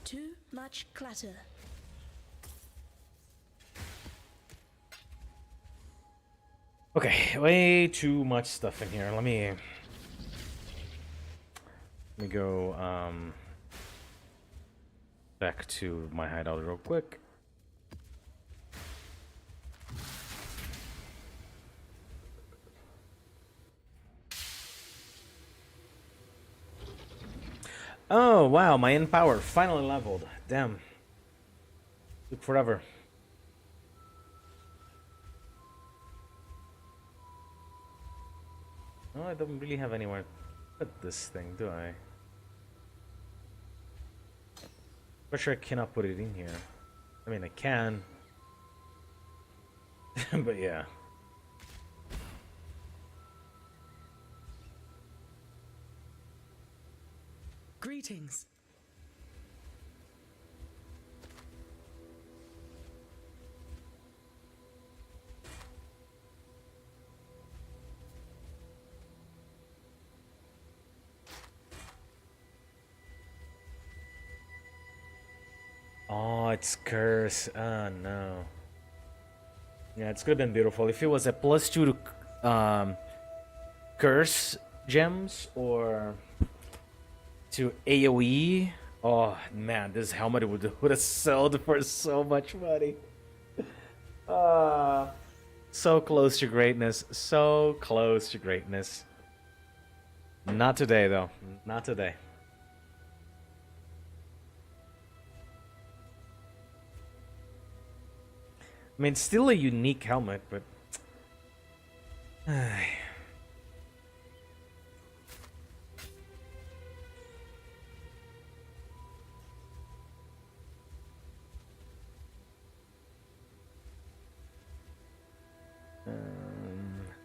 Too much clutter. Okay, way too much stuff in here. Let me go back to my hideout real quick. Oh wow, my in power finally leveled. Damn. Took forever. No, I don't really have anywhere to put this thing, do I? For sure I cannot put it in here. I mean, I can. But yeah. Greetings. Oh, it's curse. Oh no. Yeah, it's could have been beautiful if it was a +2 to curse gems or to AoE. Oh man, this helmet would have sold for so much money. So close to greatness. So close to greatness. Not today, though. Not today. I mean, it's still a unique helmet, but...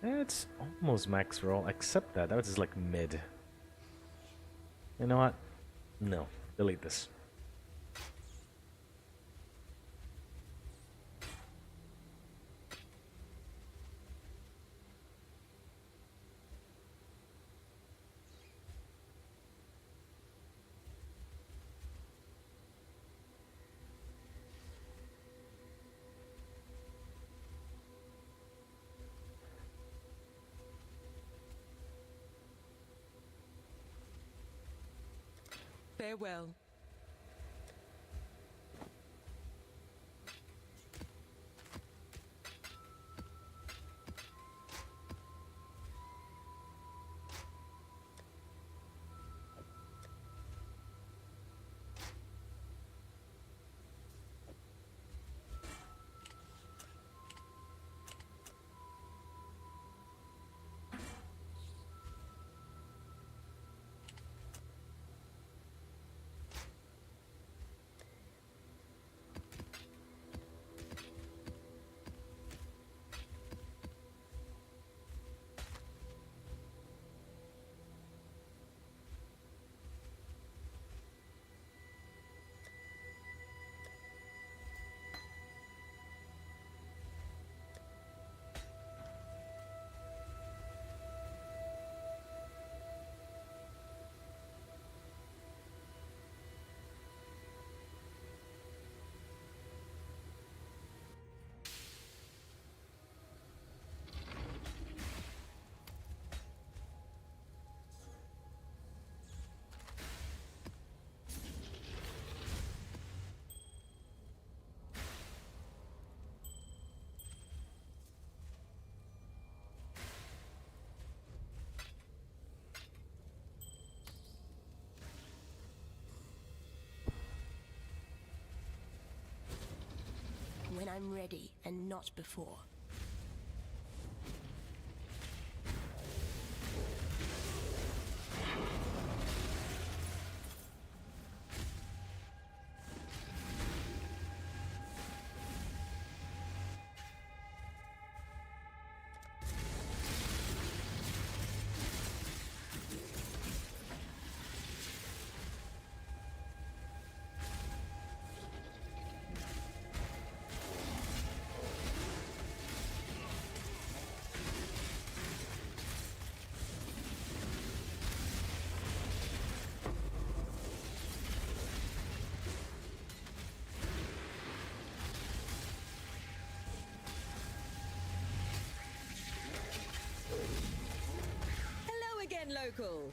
It's almost max roll. Accept that. That was just like mid. You know what? No. Delete this. Farewell. When I'm ready and not before. Again, local.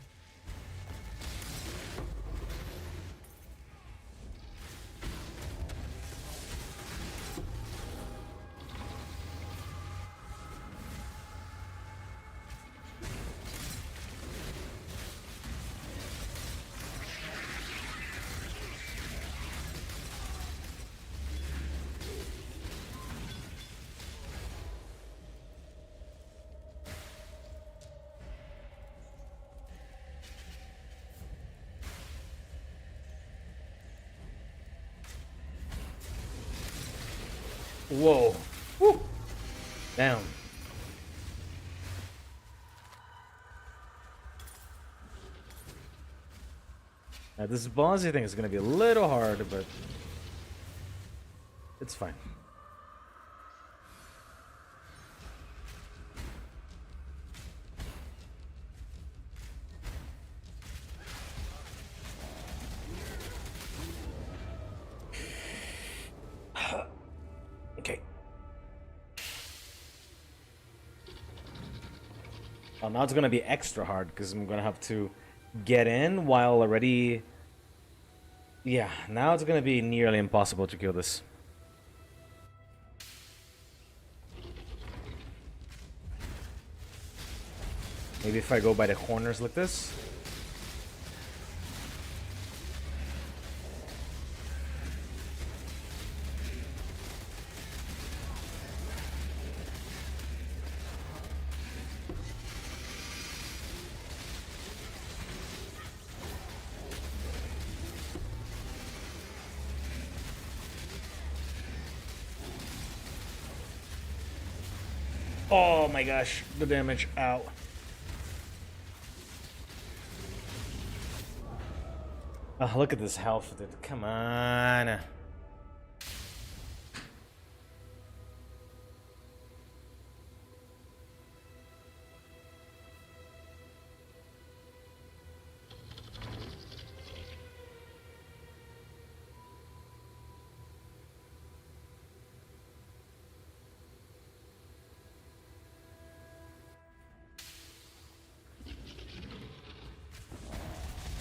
Whoa. Woo. Down. Now, this bossy thing is going to be a little hard, but it's fine. Oh, now it's gonna be extra hard because I'm gonna have to get in while already. Yeah, now it's gonna be nearly impossible to kill this. Maybe if I go by the corners like this. Oh my gosh, the damage. Ow. Oh, look at this health, dude. Come on.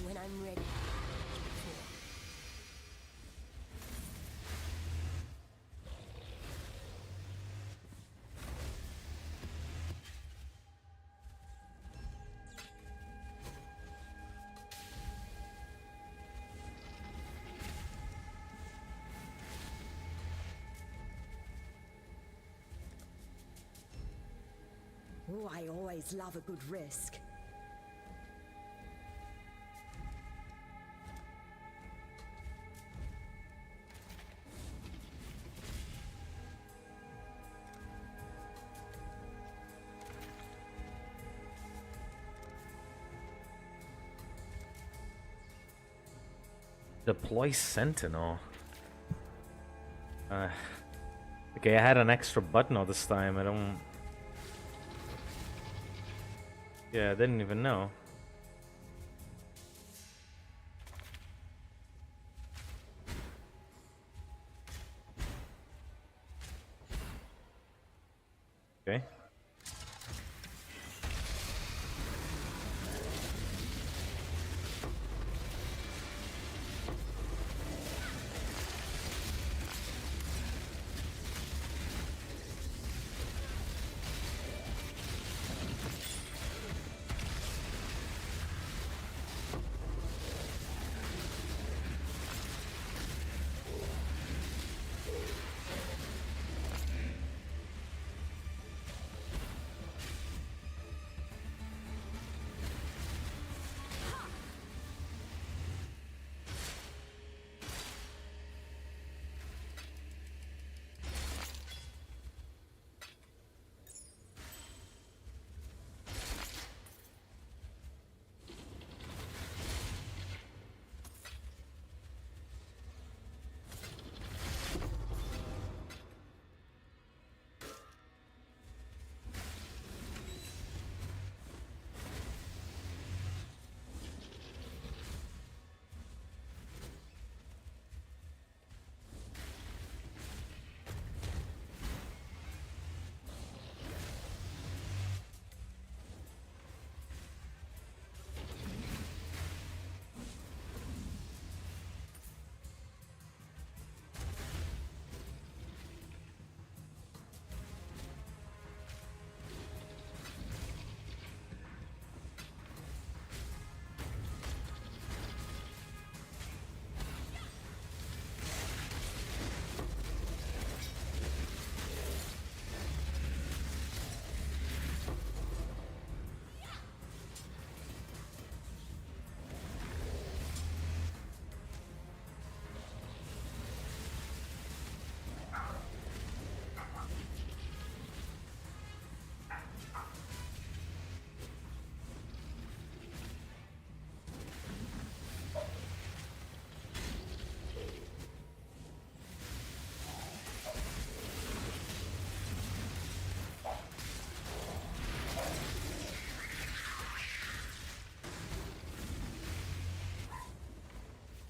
When I'm ready. Oh, I always love a good risk. Deploy Sentinel. Okay, I had an extra button all this time. I don't. Yeah, I didn't even know. Okay.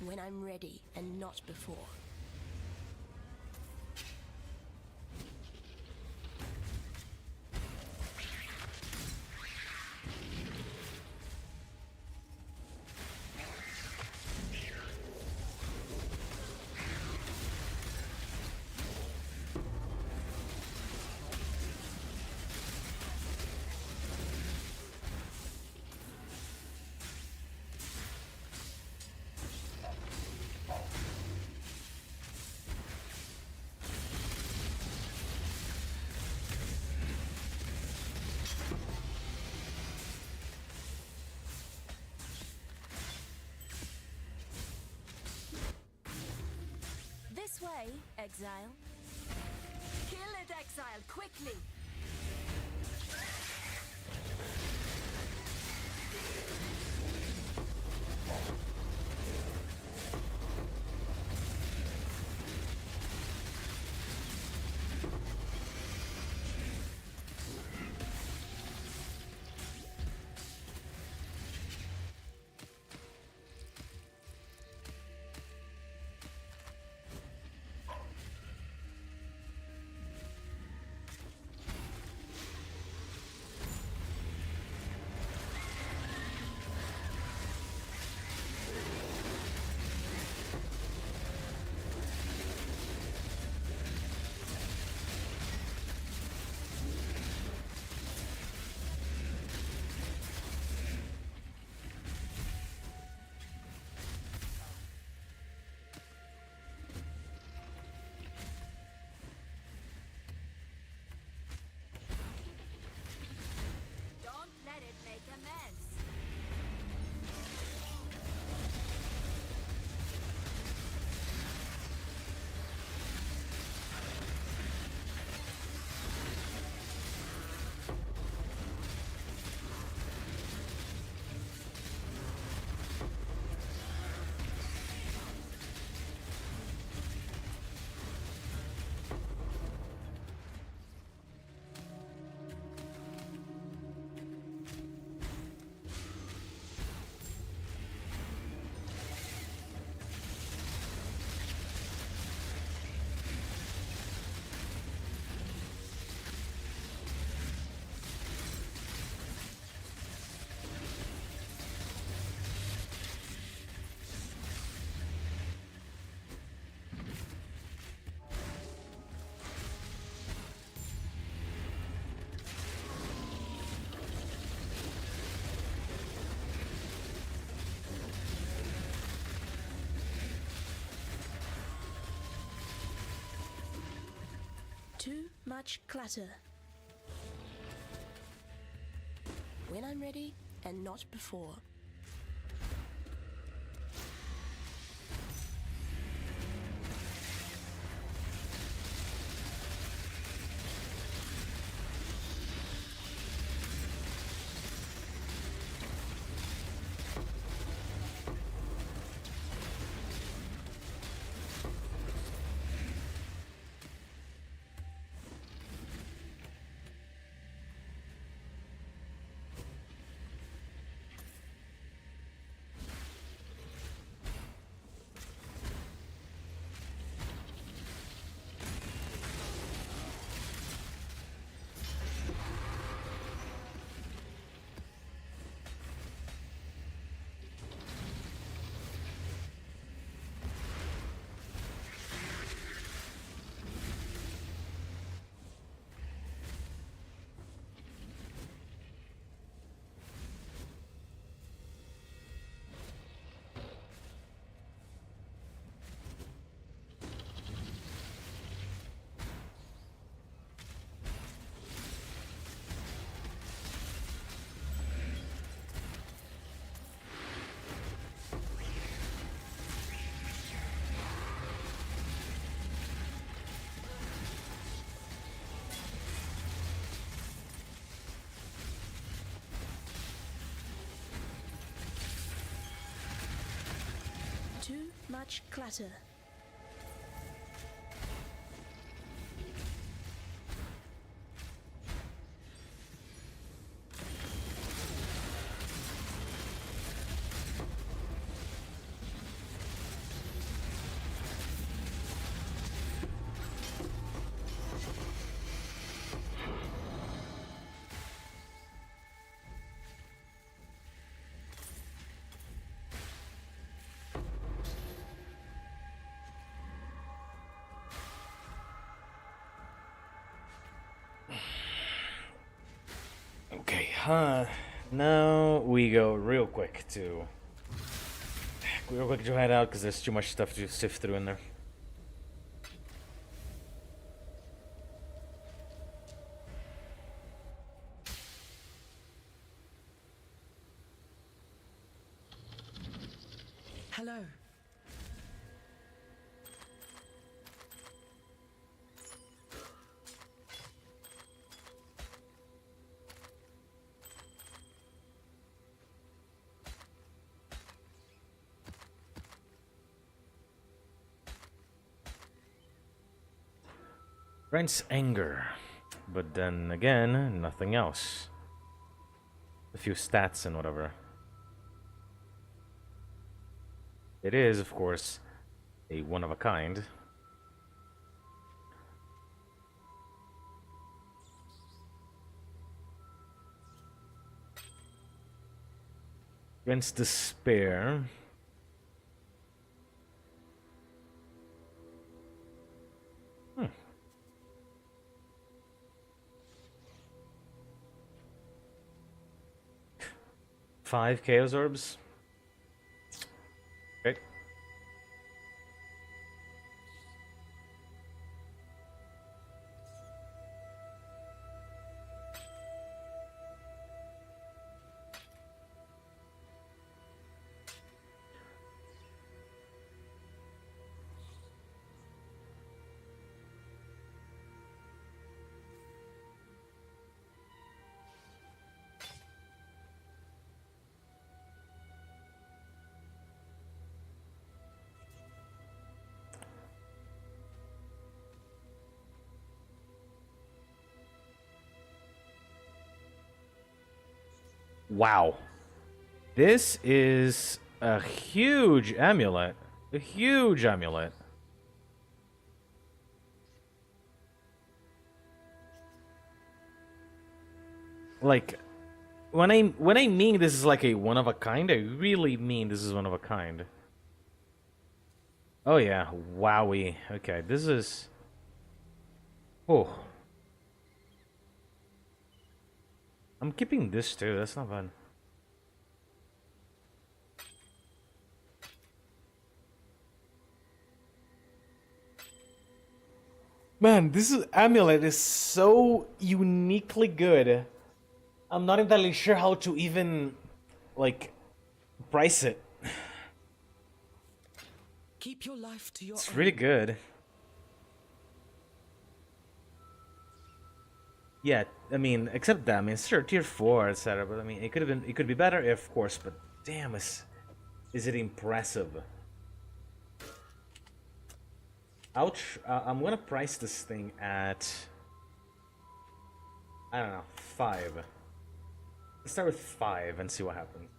When I'm ready and not before. way, Exile. Kill it, Exile, quickly! Don't let it make a mess. Too much clutter. When I'm ready, and not before. Too much clutter. Okay, now we go real quick to head out because there's too much stuff to sift through in there. Hello. Grants anger. But then again, nothing else. A few stats and whatever. It is, of course, a one of a kind. Grants despair. Hmm. 5 Chaos Orbs. Okay. Wow. This is a huge amulet. A huge amulet. Like, when I mean this is like a one of a kind, I really mean this is one of a kind. Oh yeah, wowie. Okay, this is... Oh. I'm keeping this too, that's not bad. Man, this amulet is so uniquely good. I'm not entirely sure how to even, like, price it. Keep your life to your It's own. really good. Yeah, I mean, except that, I mean, sure, tier 4, etc. But I mean, it could be better, of course. But damn, is it impressive? Ouch! I'm gonna price this thing at, I don't know, 5. Let's start with 5 and see what happens.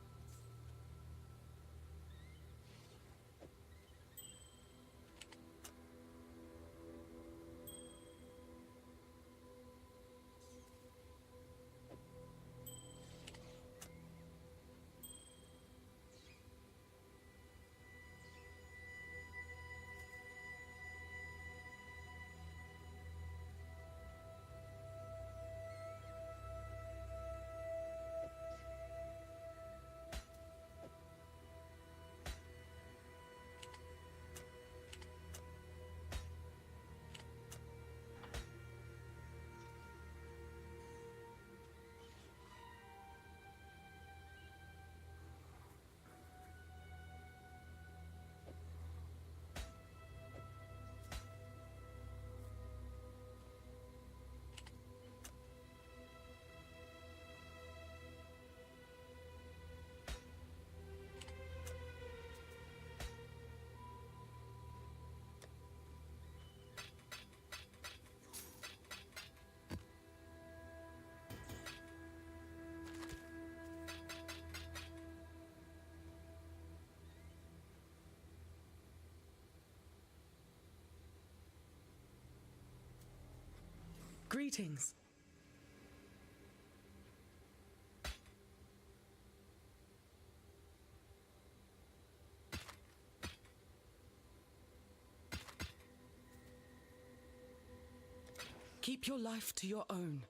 Greetings. Keep your life to your own.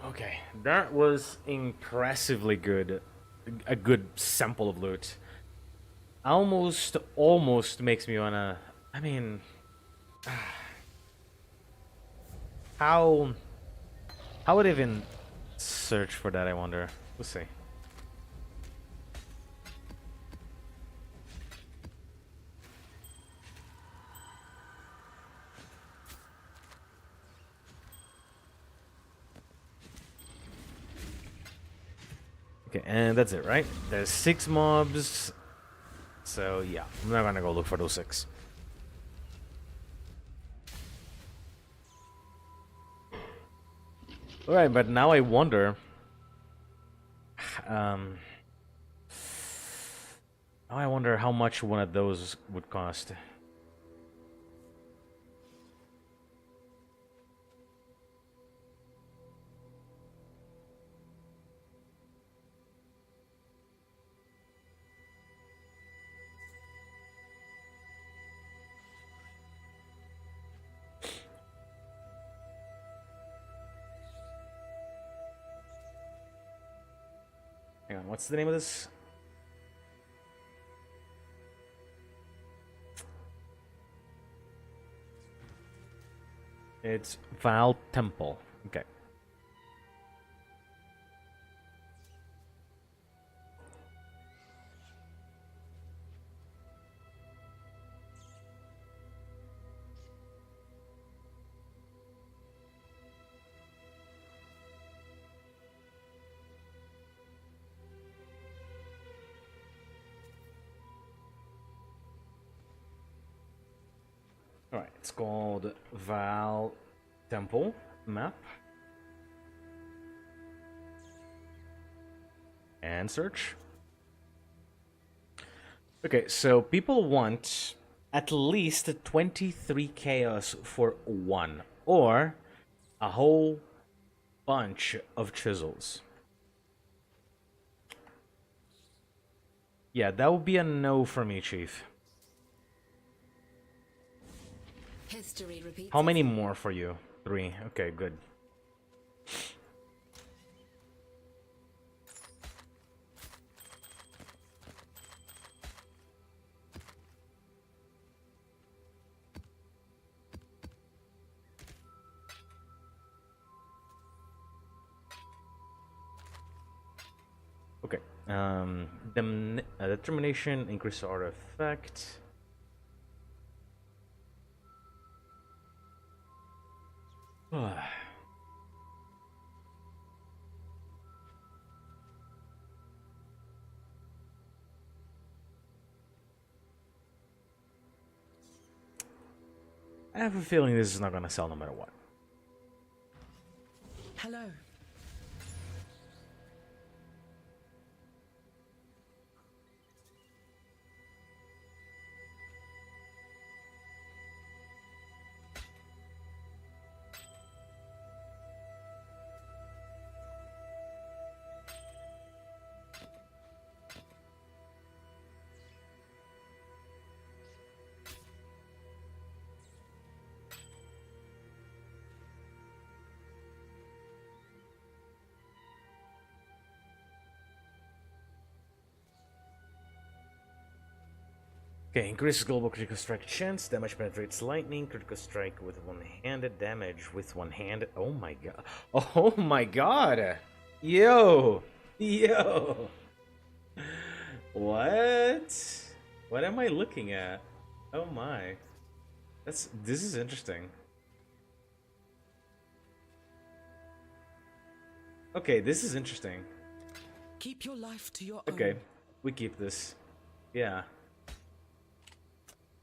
Okay, that was impressively good. A good sample of loot. Almost makes me wanna... I mean... How would I even search for that, I wonder? We'll see. Okay, and that's it, right? There's 6 mobs. So yeah, I'm not gonna go look for those 6. Alright, but now I wonder. Now I wonder how much one of those would cost. Hang on, what's the name of this? It's Val Temple. Okay. Alright, it's called Val Temple map. And search. Okay, so people want at least 23 chaos for 1, or a whole bunch of chisels. Yeah, that would be a no for me, Chief. History repeats. How many more for you? 3. Okay, good. Okay. Determination, increase order effect. I have a feeling this is not gonna sell no matter what. Hello. Okay, increases global critical strike chance, damage penetrates lightning, critical strike with one-handed damage with one hand. Oh my god. Oh my god. Yo. Yo. What? What am I looking at? Oh my. This is interesting. Okay, this is interesting. Keep your life to your Okay, own. we keep this. Yeah.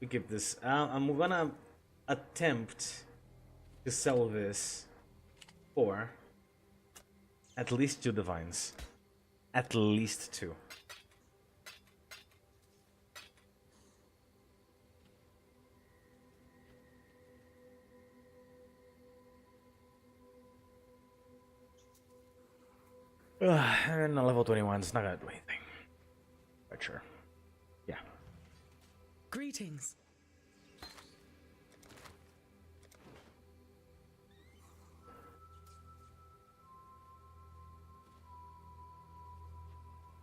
We keep this. I'm gonna attempt to sell this for at least 2 divines. At least 2. And a level 21 is not gonna do anything. But sure. Yeah. Greetings.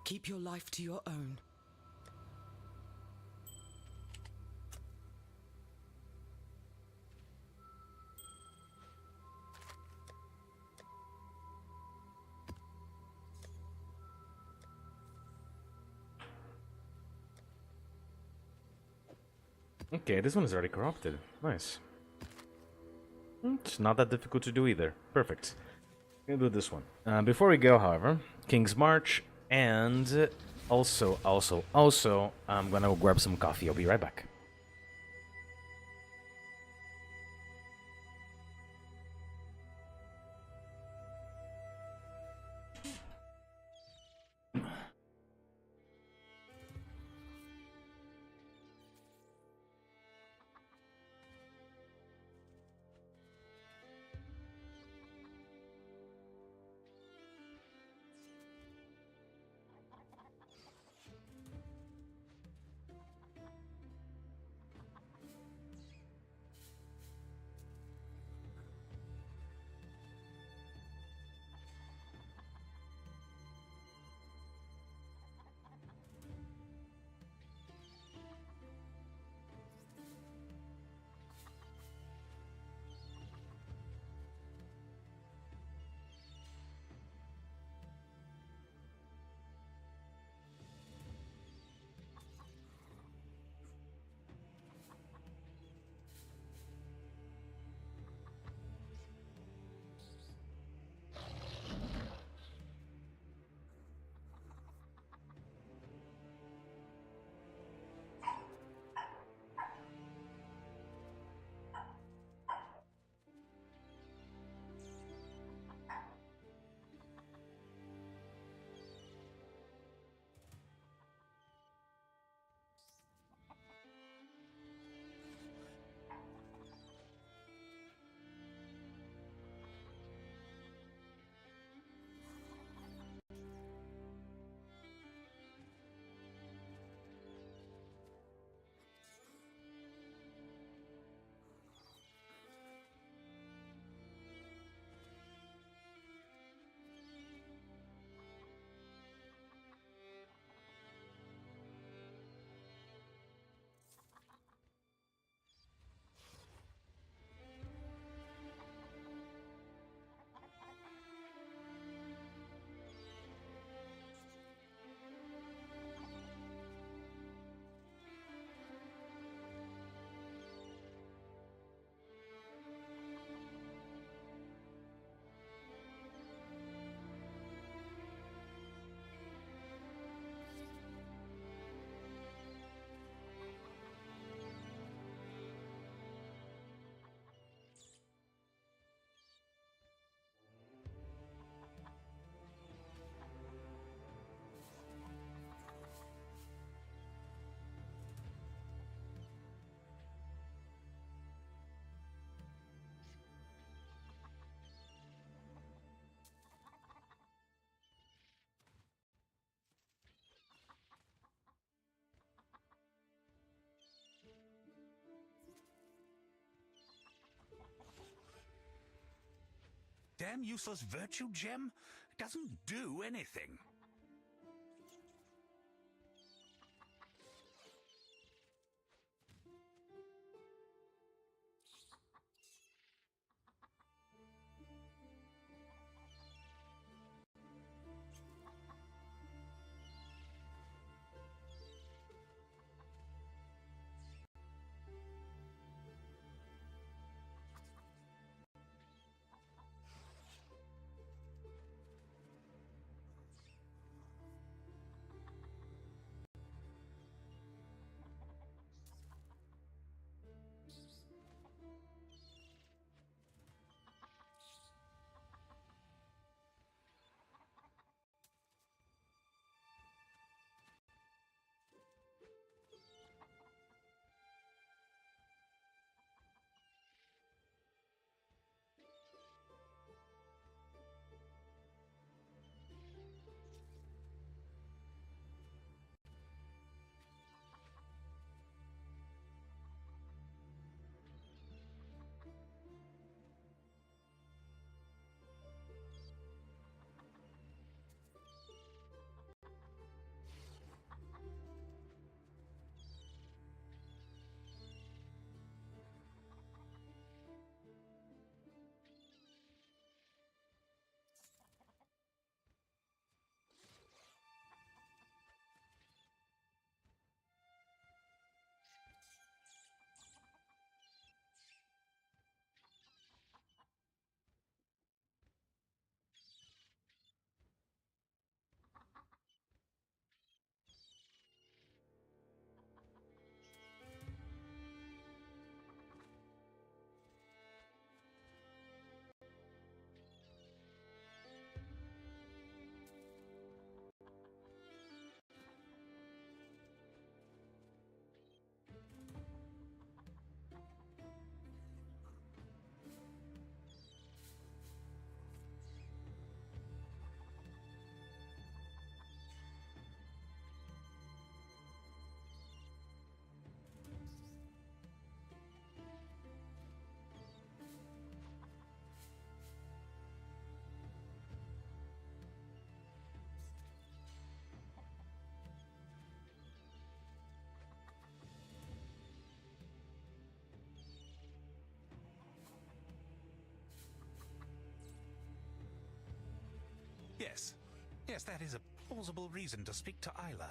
Keep your life to your own. Okay, this one is already corrupted. Nice. It's not that difficult to do either. Perfect. Gonna do this one. Before we go, however, King's March, And also, I'm gonna go grab some coffee. I'll be right back. Damn useless virtue gem doesn't do anything. Yes. Yes, that is a plausible reason to speak to Isla.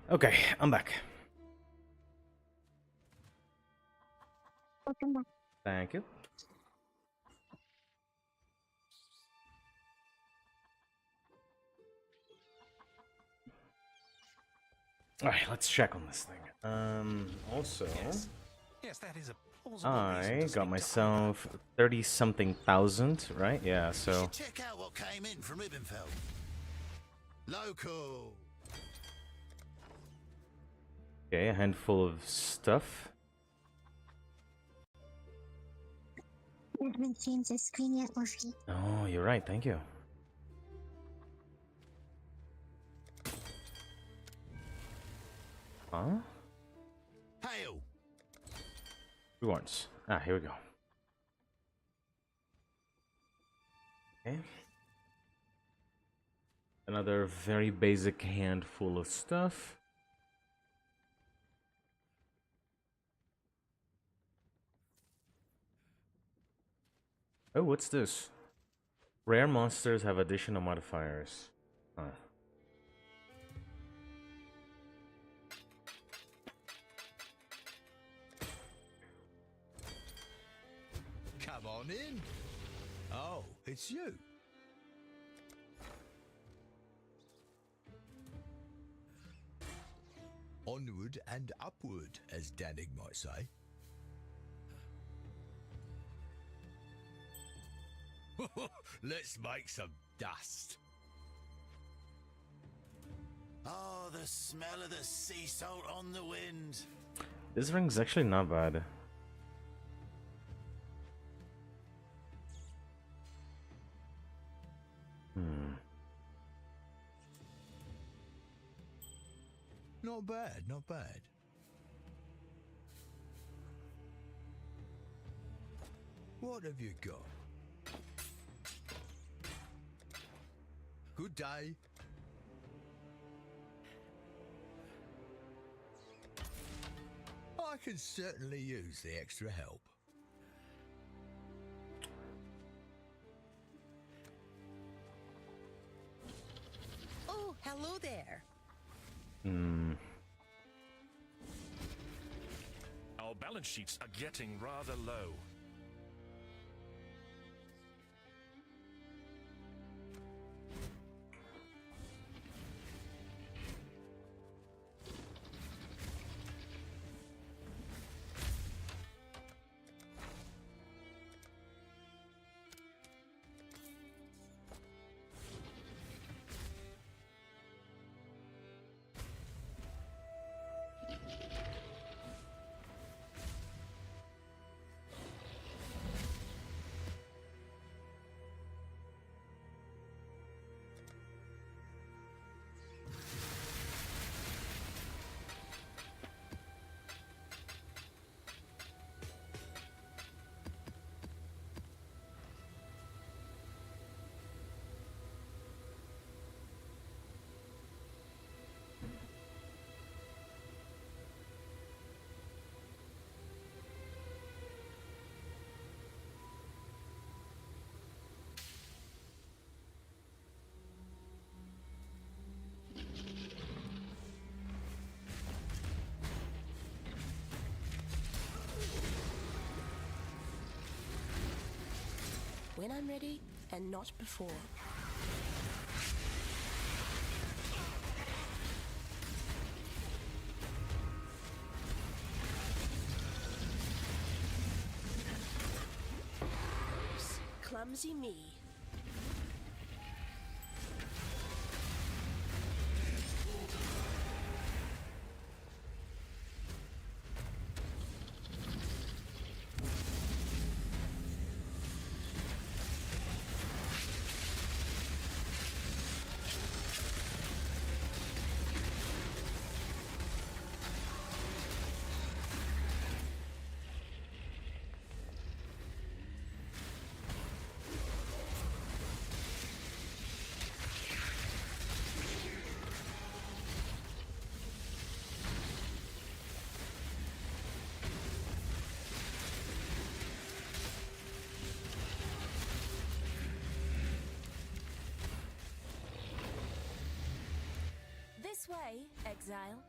Okay, I'm back. Welcome back. Thank you. Alright, let's check on this thing. Also, Yes, that is a plausible reason I to got speak to myself 30-something thousand, right? Yeah, You so... should check out what came in from Ibbenfeld. Local. Okay, a handful of stuff. I haven't changed the screen yet, Wolfie. Oh, you're right, thank you. Huh? Hail. Rewards. Ah, here we go. Okay. Another very basic handful of stuff. Oh, what's this? Rare monsters have additional modifiers. Huh. Come on in. Oh, it's you. Onward and upward, as Danig might say. Let's make some dust. Oh, the smell of the sea salt on the wind. This ring's actually not bad. Not bad, not bad. What have you got? Good day. I can certainly use the extra help. Oh, hello there. Our balance sheets are getting rather low. When I'm ready, and not before. Clumsy me. This way, Exile.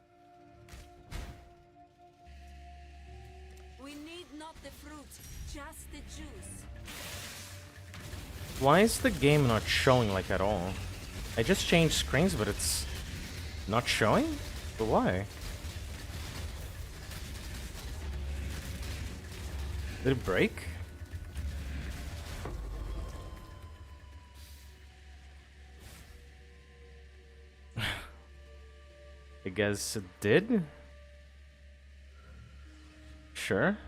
We need not the fruit, just the juice. Why is the game not showing like at all? I just changed screens, but it's not showing? But why? Did it break? I guess it did? Sure.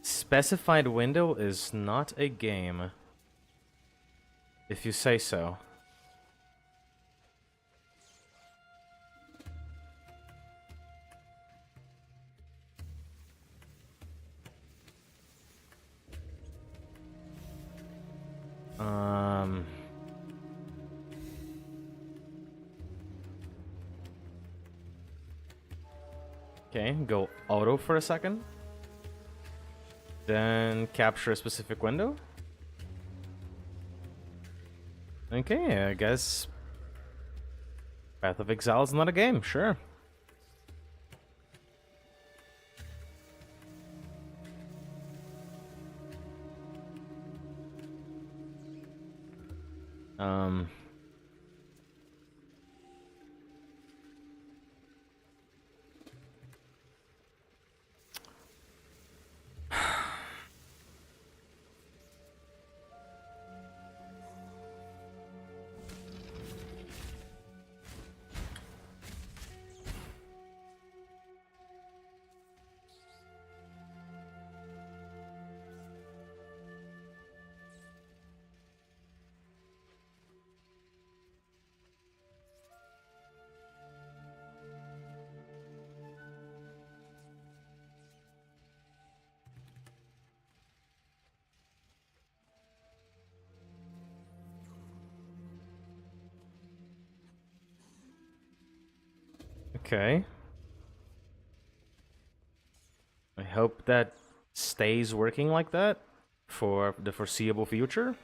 Specified window is not a game. If you say so. Okay, go auto for a second. Then capture a specific window. Okay, I guess Path of Exile is not a game, sure. Okay. hope that stays working like that for the foreseeable future.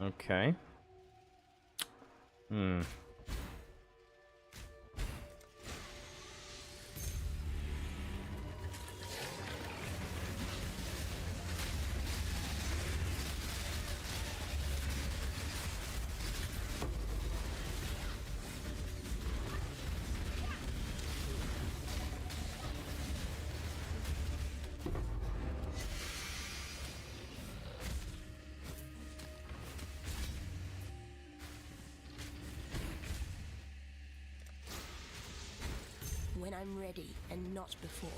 Okay. When I'm ready and not before.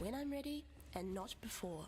When I'm ready and not before.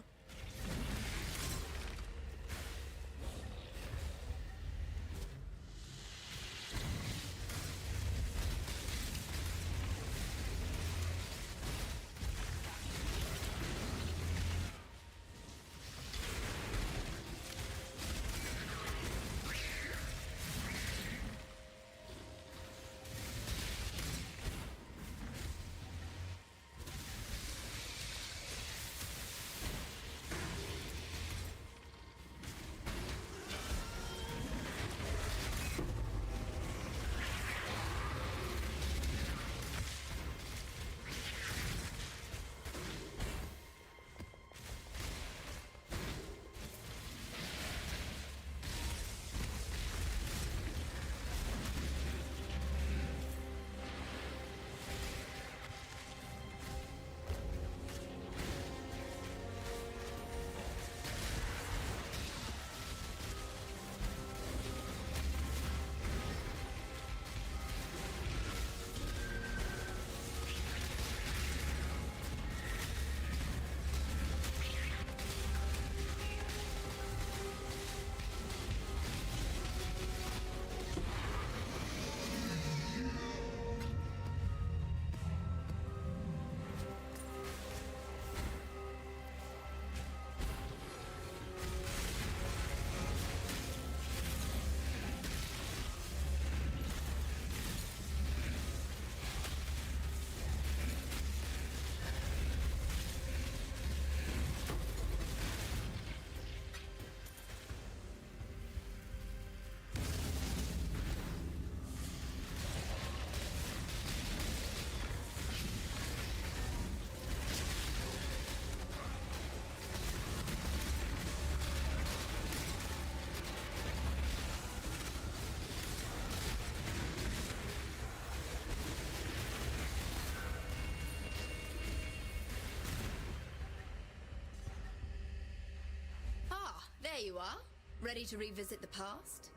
there you are. Ready to revisit the past?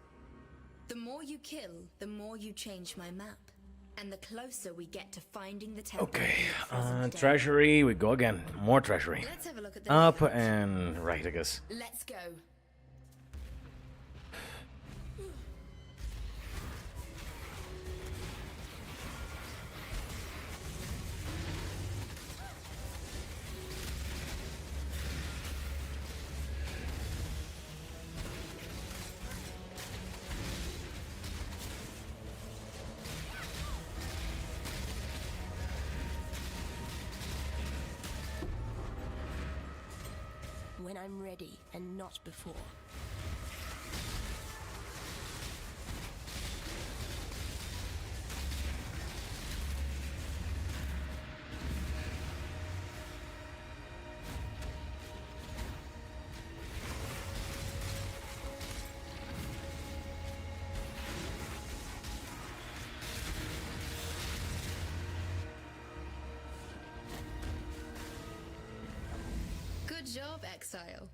The more you kill, the more you change my map. And the closer we get to finding the temple. Okay, in the present day. treasury. We go again. More treasury. Let's have a look at the Up layout. and right, I guess. Let's go. When I'm ready and not before. Good job, Exile.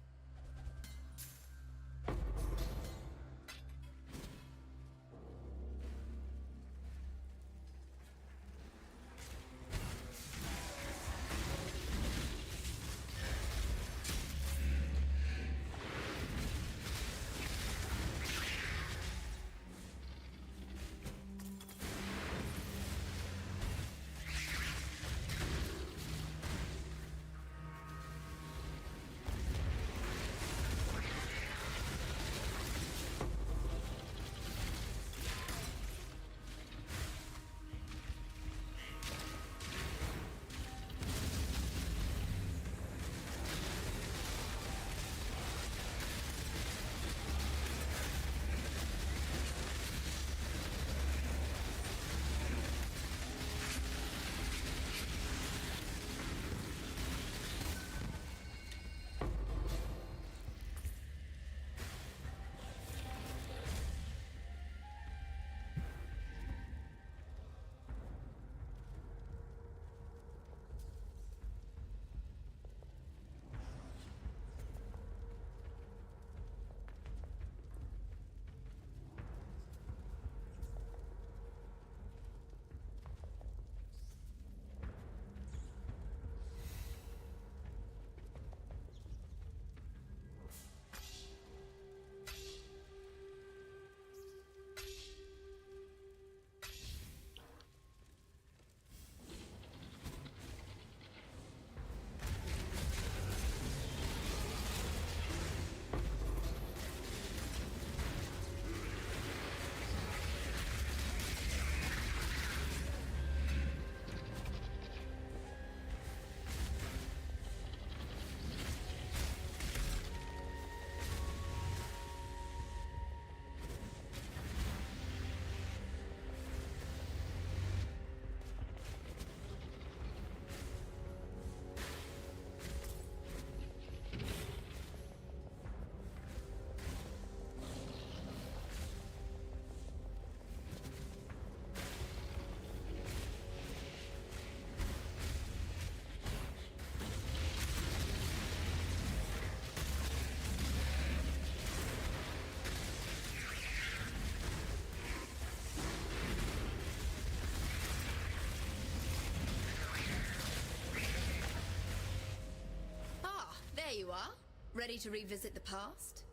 There you are. Ready to revisit the past?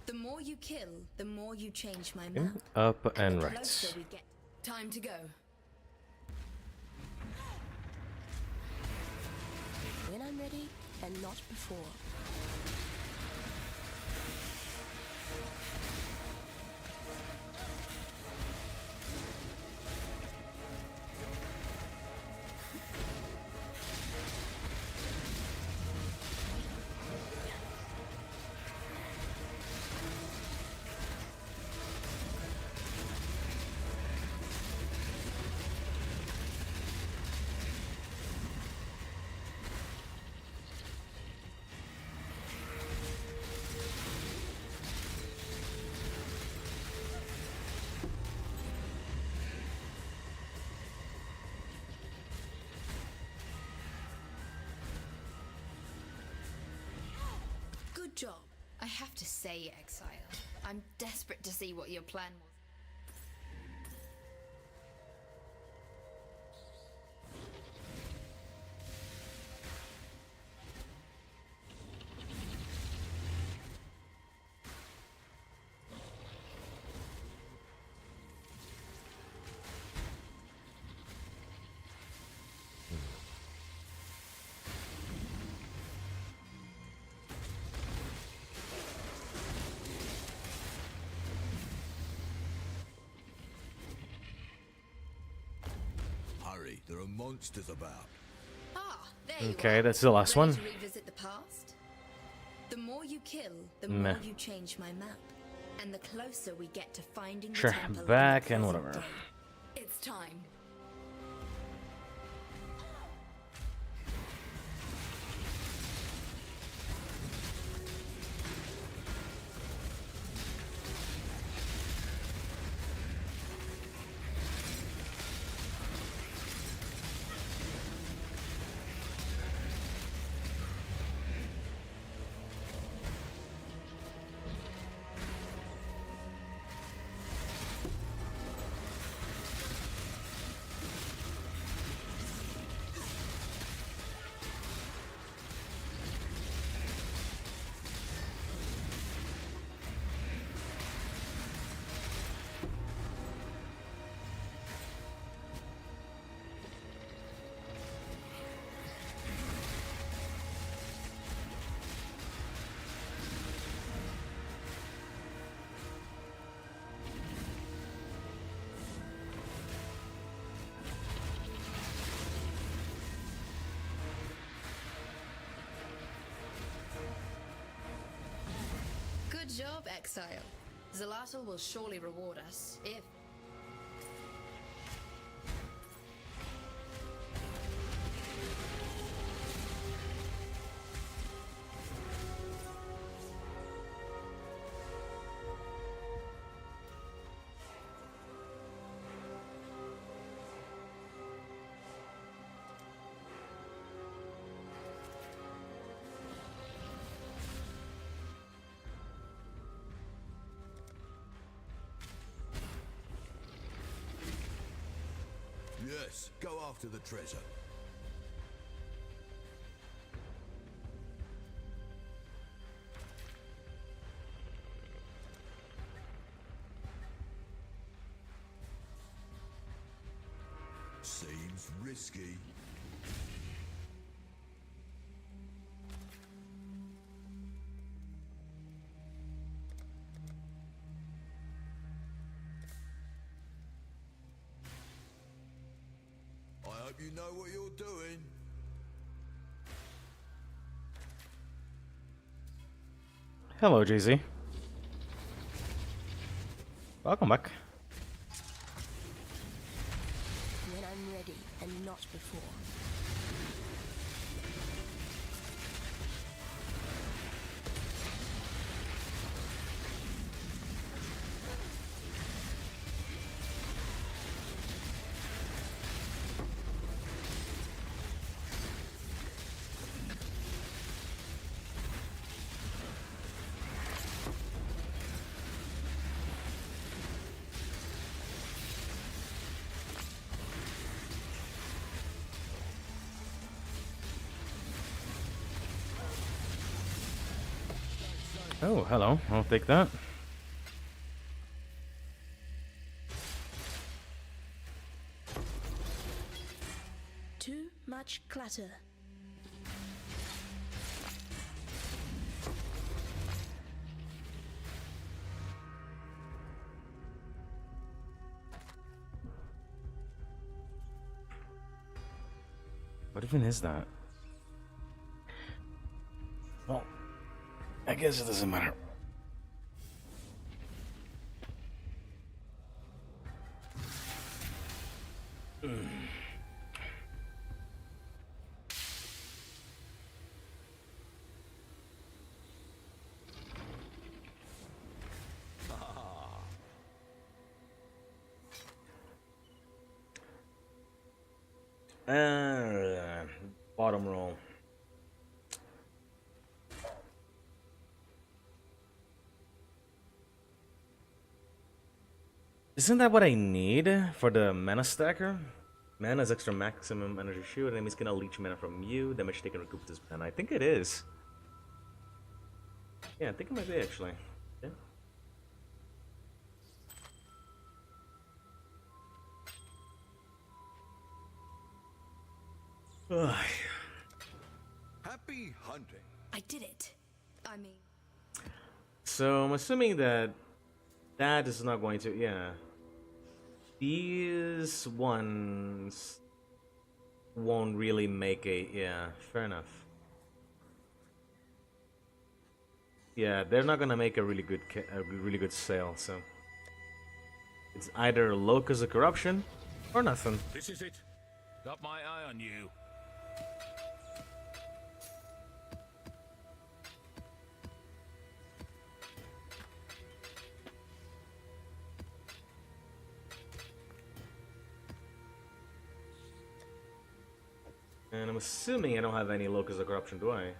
The more you kill, the more you change my map. Up and The right. closer we get. Time to go. When I'm ready and not before. I have to say, Exile, I'm desperate to see what your plan was. Hurry, there are monsters about. Ah, there you Okay, are. that's the last Ready one. to revisit the past? The more you kill, the Meh. more you change my map. And the closer we get to finding the Sure, temple in the back and present whatever. day. It's time. Good job, Exile. Zalatul will surely reward us, if... Yes, go after the treasure. Seems risky. I hope you know what you're doing. Hello, JZ. Welcome back. When I'm ready and not before. Oh, hello. I'll take that. Too much clutter. What even is that? Well, I guess it doesn't matter. Bottom roll. Isn't that what I need for the mana stacker? Mana's extra maximum energy shield. Enemy's gonna leech mana from you. Damage taken recoup this mana. I think it is. Yeah, I think it might be actually. Yeah. Ugh. Happy hunting. I did it. I mean... So I'm assuming that that is not going to, yeah. These ones won't really make a, yeah, fair enough. Yeah, they're not gonna make a really good sale, so it's either Locus of Corruption or nothing. This is it. Got my eye on you. And I'm assuming I don't have any Locus of Corruption, do I?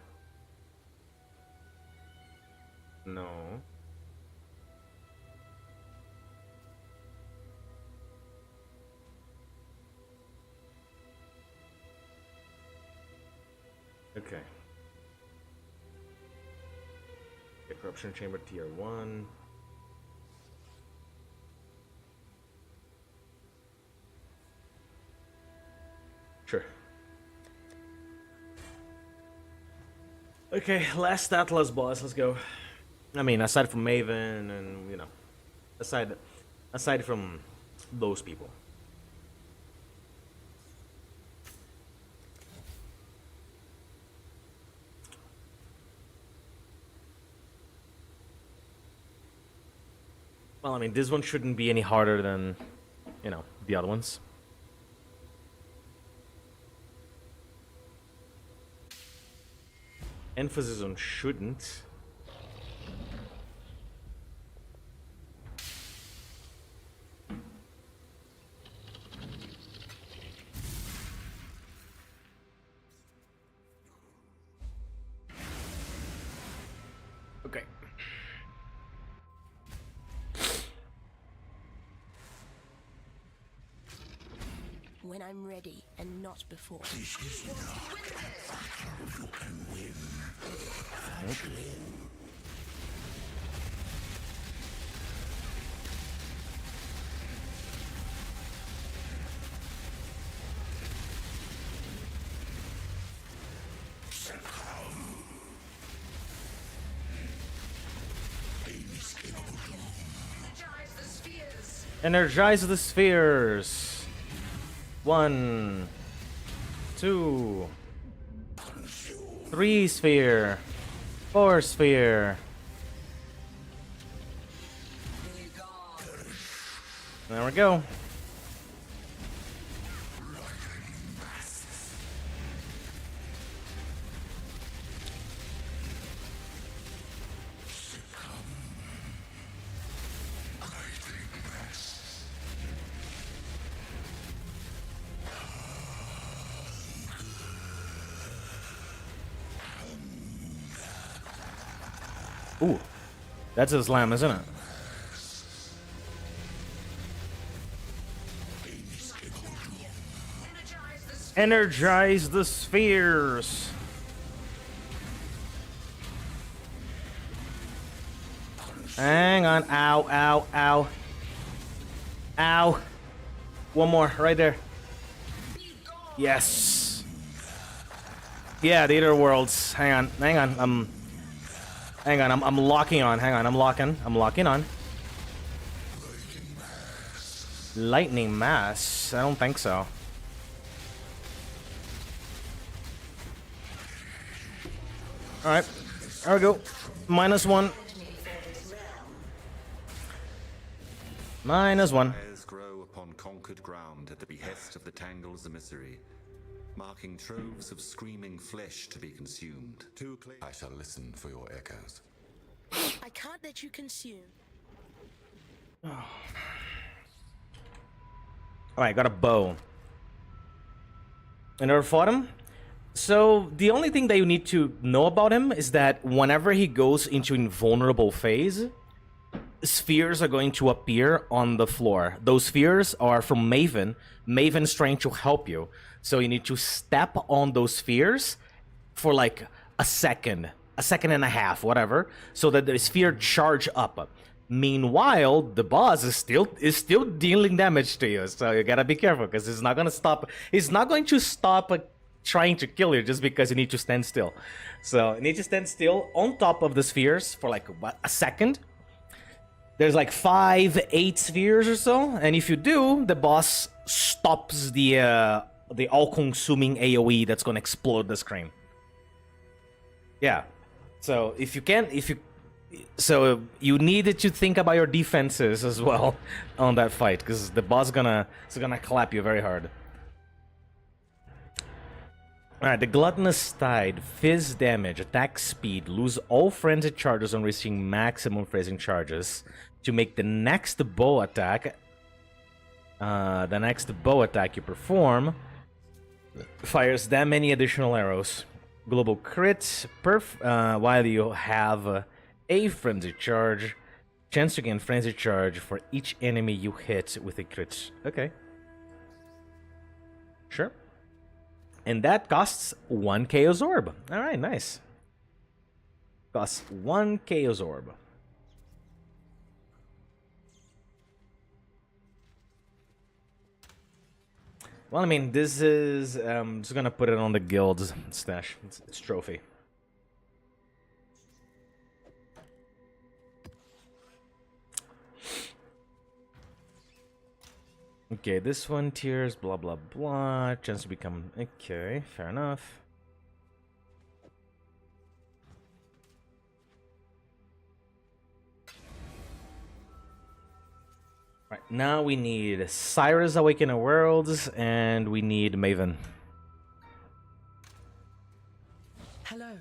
No. Okay. Get Corruption Chamber tier 1. Sure. Okay, last Atlas boss, let's go. I mean, aside from Maven and, you know, aside from those people. Well, I mean, this one shouldn't be any harder than, you know, the other ones. Emphasis on shouldn't. Okay. When I'm ready and not before. This is not battle you can win. Fight Energize the spheres. 1, 2, 3 sphere, 4 sphere. There we go. Ooh, that's a slam, isn't it? Energize the spheres. Hang on. Ow, ow, ow. Ow. One more, right there. Yes. Yeah, the Eater Worlds. Hang on, hang on. Hang on, I'm locking on. Hang on, I'm locking on. Lightning Mass? I don't think so. Alright, there we go. -1. -1. Fires grow upon conquered ground at the behest of the Tangle's emissary, marking troves of screaming flesh to be consumed. I shall listen for your echoes. I can't let you consume. Alright, got a bow. I never fought him. So, the only thing that you need to know about him is that whenever he goes into invulnerable phase, spheres are going to appear on the floor. Those spheres are from Maven. Maven's trying to help you. So you need to step on those spheres for like a second and a half, whatever, so that the sphere charge up. Meanwhile, the boss is still dealing damage to you, so you gotta be careful because he's not gonna stop. He's not going to stop trying to kill you just because you need to stand still. So you need to stand still on top of the spheres for like what, a second. There's like 5, 8 spheres or so, and if you do, the boss stops the all-consuming AOE that's gonna explode the screen. Yeah. So so you needed to think about your defenses as well on that fight, because the boss is gonna clap you very hard. Alright, the Gluttonous Tide, Fizz damage, attack speed, lose all frenzied charges on reaching maximum freezing charges to make the next bow attack you perform fires that many additional arrows. Global crit while you have a frenzy charge. Chance to gain frenzy charge for each enemy you hit with a crit. Okay. Sure. And that costs 1 Chaos Orb. Alright, nice. Costs 1 Chaos Orb. Well, I mean, this is... just gonna put it on the guild's stash. It's trophy. Okay, this one, tears, blah, blah, blah. Chance to become... Okay, fair enough. Right, now we need Cyrus Awaken Worlds, and we need Maven. Hello.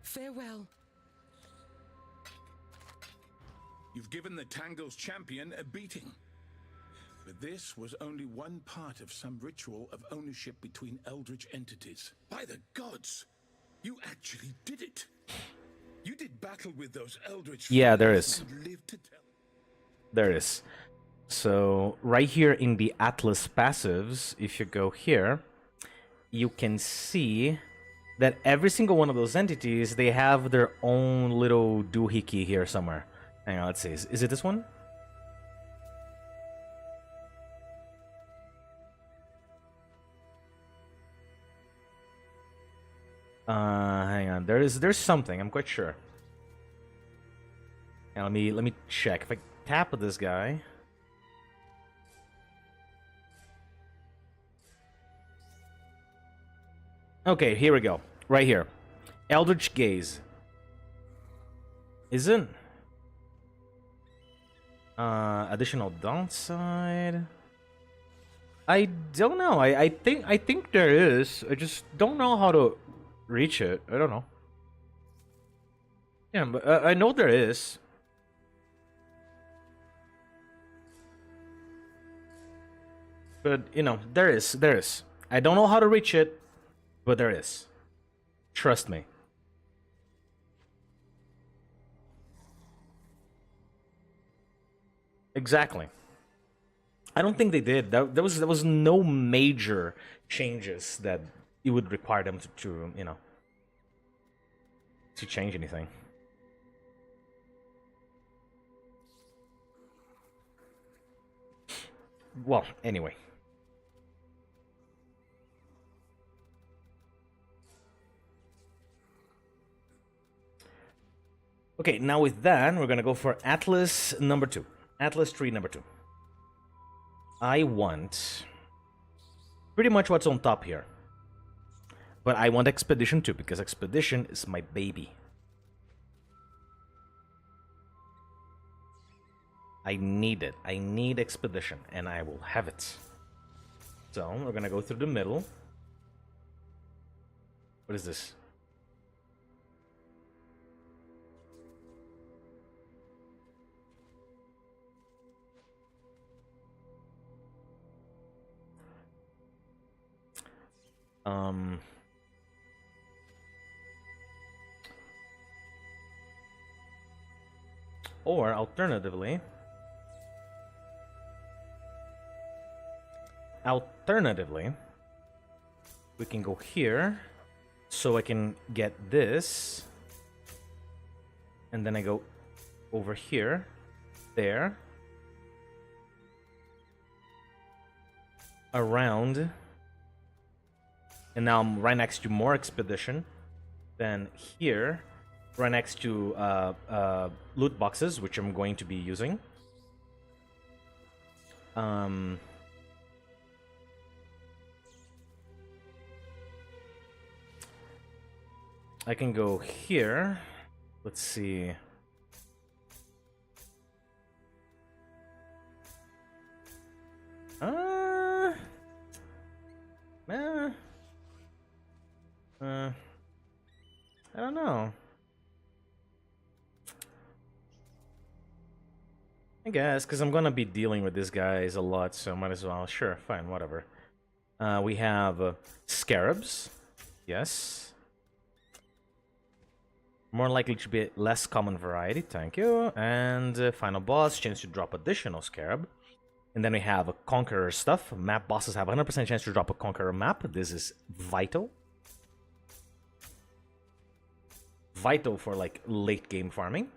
Farewell. You've given the Tangle's champion a beating. But this was only one part of some ritual of ownership between eldritch entities. By the gods, you actually did it. You did battle with those eldritch. Yeah, there is. To tell. There is. So, right here in the Atlas passives, if you go here, you can see that every single one of those entities, they have their own little doohickey here somewhere. Hang on, let's see. Is it this one? Hang on. There's something. I'm quite sure. Now let me check. If I tap this guy. Okay, here we go. Right here. Eldritch Gaze. Isn't additional downside? I don't know. I think there is. I just don't know how to reach it. I don't know. Yeah, but I know there is. But you know, there is. I don't know how to reach it, but there is. Trust me. Exactly. I don't think they did. There was no major changes that it would require them to you know, to change anything. Well, anyway. Okay, now with that, we're gonna go for Atlas number 2. Atlas tree number 2. I want pretty much what's on top here. But I want Expedition 2, because Expedition is my baby. I need it. I need Expedition, and I will have it. So, we're gonna go through the middle. What is this? Or alternatively, we can go here, so I can get this, and then I go over here, there, around, and now I'm right next to more expedition. Then here, right next to loot boxes, which I'm going to be using. I can go here. Let's see. I don't know. I guess, because I'm gonna be dealing with these guys a lot, so might as well. Sure, fine, whatever. We have scarabs. Yes. More likely to be less common variety, thank you. And final boss, chance to drop additional scarab. And then we have a Conqueror stuff. Map bosses have 100% chance to drop a Conqueror map. This is vital. Vital for like late game farming.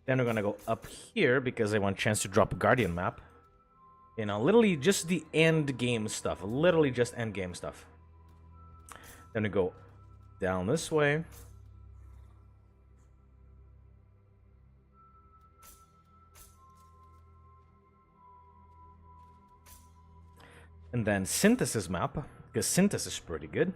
Then we're gonna go up here because I want a chance to drop a Guardian map. You know, literally just the end game stuff. Literally just end game stuff. Then we go down this way. And then Synthesis map, because Synthesis is pretty good.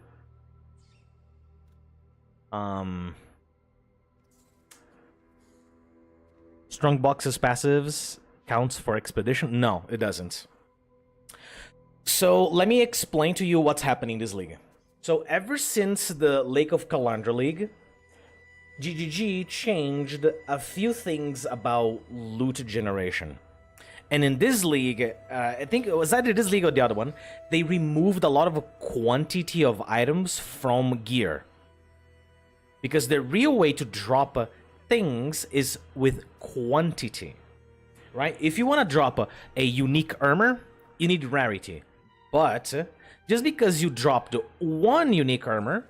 Strong boxes passives counts for expedition? No, it doesn't. So let me explain to you what's happening in this league. So ever since the Lake of Kalandra League, GGG changed a few things about loot generation. And in this league, I think it was either this league or the other one, they removed a lot of quantity of items from gear. Because the real way to drop things is with quantity, right? If you want to drop a unique armor, you need rarity. But just because you dropped one unique armor,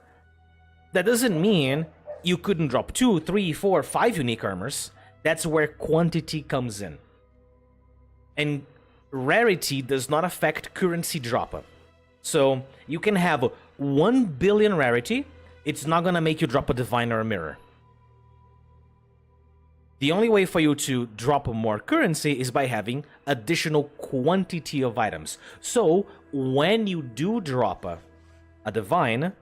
that doesn't mean you couldn't drop 2, 3, 4, 5 unique armors. That's where quantity comes in. And rarity does not affect currency drop. So you can have 1 billion rarity, it's not gonna make you drop a divine or a mirror. The only way for you to drop more currency is by having additional quantity of items. So when you do drop a divine,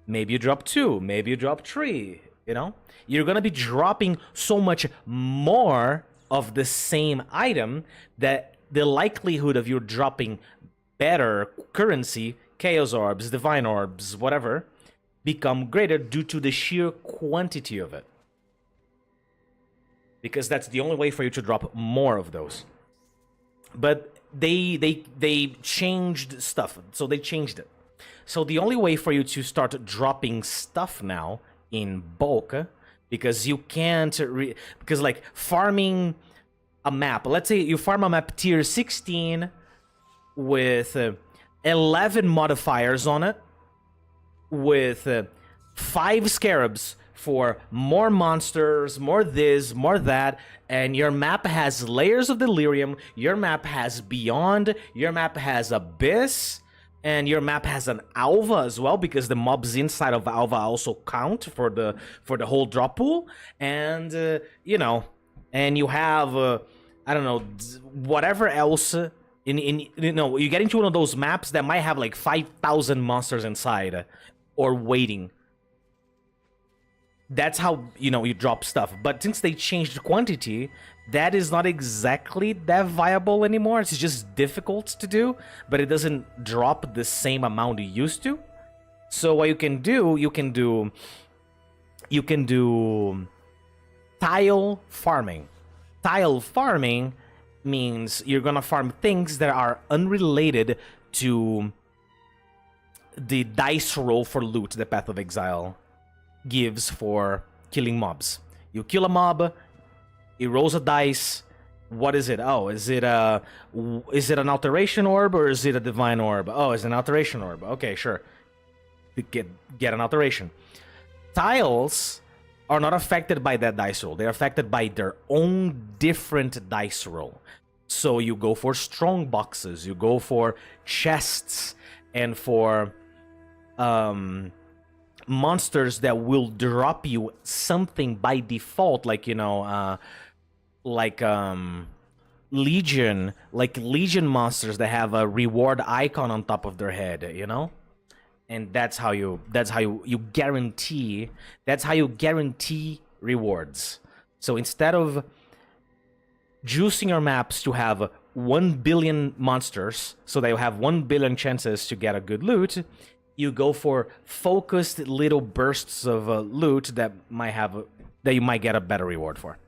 maybe you drop 2, maybe you drop 3, you know? You're gonna be dropping so much more of the same item that the likelihood of you dropping better currency, chaos orbs, divine orbs, whatever, become greater due to the sheer quantity of it. Because that's the only way for you to drop more of those. But they changed stuff, so they changed it. So the only way for you to start dropping stuff now in bulk, because you can't because like farming a map, let's say you farm a map tier 16 with 11 modifiers on it, with 5 scarabs for more monsters, more this, more that, and your map has layers of delirium, your map has beyond, your map has abyss, and your map has an alva as well, because the mobs inside of alva also count for the whole drop pool. And you know, and you have I don't know, whatever else in you know, you get into one of those maps that might have like 5,000 monsters inside or waiting. That's how, you know, you drop stuff. But since they changed the quantity, that is not exactly that viable anymore. It's just difficult to do, but it doesn't drop the same amount you used to. So what you can do tile farming. Tile farming means you're gonna farm things that are unrelated to the dice roll for loot the Path of Exile gives for killing mobs. You kill a mob, It rolls a dice. What is it? Oh, is it an alteration orb or is it a divine orb? Oh, it's an alteration orb. Okay, sure. Get an alteration. Tiles are not affected by that dice roll. They're affected by their own different dice roll. So you go for strong boxes, you go for chests, and for monsters that will drop you something by default, like, you know, Legion, like Legion monsters that have a reward icon on top of their head, you know? And that's how you guarantee rewards. So instead of juicing your maps to have 1 billion monsters, so that you have 1 billion chances to get a good loot, you go for focused little bursts of loot that you might get a better reward for.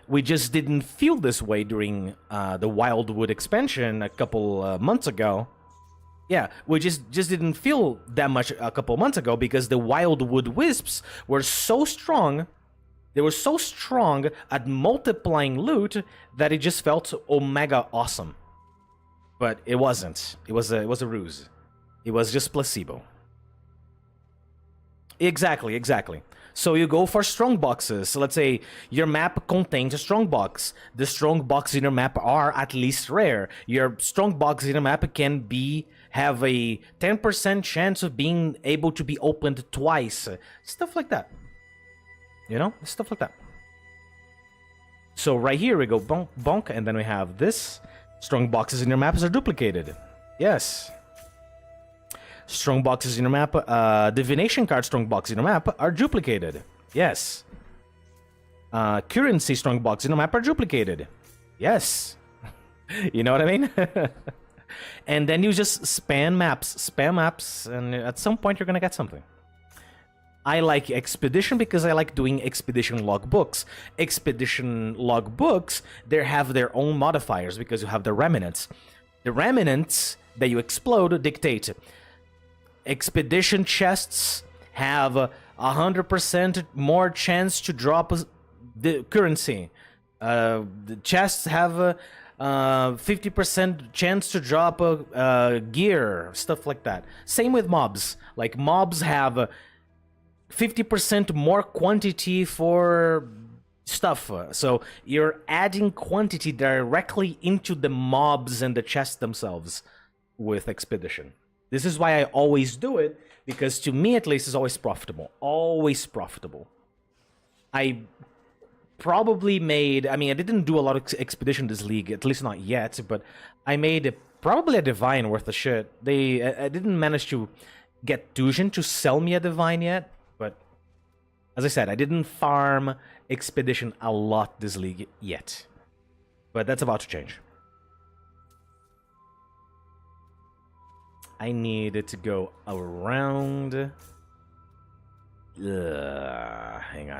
We just didn't feel this way during the Wildwood expansion a couple months ago. Yeah, we just didn't feel that much a couple months ago because the Wildwood Wisps were so strong. They were so strong at multiplying loot that it just felt omega awesome. But it wasn't. It was a ruse. It was just placebo. Exactly. So you go for strong boxes. So let's say your map contains a strong box. The strong boxes in your map are at least rare. Your strong box in your map can have a 10% chance of being able to be opened twice. Stuff like that. You know? Stuff like that. So right here we go bonk, bonk, and then we have this. Strong boxes in your maps are duplicated. Yes. Strong boxes in your map, divination card strong box in your map are duplicated. Yes. Currency strong box in your map are duplicated. Yes. You know what I mean? And then you just spam maps, and at some point you're gonna get something. I like Expedition because I like doing Expedition logbooks. Expedition logbooks, they have their own modifiers because you have the remnants. The remnants that you explode dictate. Expedition chests have 100% more chance to drop the currency. The chests have 50% chance to drop gear, stuff like that. Same with mobs. Like mobs have 50% more quantity for stuff. So you're adding quantity directly into the mobs and the chests themselves with Expedition. This is why I always do it, because to me at least it's always profitable. Always profitable. I probably made, I didn't do a lot of Expedition this league, at least not yet, but I made probably a Divine worth of shit. I didn't manage to get Tusion to sell me a Divine yet, but as I said, I didn't farm Expedition a lot this league yet. But that's about to change. I need it to go around. Hang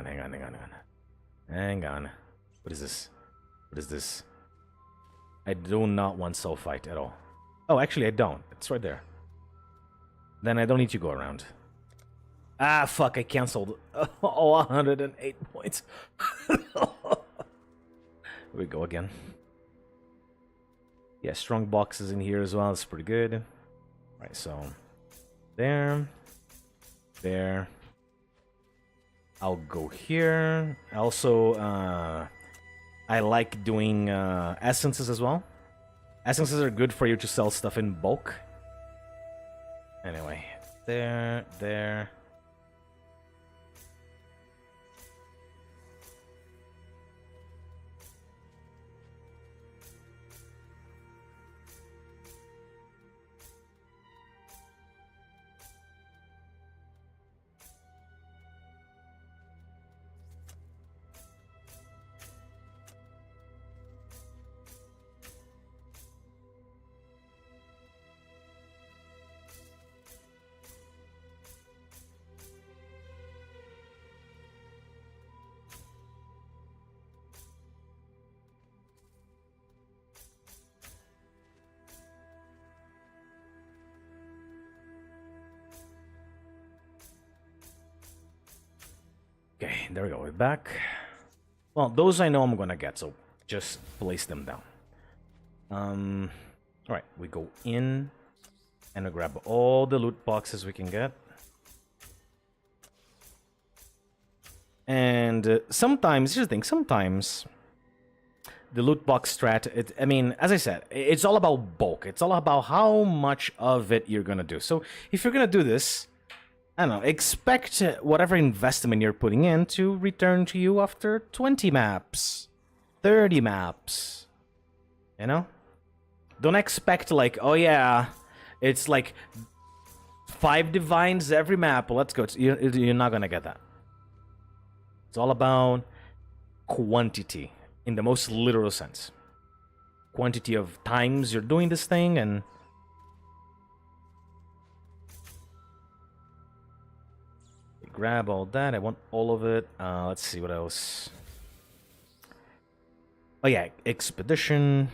on. What is this? I do not want soul fight at all. Oh, actually, I don't. It's right there. Then I don't need to go around. Ah, fuck, I canceled. Oh, 108 points. Here we go again. Yeah, strong boxes in here as well. It's pretty good. Right, so there. I'll go here. Also, I like doing essences as well. Essences are good for you to sell stuff in bulk. Anyway, there. Okay, there we go. We're back. Well, those I know I'm gonna get, so just place them down. Alright, we go in and we grab all the loot boxes we can get. And sometimes, here's the thing, sometimes the loot box strat, I mean, as I said, it's all about bulk. It's all about how much of it you're gonna do. So if you're gonna do this, I don't know, expect whatever investment you're putting in to return to you after 20 maps, 30 maps, you know? Don't expect like, oh yeah, it's like 5 divines every map, let's go. You're not gonna get that. It's all about quantity, in the most literal sense. Quantity of times you're doing this thing, and grab all that. I want all of it. Let's see what else. Oh yeah, expedition,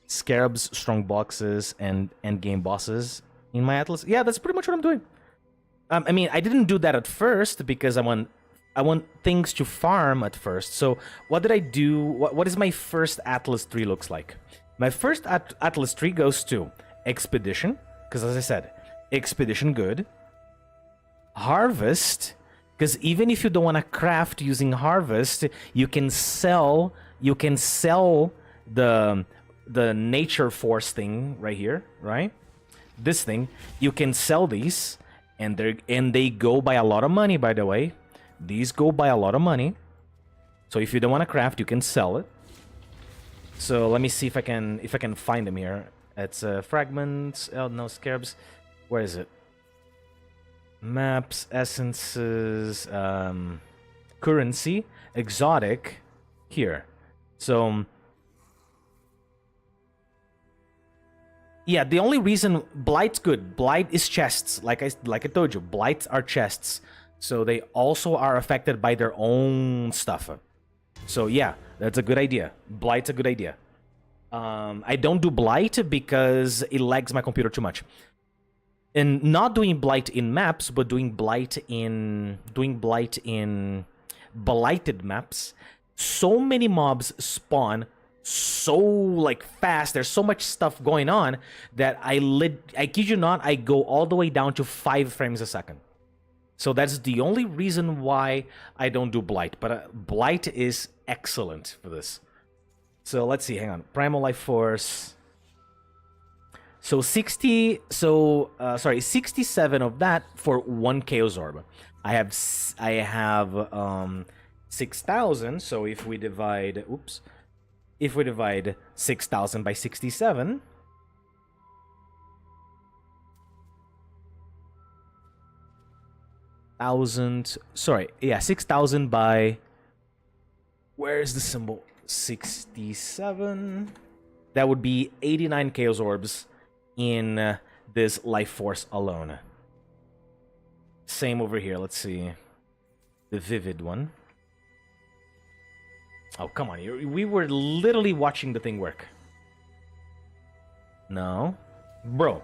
scarabs, strong boxes, and endgame bosses in my atlas. Yeah, that's pretty much what I'm doing. I mean, I didn't do that at first because I want things to farm at first. So what did I do? What is my first atlas tree looks like? My first atlas tree goes to expedition, because as I said, expedition good. Harvest, because even if you don't want to craft using harvest, you can sell the nature force thing right here, right? This thing, you can sell these, and they go by a lot of money, by the way. These go by a lot of money. So if you don't want to craft, you can sell it. So let me see if I can find them here. It's fragments. Oh no, scarabs. Where is it? Maps, essences, currency, exotic, here. So, yeah, the only reason Blight's good. Blight is chests, like I told you. Blights are chests, so they also are affected by their own stuff. So yeah, that's a good idea. Blight's a good idea. I don't do Blight because it lags my computer too much. And not doing Blight in maps, but doing Blight in blighted maps. So many mobs spawn so like fast. There's so much stuff going on that I kid you not, I go all the way down to 5 frames a second. So that's the only reason why I don't do Blight. But Blight is excellent for this. So let's see. Hang on. Primal Life Force. So 67 of that for 1 Chaos Orb. I have 6,000. So if we divide, if we divide 6,000 by 67, sorry, yeah, 6,000 by, where is the symbol? 67. That would be 89 Chaos Orbs in this life force alone. Same over here. Let's see. The vivid one. Oh, come on. We were literally watching the thing work. No. Bro.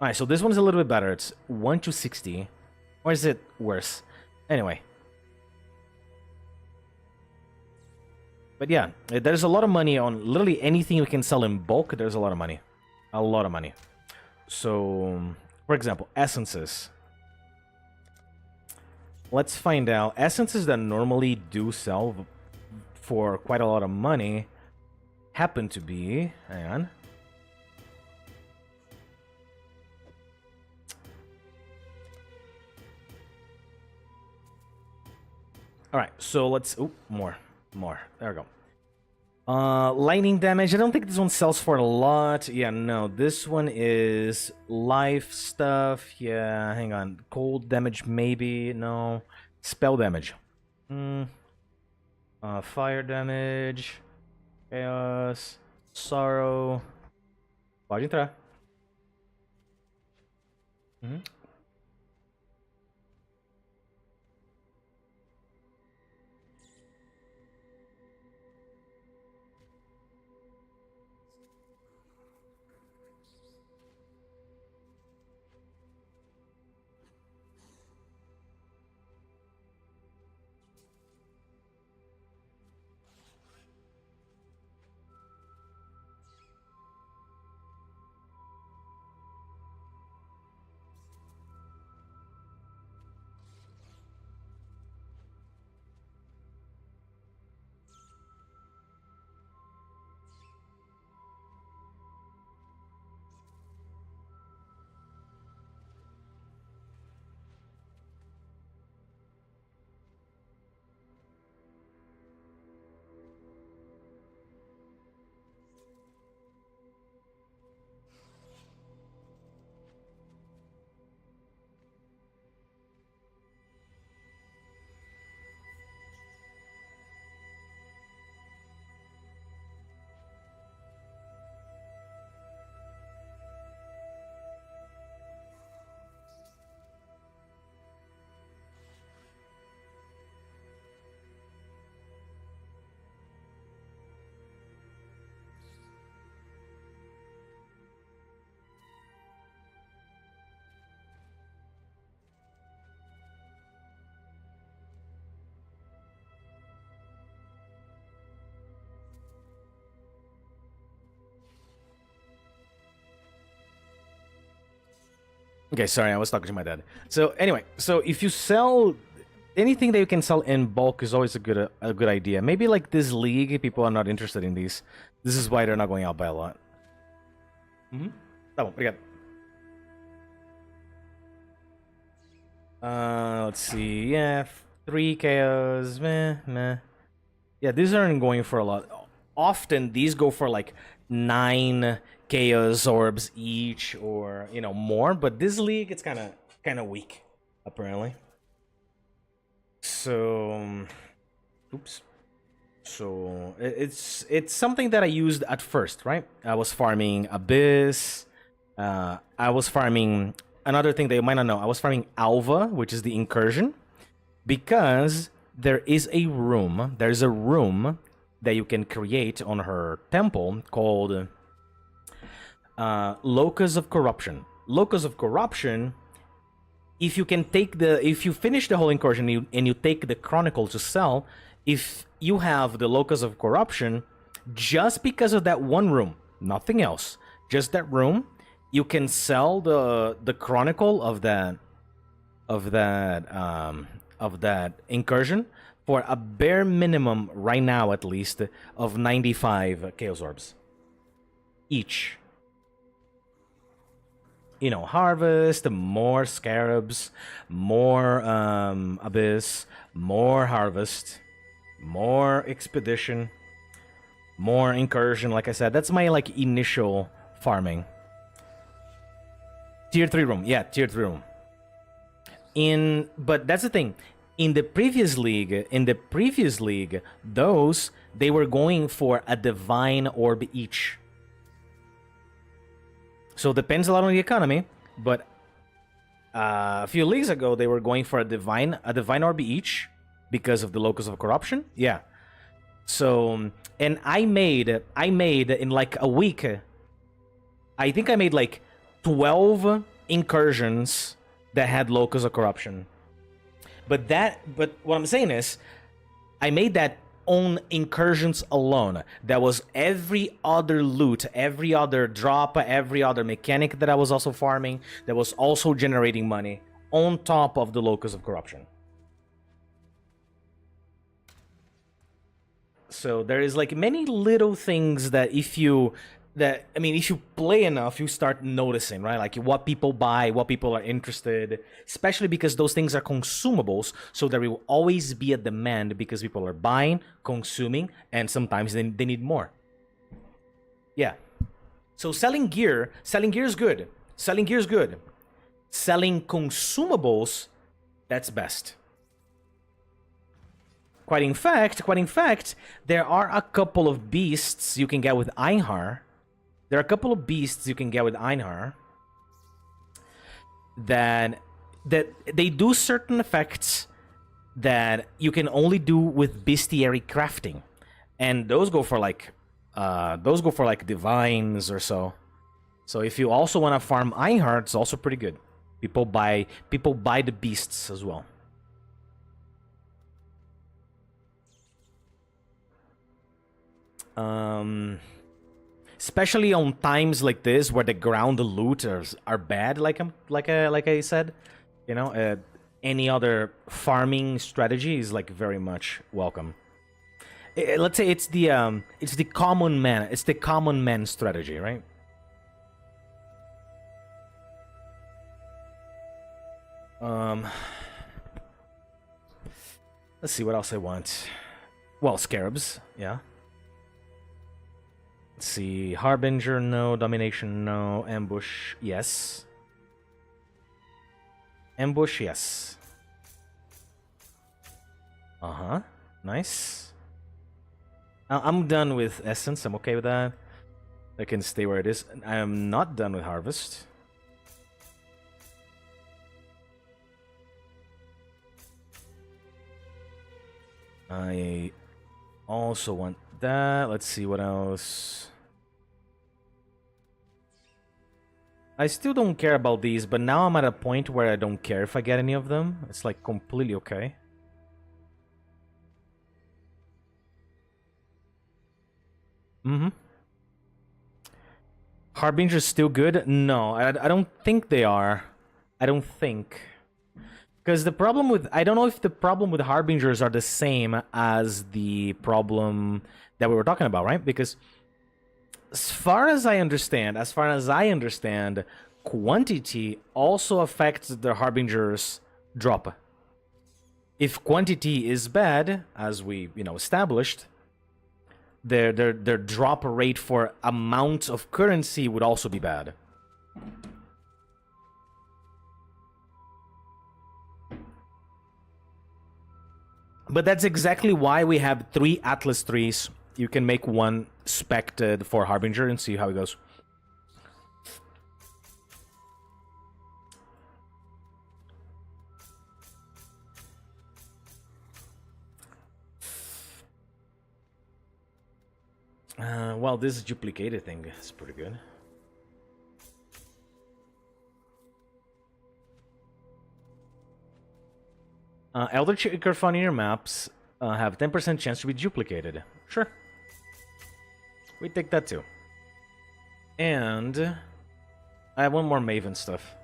Alright, so this one's a little bit better. It's 1 to 60. Or is it worse? Anyway. But yeah, there's a lot of money on literally anything you can sell in bulk. There's a lot of money. A lot of money. So, for example, essences. Let's find out. Essences that normally do sell for quite a lot of money happen to be... Hang on. Alright, so let's... Oh, more. There we go. Lightning damage. I don't think this one sells for a lot. Yeah, no. This one is life stuff. Yeah, hang on. Cold damage, maybe. No. Spell damage. Fire damage. Chaos. Sorrow. Pode entrar. Okay, sorry, I was talking to my dad. So anyway, so if you sell anything that you can sell in bulk is always a good idea. Maybe like this league, people are not interested in these. This is why they're not going out by a lot. Tá bom, obrigado. Let's see. Yeah, 3 KOs. Meh. Yeah, these aren't going for a lot. Often these go for like 9 Chaos Orbs each, or you know, more. But this league, it's kind of weak, apparently. So, oops. So it's something that I used at first, right? I was farming Abyss. I was farming another thing that you might not know. I was farming Alva, which is the incursion, because there is a room. There's a room that you can create on her temple called Locus of Corruption. Locus of Corruption. If you finish the whole incursion and you take the Chronicle to sell, if you have the Locus of Corruption, just because of that one room, nothing else, just that room, you can sell the Chronicle of that incursion for a bare minimum right now, at least, of 95 Chaos Orbs each. You know, harvest, more scarabs, more abyss, more harvest, more expedition, more incursion. Like I said, that's my like initial farming. Tier 3 room, yeah, tier 3 room. But that's the thing. In the previous league, those they were going for a divine orb each. So it depends a lot on the economy, but a few leagues ago they were going for a divine orb each because of the Locus of Corruption. Yeah. So and I made in like a week. I think I made like 12 incursions that had Locus of Corruption. But what I'm saying is, I made that on incursions alone. That was every other loot, every other drop, every other mechanic that I was also farming, that was also generating money on top of the Locus of Corruption. So there is like many little things that if you play enough, you start noticing, right? Like what people buy, what people are interested, especially because those things are consumables. So there will always be a demand because people are buying, consuming, and sometimes they need more. Yeah. So selling gear is good. Selling consumables, that's best. Quite in fact, there are a couple of beasts you can get with Einhar. That they do certain effects that you can only do with bestiary crafting, and those go for like divines or so. So if you also want to farm Einhar, it's also pretty good. People buy the beasts as well. Especially on times like this where the ground looters are bad, like I said, you know, any other farming strategy is like very much welcome. Let's say it's the common man strategy, right? Let's see what else I want. Well, scarabs, yeah. Let's see, Harbinger, no. Domination, no. Ambush, yes. Ambush, yes. Uh-huh, nice. I'm done with Essence, I'm okay with that. I can stay where it is. I am not done with Harvest. I also want that. Let's see what else. I still don't care about these, but now I'm at a point where I don't care if I get any of them. It's like completely okay. Harbinger's still good? No, I don't think they are. I don't think. Because the problem with... I don't know if the problem with Harbingers are the same as the problem that we were talking about, right? Because as far as I understand, quantity also affects the Harbingers' drop. If quantity is bad, as we, established, their drop rate for amount of currency would also be bad. But that's exactly why we have 3 Atlas 3s. You can make one spec'd for Harbinger and see how it goes. Well, this duplicated thing is pretty good. Elder Chicker Funnier maps have 10% chance to be duplicated. Sure. We take that too. And I have one more Maven stuff.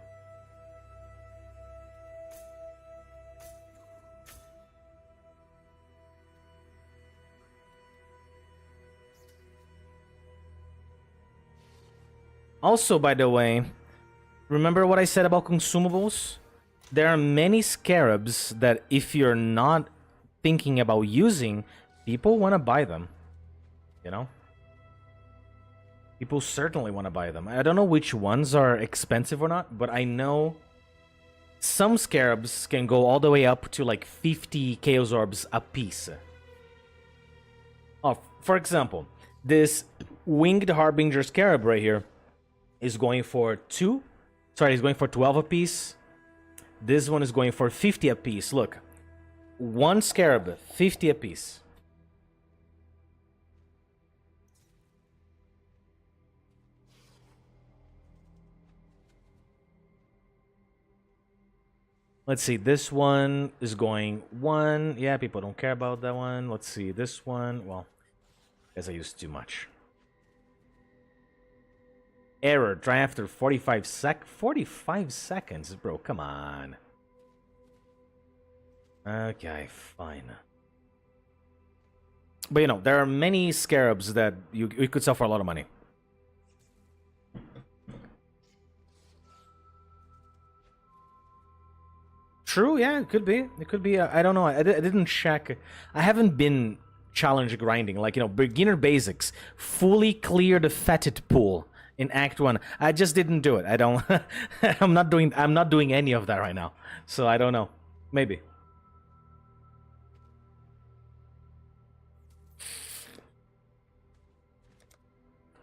Also, by the way, remember what I said about consumables? There are many scarabs that if you're not thinking about using, people want to buy them. You know? People certainly want to buy them. I don't know which ones are expensive or not, but I know some scarabs can go all the way up to like 50 Chaos Orbs a piece. Oh, for example, this Winged Harbinger Scarab right here is going for 2. Sorry, he's going for 12 a piece. This one is going for 50 a piece. Look. One scarab, 50 a piece. Let's see, this one is going 1. Yeah, people don't care about that one. Let's see, this one. Well, I guess I used too much. Error, try after 45 seconds, bro, come on. Okay, fine. But you know, there are many scarabs that you could sell for a lot of money. True, yeah, it could be. It could be, I don't know, I didn't check. I haven't been challenge grinding, like, you know, beginner basics. Fully clear the fetid pool in Act 1. I just didn't do it. I don't... I'm not doing any of that right now. So I don't know. Maybe.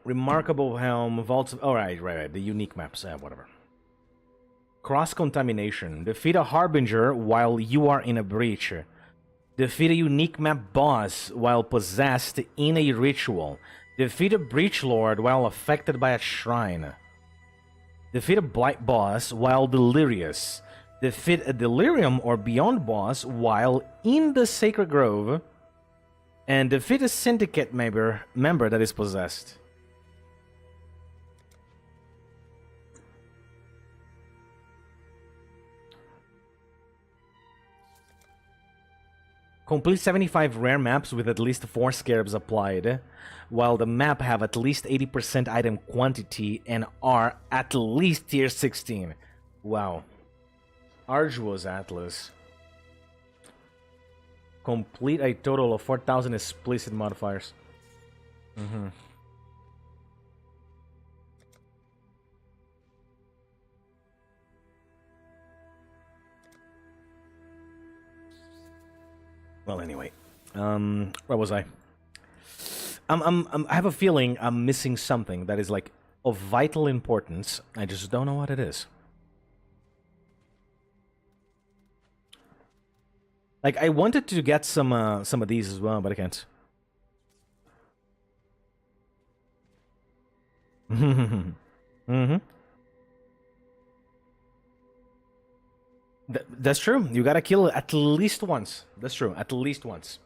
Remarkable Helm, Vaults... Oh, right. The unique maps, whatever. Cross-contamination. Defeat a Harbinger while you are in a breach. Defeat a unique map boss while possessed in a ritual. Defeat a Breach Lord while affected by a shrine. Defeat a Blight boss while delirious. Defeat a Delirium or Beyond boss while in the Sacred Grove. And defeat a Syndicate member that is possessed. Complete 75 rare maps with at least 4 scarabs applied, while the map have at least 80% item quantity and are at least tier 16. Wow. Arduous Atlas. Complete a total of 4,000 explicit modifiers. Well, anyway, where was I? I have a feeling I'm missing something that is like of vital importance. I just don't know what it is. Like, I wanted to get some of these as well, but I can't. That's true. You gotta kill it at least once. That's true. At least once.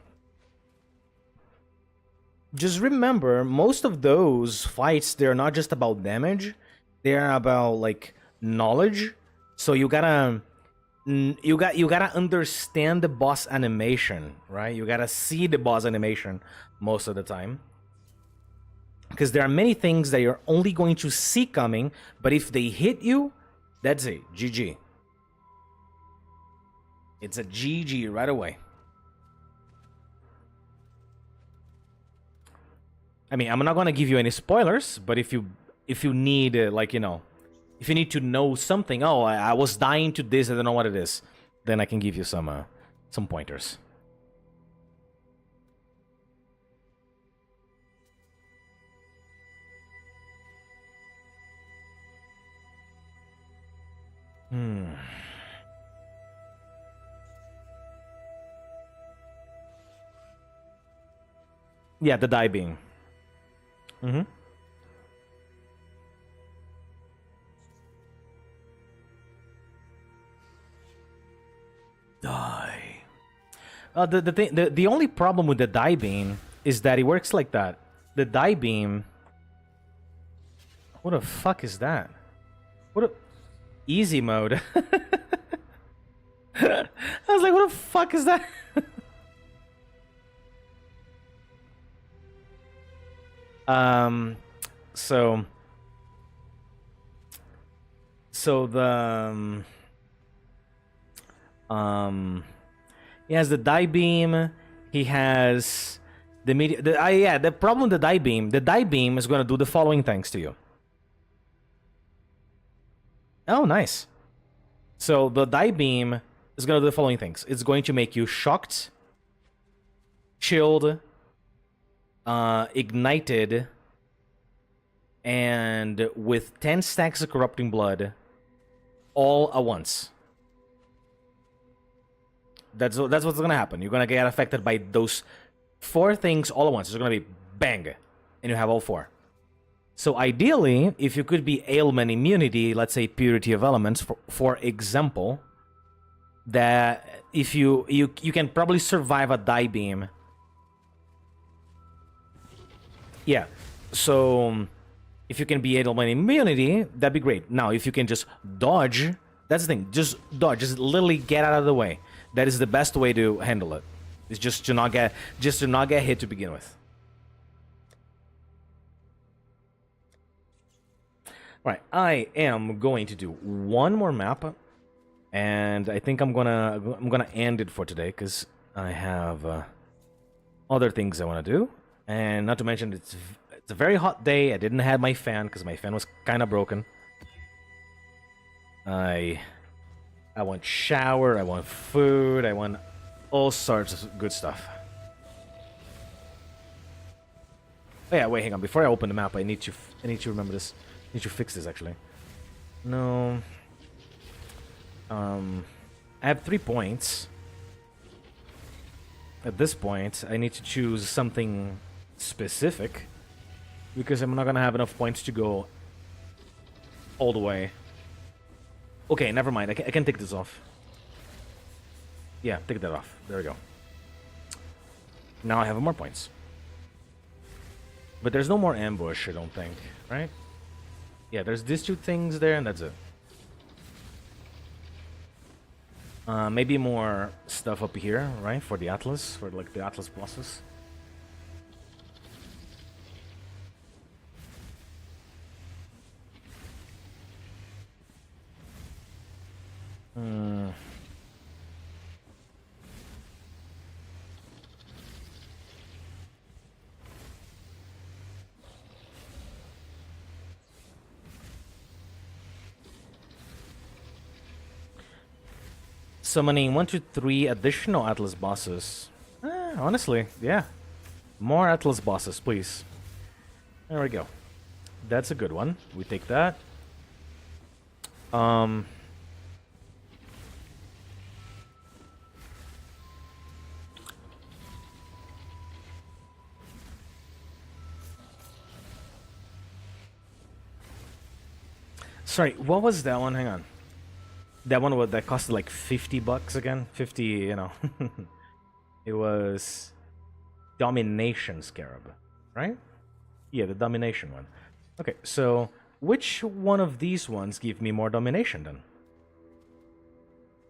Just remember, most of those fights, they're not just about damage. They're about, like, knowledge. So you gotta you gotta understand the boss animation, right? You gotta see the boss animation most of the time, because there are many things that you're only going to see coming, but if they hit you, that's it. GG. It's a GG right away. I mean, I'm not gonna give you any spoilers, but if you need like, you know, if you need to know something, oh, I was dying to this, I don't know what it is, then I can give you some pointers. Yeah, the die beam. Die. The only problem with the die beam is that it works like that. The die beam. What the fuck is that? What a easy mode. I was like, what the fuck is that? So the he has the die beam. He has the media. The problem with the die beam. The die beam is going to do the following things to you. Oh, nice. So the die beam is going to do the following things. It's going to make you shocked, chilled, ignited, and with 10 stacks of corrupting blood all at once. That's what's gonna happen. You're gonna get affected by those 4 things all at once. It's gonna be bang, and you have all 4. So ideally, if you could be ailment immunity, let's say purity of elements, for example, that if you can probably survive a die beam. Yeah, so if you can be ailment immunity, that'd be great. Now, if you can just dodge, that's the thing. Just dodge. Just literally get out of the way. That is the best way to handle it. Is just to not get hit to begin with. Right, I am going to do one more map, and I think I'm gonna end it for today because I have other things I want to do, and not to mention it's a very hot day. I didn't have my fan because my fan was kind of broken. I want shower, I want food, I want all sorts of good stuff. Oh yeah, wait, hang on. Before I open the map, I need to remember this. I need to fix this actually. No. I have 3 points. At this point, I need to choose something specific because I'm not gonna have enough points to go all the way. Okay, never mind. I can take this off. Yeah, take that off. There we go. Now I have more points. But there's no more ambush, I don't think, right? Yeah, there's these 2 things there, and that's it. Maybe more stuff up here, right? For the Atlas, for like the Atlas bosses. Summoning 1 to 3 additional Atlas bosses. Honestly, yeah. More Atlas bosses, please. There we go. That's a good one. We take that. Sorry, what was that one? Hang on. That one that costed like $50 again? 50, you know. It was Domination Scarab, right? Yeah, the Domination one. Okay, so which one of these ones give me more domination then?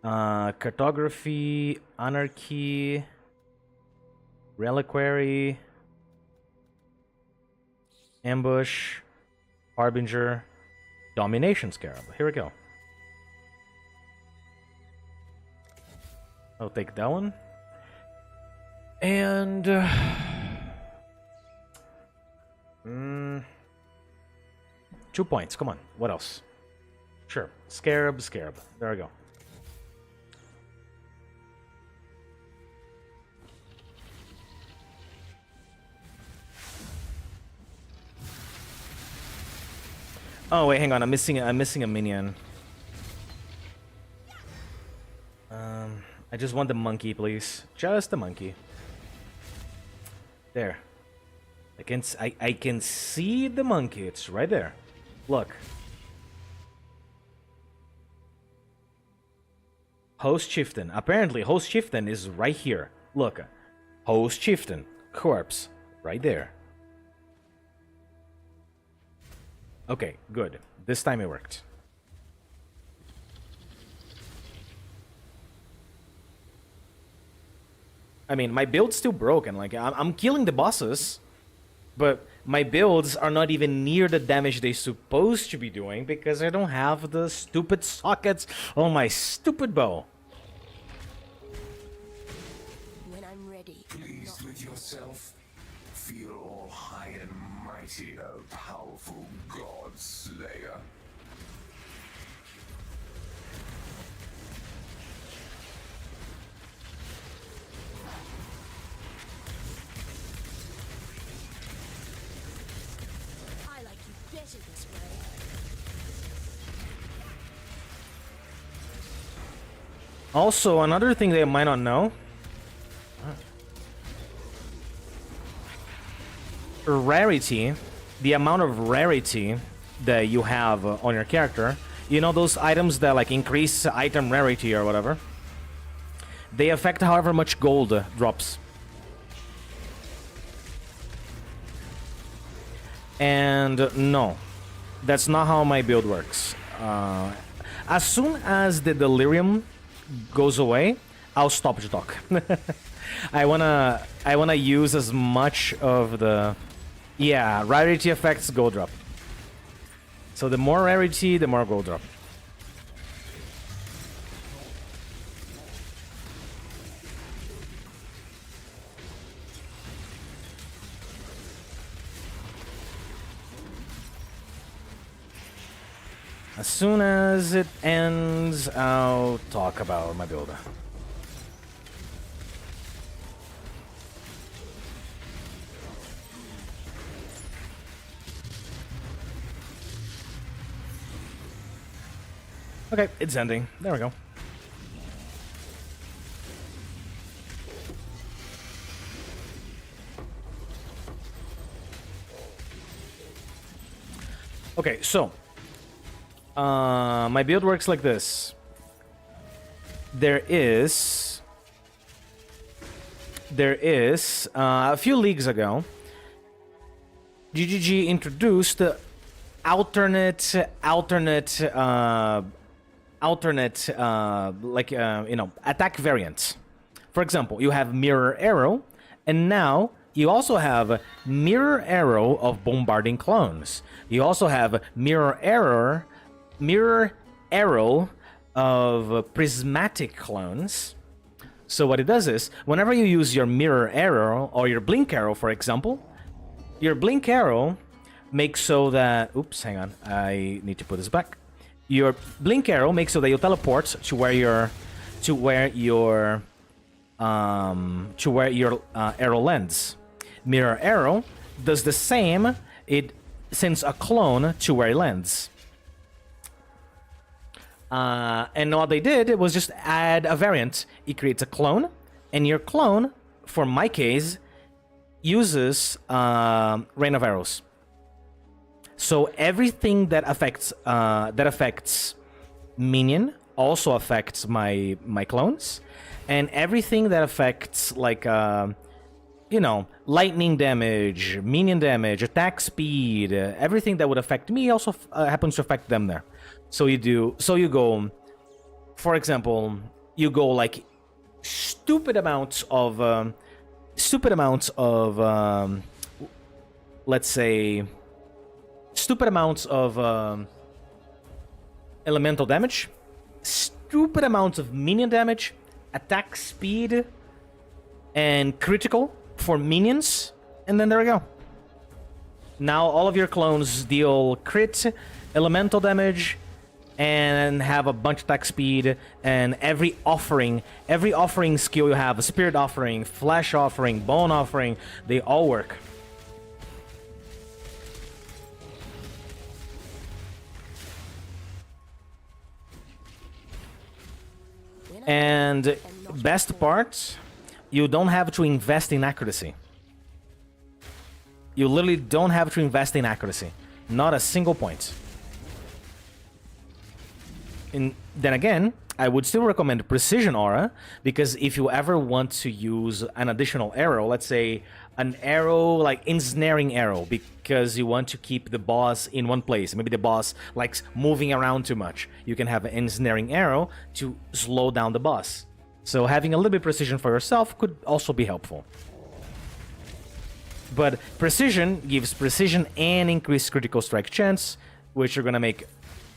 Cartography, Anarchy, Reliquary, Ambush, Harbinger, Domination Scarab. Here we go. I'll take that one. And 2 points. Come on. What else? Sure. Scarab. There we go. Oh wait, hang on. I'm missing a minion. I just want the monkey, please. Just the monkey. There. I can see the monkey. It's right there. Look. Host Chieftain. Apparently, Host Chieftain is right here. Look. Host Chieftain. Corpse. Right there. Okay, good. This time it worked. I mean, my build's still broken. Like, I'm killing the bosses, but my builds are not even near the damage they're supposed to be doing because I don't have the stupid sockets on my stupid bow. When I'm ready. Pleased with yourself? Feel all high and mighty, O powerful God Slayer. I like you better this way. Also, another thing they might not know. Rarity, the amount of rarity that you have on your character, you know those items that like increase item rarity or whatever, they affect however much gold drops. And no, that's not how my build works. As soon as the delirium goes away, I'll stop to talk. I wanna use as much of the rarity affects gold drop. So the more rarity, the more gold drop. As soon as it ends, I'll talk about my build. Okay, it's ending. There we go. Okay, so my build works like this. There is a few leagues ago, GGG introduced alternate attack variants. For example, you have Mirror Arrow, and now you also have Mirror Arrow of bombarding clones. You also have Mirror Arrow of prismatic clones. So what it does is, whenever you use your Mirror Arrow or your Blink Arrow, for example, your Blink Arrow makes so that... Oops, hang on. I need to put this back. Your Blink Arrow makes so that you teleport to where your arrow lands. Mirror Arrow does the same. It sends a clone to where it lands. And what they did was just add a variant. It creates a clone, and your clone, for my case, uses Rain of Arrows. So everything that affects minion also affects my clones, and everything that affects like lightning damage, minion damage, attack speed, everything that would affect me also happens to affect them there. So you go, for example, you go like stupid amounts of let's say stupid amounts of elemental damage, stupid amounts of minion damage, attack speed, and critical for minions, and then there we go. Now all of your clones deal crit, elemental damage, and have a bunch of attack speed, and every offering skill you have, a spirit offering, flesh offering, bone offering, they all work. And best part, you don't have to invest in accuracy. You literally don't have to invest in accuracy. Not a single point. And then again, I would still recommend Precision Aura, because if you ever want to use an additional arrow, let's say an arrow like ensnaring arrow, because you want to keep the boss in one place. Maybe the boss likes moving around too much. You can have an ensnaring arrow to slow down the boss. So having a little bit of precision for yourself could also be helpful. But precision gives precision and increased critical strike chance, which you're gonna make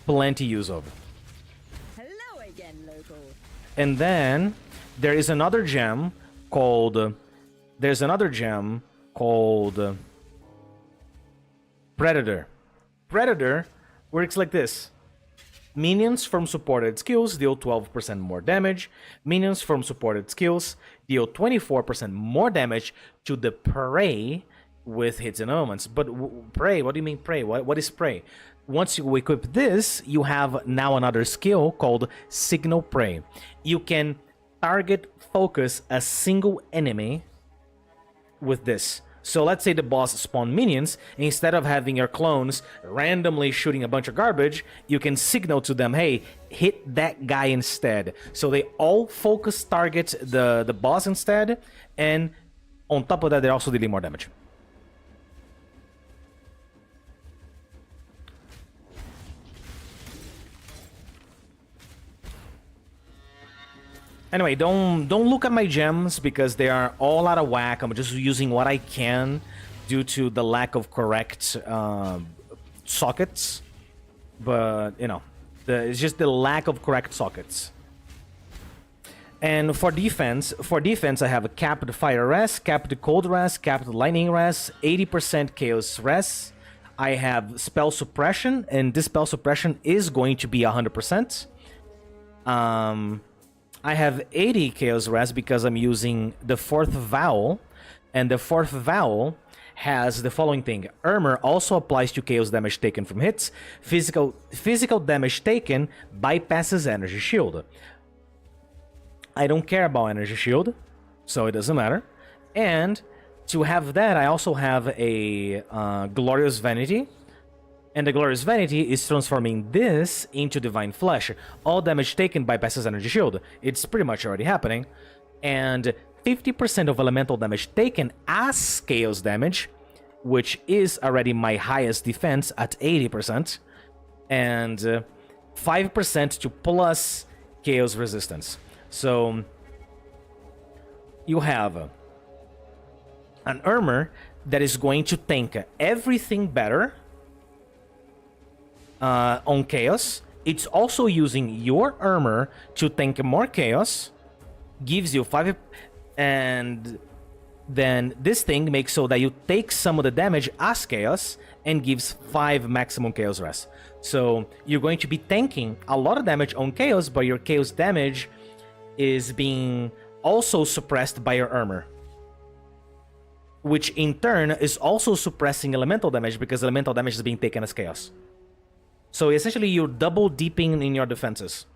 plenty use of. Hello again, local. And then there is another gem called Predator. Predator works like this. Minions from supported skills deal 12% more damage. Minions from supported skills deal 24% more damage to the prey with hits and omens. But prey, what do you mean prey? What is prey? Once you equip this, you have now another skill called Signal Prey. You can target focus a single enemy with this. So let's say the boss spawn minions, and instead of having your clones randomly shooting a bunch of garbage, you can signal to them, hey, hit that guy instead. So they all focus target the boss instead, and on top of that, they're also dealing more damage. Anyway, don't look at my gems because they are all out of whack. I'm just using what I can due to the lack of correct sockets. But, you know, it's just the lack of correct sockets. And for defense, I have a capped fire res, capped cold res, capped lightning res, 80% chaos res. I have spell suppression, and this spell suppression is going to be 100%. I have 80 Chaos Res because I'm using the 4th Vowel, and the 4th Vowel has the following thing. Armor also applies to chaos damage taken from hits. Physical damage taken bypasses energy shield. I don't care about energy shield, so it doesn't matter. And to have that, I also have a Glorious Vanity. And the Glorious Vanity is transforming this into Divine Flesh. All damage taken bypasses energy shield. It's pretty much already happening. And 50% of elemental damage taken as chaos damage, which is already my highest defense at 80%. And 5% to plus chaos resistance. So you have an armor that is going to tank everything better on chaos. It's also using your armor to tank more chaos, gives you 5, and then this thing makes so that you take some of the damage as chaos and gives 5 maximum chaos res. So you're going to be tanking a lot of damage on chaos, but your chaos damage is being also suppressed by your armor, which in turn is also suppressing elemental damage because elemental damage is being taken as chaos. So essentially, you're double deeping in your defenses.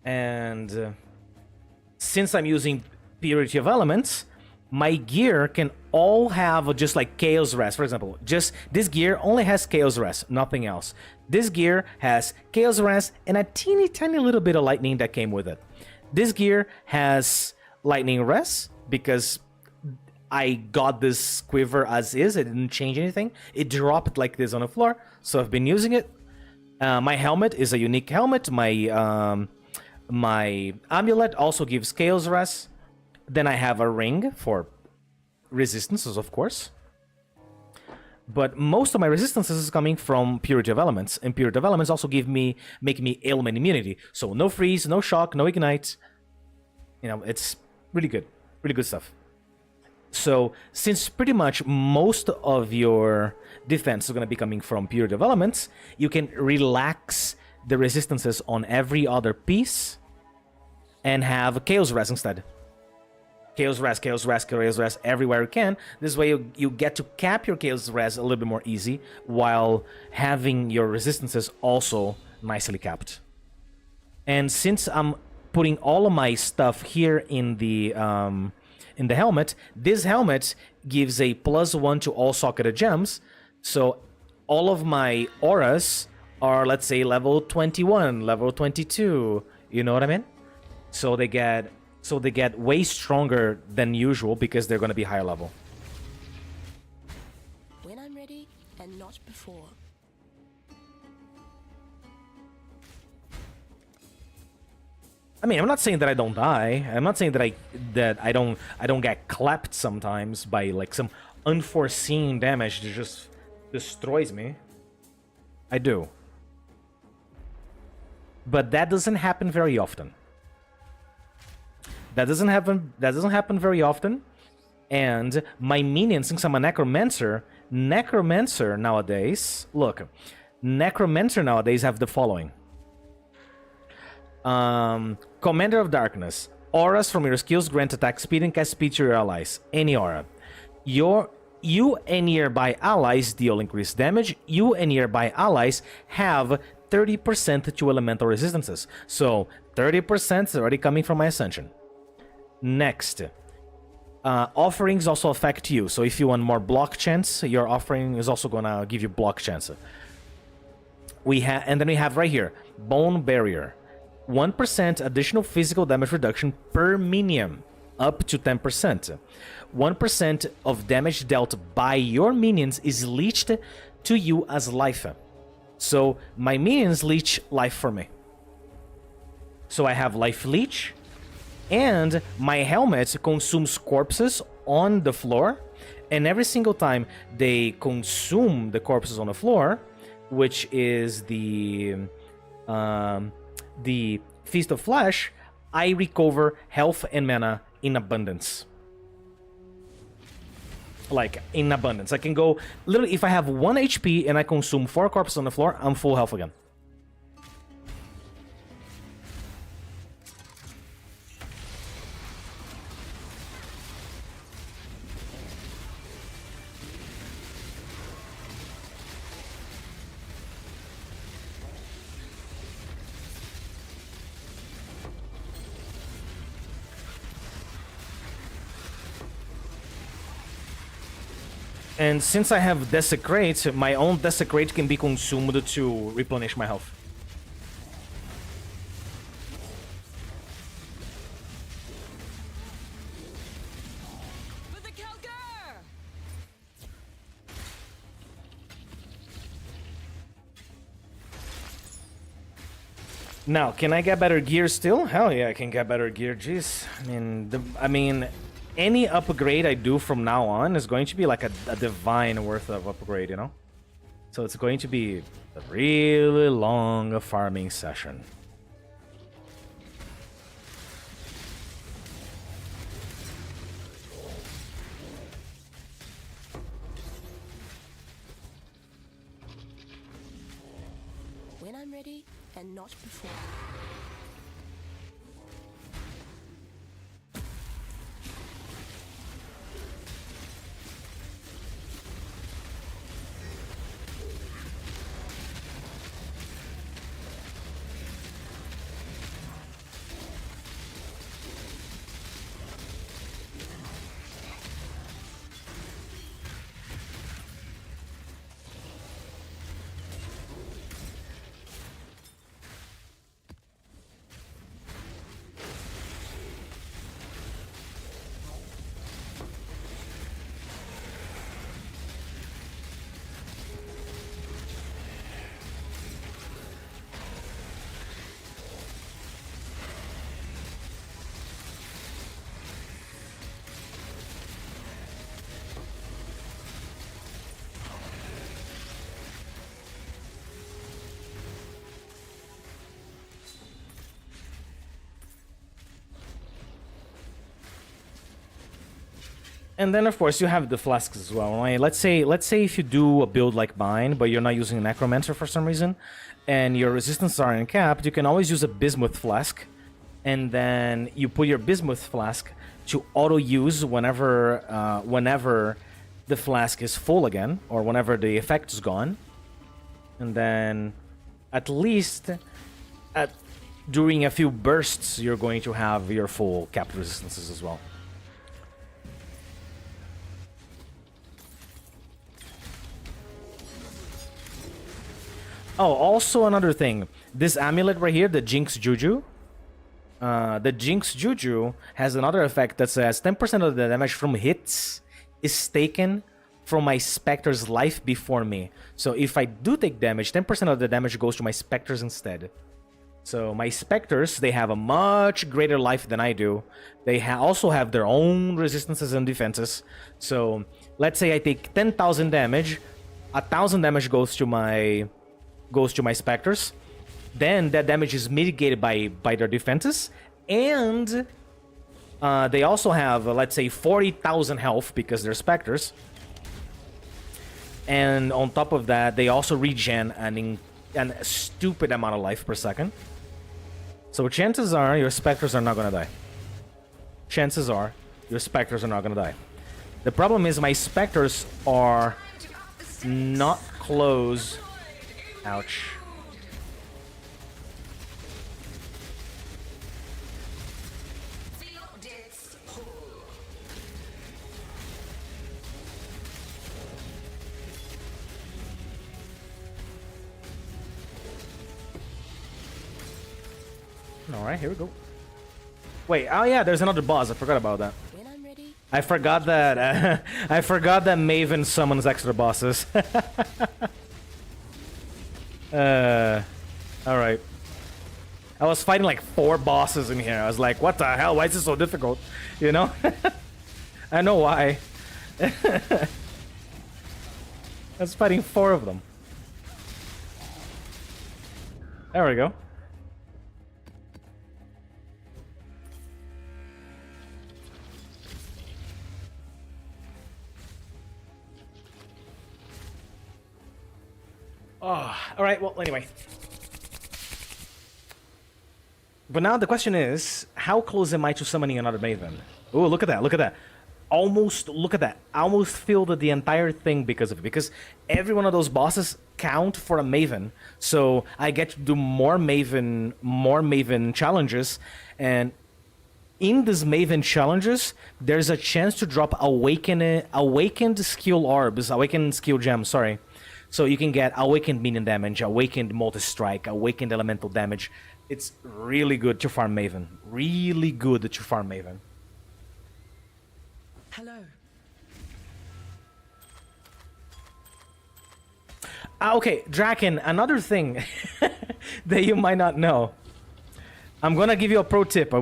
And since I'm using Purity of Elements, my gear can all have just like Chaos Res. For example, just this gear only has Chaos Res, nothing else. This gear has Chaos Res and a teeny tiny little bit of lightning that came with it. This gear has lightning res because I got this quiver as is. It didn't change anything. It dropped like this on the floor, so I've been using it. My helmet is a unique helmet. My amulet also gives chaos res. Then I have a ring for resistances, of course. But most of my resistances is coming from Purity of Elements, and Purity of Elements also make me ailment immunity. So no freeze, no shock, no ignite. You know, it's really good stuff. So since pretty much most of your defense is going to be coming from Purity of Elements, you can relax the resistances on every other piece and have Chaos Res instead. Chaos Res everywhere you can. This way you get to cap your Chaos Res a little bit more easy while having your resistances also nicely capped. And since I'm putting all of my stuff here in the helmet, this helmet gives a +1 to all socketed gems. So all of my auras are, let's say, level 21, level 22. You know what I mean? So they get way stronger than usual because they're going to be higher level. When I'm ready and not before. I mean, I'm not saying that I don't die. I'm not saying that I don't get clapped sometimes by like some unforeseen damage that just destroys me. I do. But that doesn't happen very often. That doesn't happen very often. And my minions, since I'm a necromancer nowadays, look, necromancer nowadays have the following. Commander of Darkness. Auras from your skills grant attack speed and cast speed to your allies. Any aura. You and nearby allies deal increased damage. You and nearby allies have 30% to elemental resistances. So 30% is already coming from my Ascension. Next. Offerings also affect you. So if you want more block chance, your offering is also gonna give you block chance. And then we have right here, Bone Barrier. 1% additional physical damage reduction per minion, up to 10%. 1% of damage dealt by your minions is leached to you as life. So my minions leech life for me. So I have life leech, and my helmet consumes corpses on the floor, and every single time they consume the corpses on the floor, which is the Feast of Flesh, I recover health and mana in abundance. Like, in abundance. I can go... Literally, if I have 1 HP and I consume 4 corpses on the floor, I'm full health again. And since I have Desecrate, my own Desecrate can be consumed to replenish my health. For the Kalguur! Now, can I get better gear still? Hell yeah, I can get better gear. Jeez, I mean, any upgrade I do from now on is going to be like a divine worth of upgrade, you know? So it's going to be a really long farming session. When I'm ready and not before. And then of course you have the flasks as well, right? Let's say if you do a build like mine, but you're not using a necromancer for some reason, and your resistances are uncapped, you can always use a bismuth flask, and then you put your bismuth flask to auto use whenever the flask is full again, or whenever the effect is gone, and then at least during a few bursts you're going to have your full capped resistances as well. Oh, also another thing. This amulet right here, the Jinx Juju. The Jinx Juju has another effect that says 10% of the damage from hits is taken from my Spectre's life before me. So if I do take damage, 10% of the damage goes to my Spectres instead. So my Spectres, they have a much greater life than I do. They also have their own resistances and defenses. So let's say I take 10,000 damage. 1,000 damage goes to my Spectres. Then that damage is mitigated by their defenses, and they also have, let's say, 40,000 health because they're Spectres. And on top of that, they also regen a stupid amount of life per second. So chances are your Spectres are not gonna die. Chances are your Spectres are not gonna die. The problem is my Spectres are not close. Ouch. Alright, here we go. Wait, oh yeah, there's another boss. I forgot about that. I forgot that I forgot that Maven summons extra bosses. Alright. I was fighting like 4 bosses in here. I was like, what the hell? Why is this so difficult? You know? I know why. I was fighting 4 of them. There we go. Oh, alright, well, anyway. But now the question is, how close am I to summoning another Maven? Oh, look at that, look at that. Almost, look at that. I almost filled the entire thing because of it. Because every one of those bosses count for a Maven. So I get to do more Maven challenges. And in these Maven challenges, there's a chance to drop awakened skill orbs, awakened skill gems, sorry. So you can get awakened minion damage, awakened multi-strike, awakened elemental damage. It's really good to farm Maven. Really good to farm Maven. Hello. Okay, Draken, another thing that you might not know. I'm gonna give you a pro tip.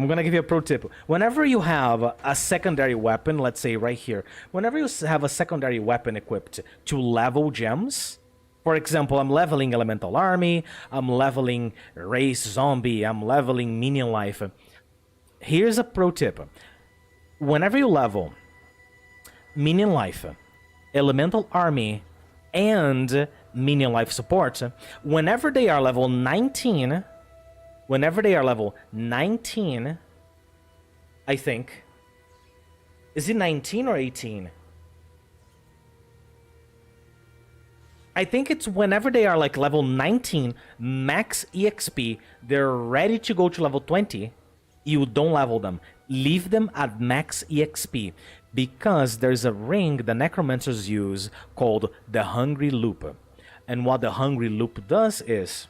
Whenever you have a secondary weapon, let's say right here, whenever you have a secondary weapon equipped to level gems, for example, I'm leveling Elemental Army, I'm leveling Race Zombie, I'm leveling Minion Life. Here's a pro tip. Whenever you level Minion Life, Elemental Army, and Minion Life Support, whenever they are level 19, I think. Is it 19 or 18? I think it's whenever they are like level 19, max EXP, they're ready to go to level 20, you don't level them. Leave them at max EXP, because there's a ring the necromancers use called the Hungry Loop. And what the Hungry Loop does is,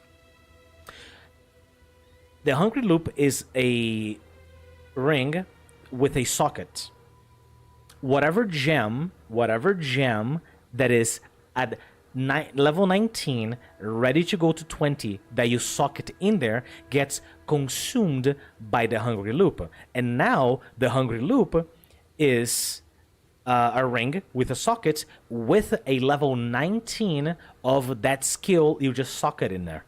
the Hungry Loop is a ring with a socket. Whatever gem that is at level 19, ready to go to 20, that you socket in there, gets consumed by the Hungry Loop. And now the Hungry Loop is a ring with a socket with a level 19 of that skill you just socket in there.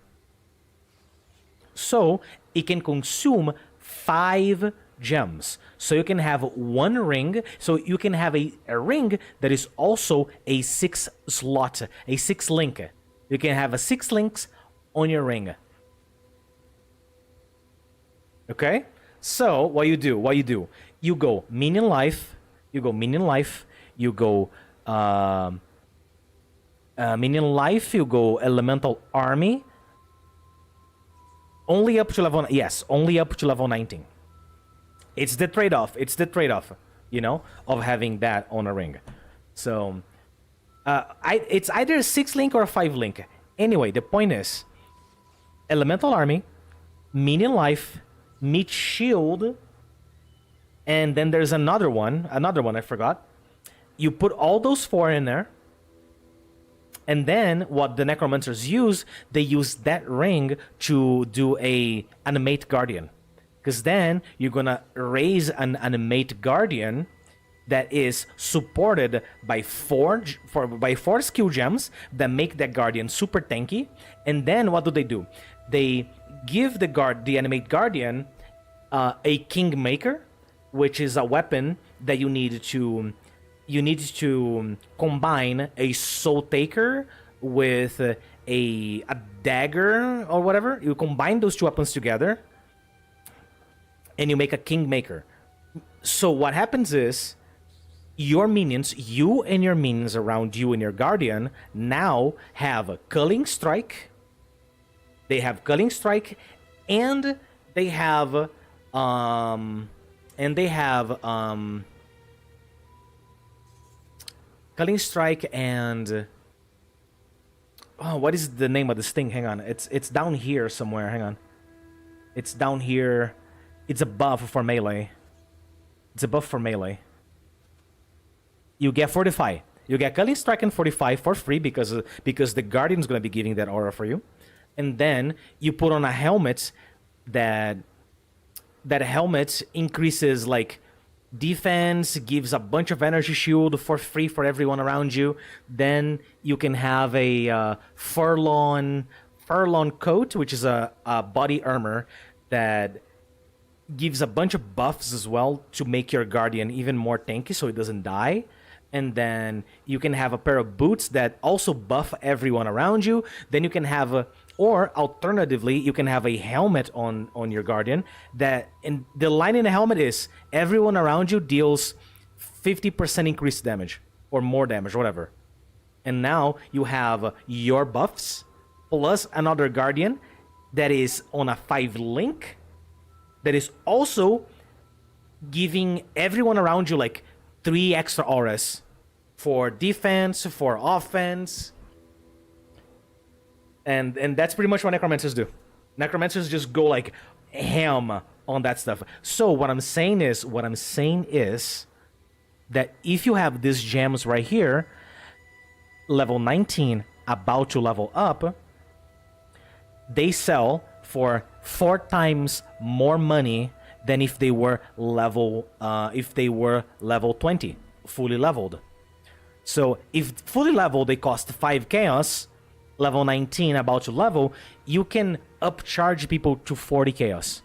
So it can consume 5 gems. So you can have one ring. So you can have a ring that is also a 6 slot, a 6 link. You can have a 6 links on your ring. Okay? So what you do? You go minion life. You go minion life. You go minion life. You go elemental army. Only up to level... Yes, only up to level 19. It's the trade-off. It's the trade-off, you know, of having that on a ring. So, it's either a 6 link or a 5 link. Anyway, the point is, elemental army, minion life, meat shield, and then there's another one I forgot. You put all those 4 in there. And then what the necromancers use, they use that ring to do a animate guardian. Because then you're gonna raise an animate guardian that is supported by 4 skill gems that make that guardian super tanky. And then what do? They give the animate guardian a kingmaker, which is a weapon that you need to combine a soul taker with a dagger or whatever. You combine those 2 weapons together and you make a kingmaker. So what happens is your minions, you and your minions around you and your guardian now have a culling strike. They have culling strike and they have Culling Strike and... Oh, what is the name of this thing? Hang on. It's down here somewhere. Hang on. It's down here. It's a buff for melee. It's a buff for melee. You get 45. You get Culling Strike and 45 for free because the Guardian's going to be giving that aura for you. And then you put on a helmet that helmet increases like defense, gives a bunch of energy shield for free for everyone around you. Then you can have a furlong coat, which is a body armor that gives a bunch of buffs as well to make your guardian even more tanky so it doesn't die. And then you can have a pair of boots that also buff everyone around you. Then you can have or alternatively, you can have a helmet on your guardian that, and the line in the helmet is everyone around you deals 50% increased damage or more damage, whatever. And now you have your buffs plus another guardian that is on a 5 link that is also giving everyone around you like 3 extra auras for defense, for offense. And that's pretty much what necromancers do. Necromancers just go like ham on that stuff. So what I'm saying is that if you have these gems right here, level 19 about to level up, they sell for 4 times more money than if they were level 20, fully leveled. So if fully leveled they cost 5 chaos, level 19 about to level, you can upcharge people to 40 chaos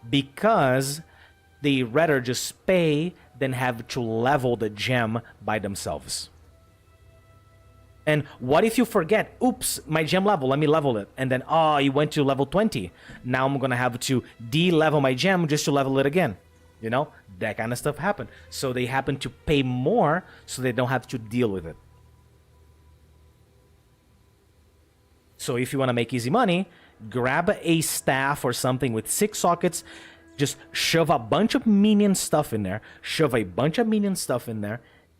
because they rather just pay than have to level the gem by themselves. And what if you forget, oops, my gem level, let me level it. And then, oh, you went to level 20. Now I'm going to have to de-level my gem just to level it again. You know, that kind of stuff happen. So they happen to pay more so they don't have to deal with it. So if you want to make easy money, grab a staff or something with 6 sockets, just shove a bunch of minion stuff in there,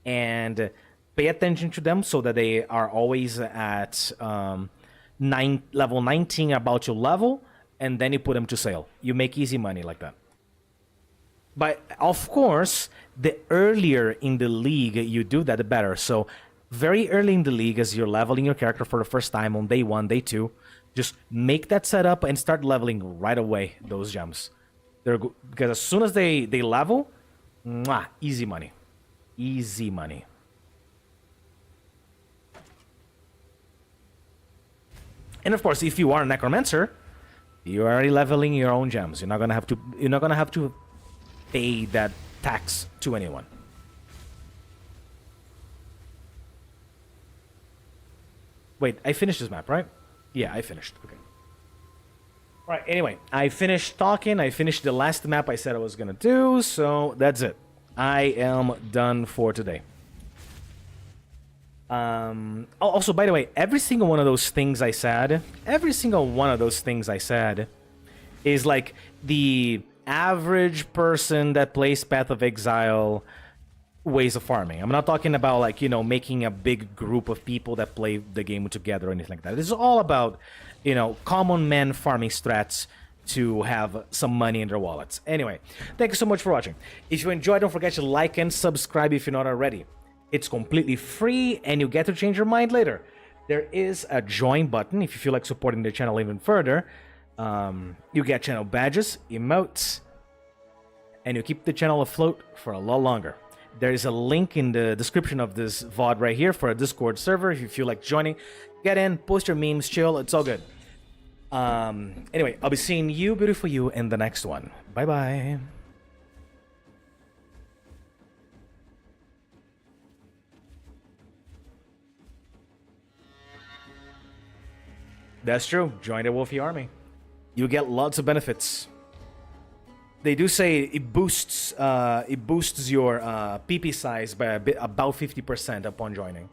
and pay attention to them so that they are always at level 19 about to level, and then you put them to sale. You make easy money like that. But of course, the earlier in the league you do that, the better. So very early in the league, as you're leveling your character for the first time on day 1, day 2, just make that setup and start leveling right away those gems. Because as soon as they level, easy money. Easy money. And of course, if you are a necromancer, you're already leveling your own gems. You're not gonna have to pay that tax to anyone. Wait, I finished this map, right? Yeah, I finished. Okay. Right, anyway, I finished talking. I finished the last map I said I was going to do, so that's it. I am done for today. Also, by the way, every single one of those things I said, is like the average person that plays Path of Exile ways of farming. I'm not talking about, like, you know, making a big group of people that play the game together or anything like that. This is all about, you know, common men farming strats to have some money in their wallets. Anyway, thank you so much for watching. If you enjoyed, don't forget to like and subscribe if you're not already. It's completely free and you get to change your mind later. There is a join button if you feel like supporting the channel even further. You get channel badges, emotes, and you keep the channel afloat for a lot longer. There is a link in the description of this VOD right here for a Discord server if you feel like joining. Get in, post your memes, chill, it's all good. Anyway, I'll be seeing you, beautiful you, in the next one. Bye-bye. That's true. Join the Wolfy army. You get lots of benefits. They do say it boosts your PP size by about 50% upon joining.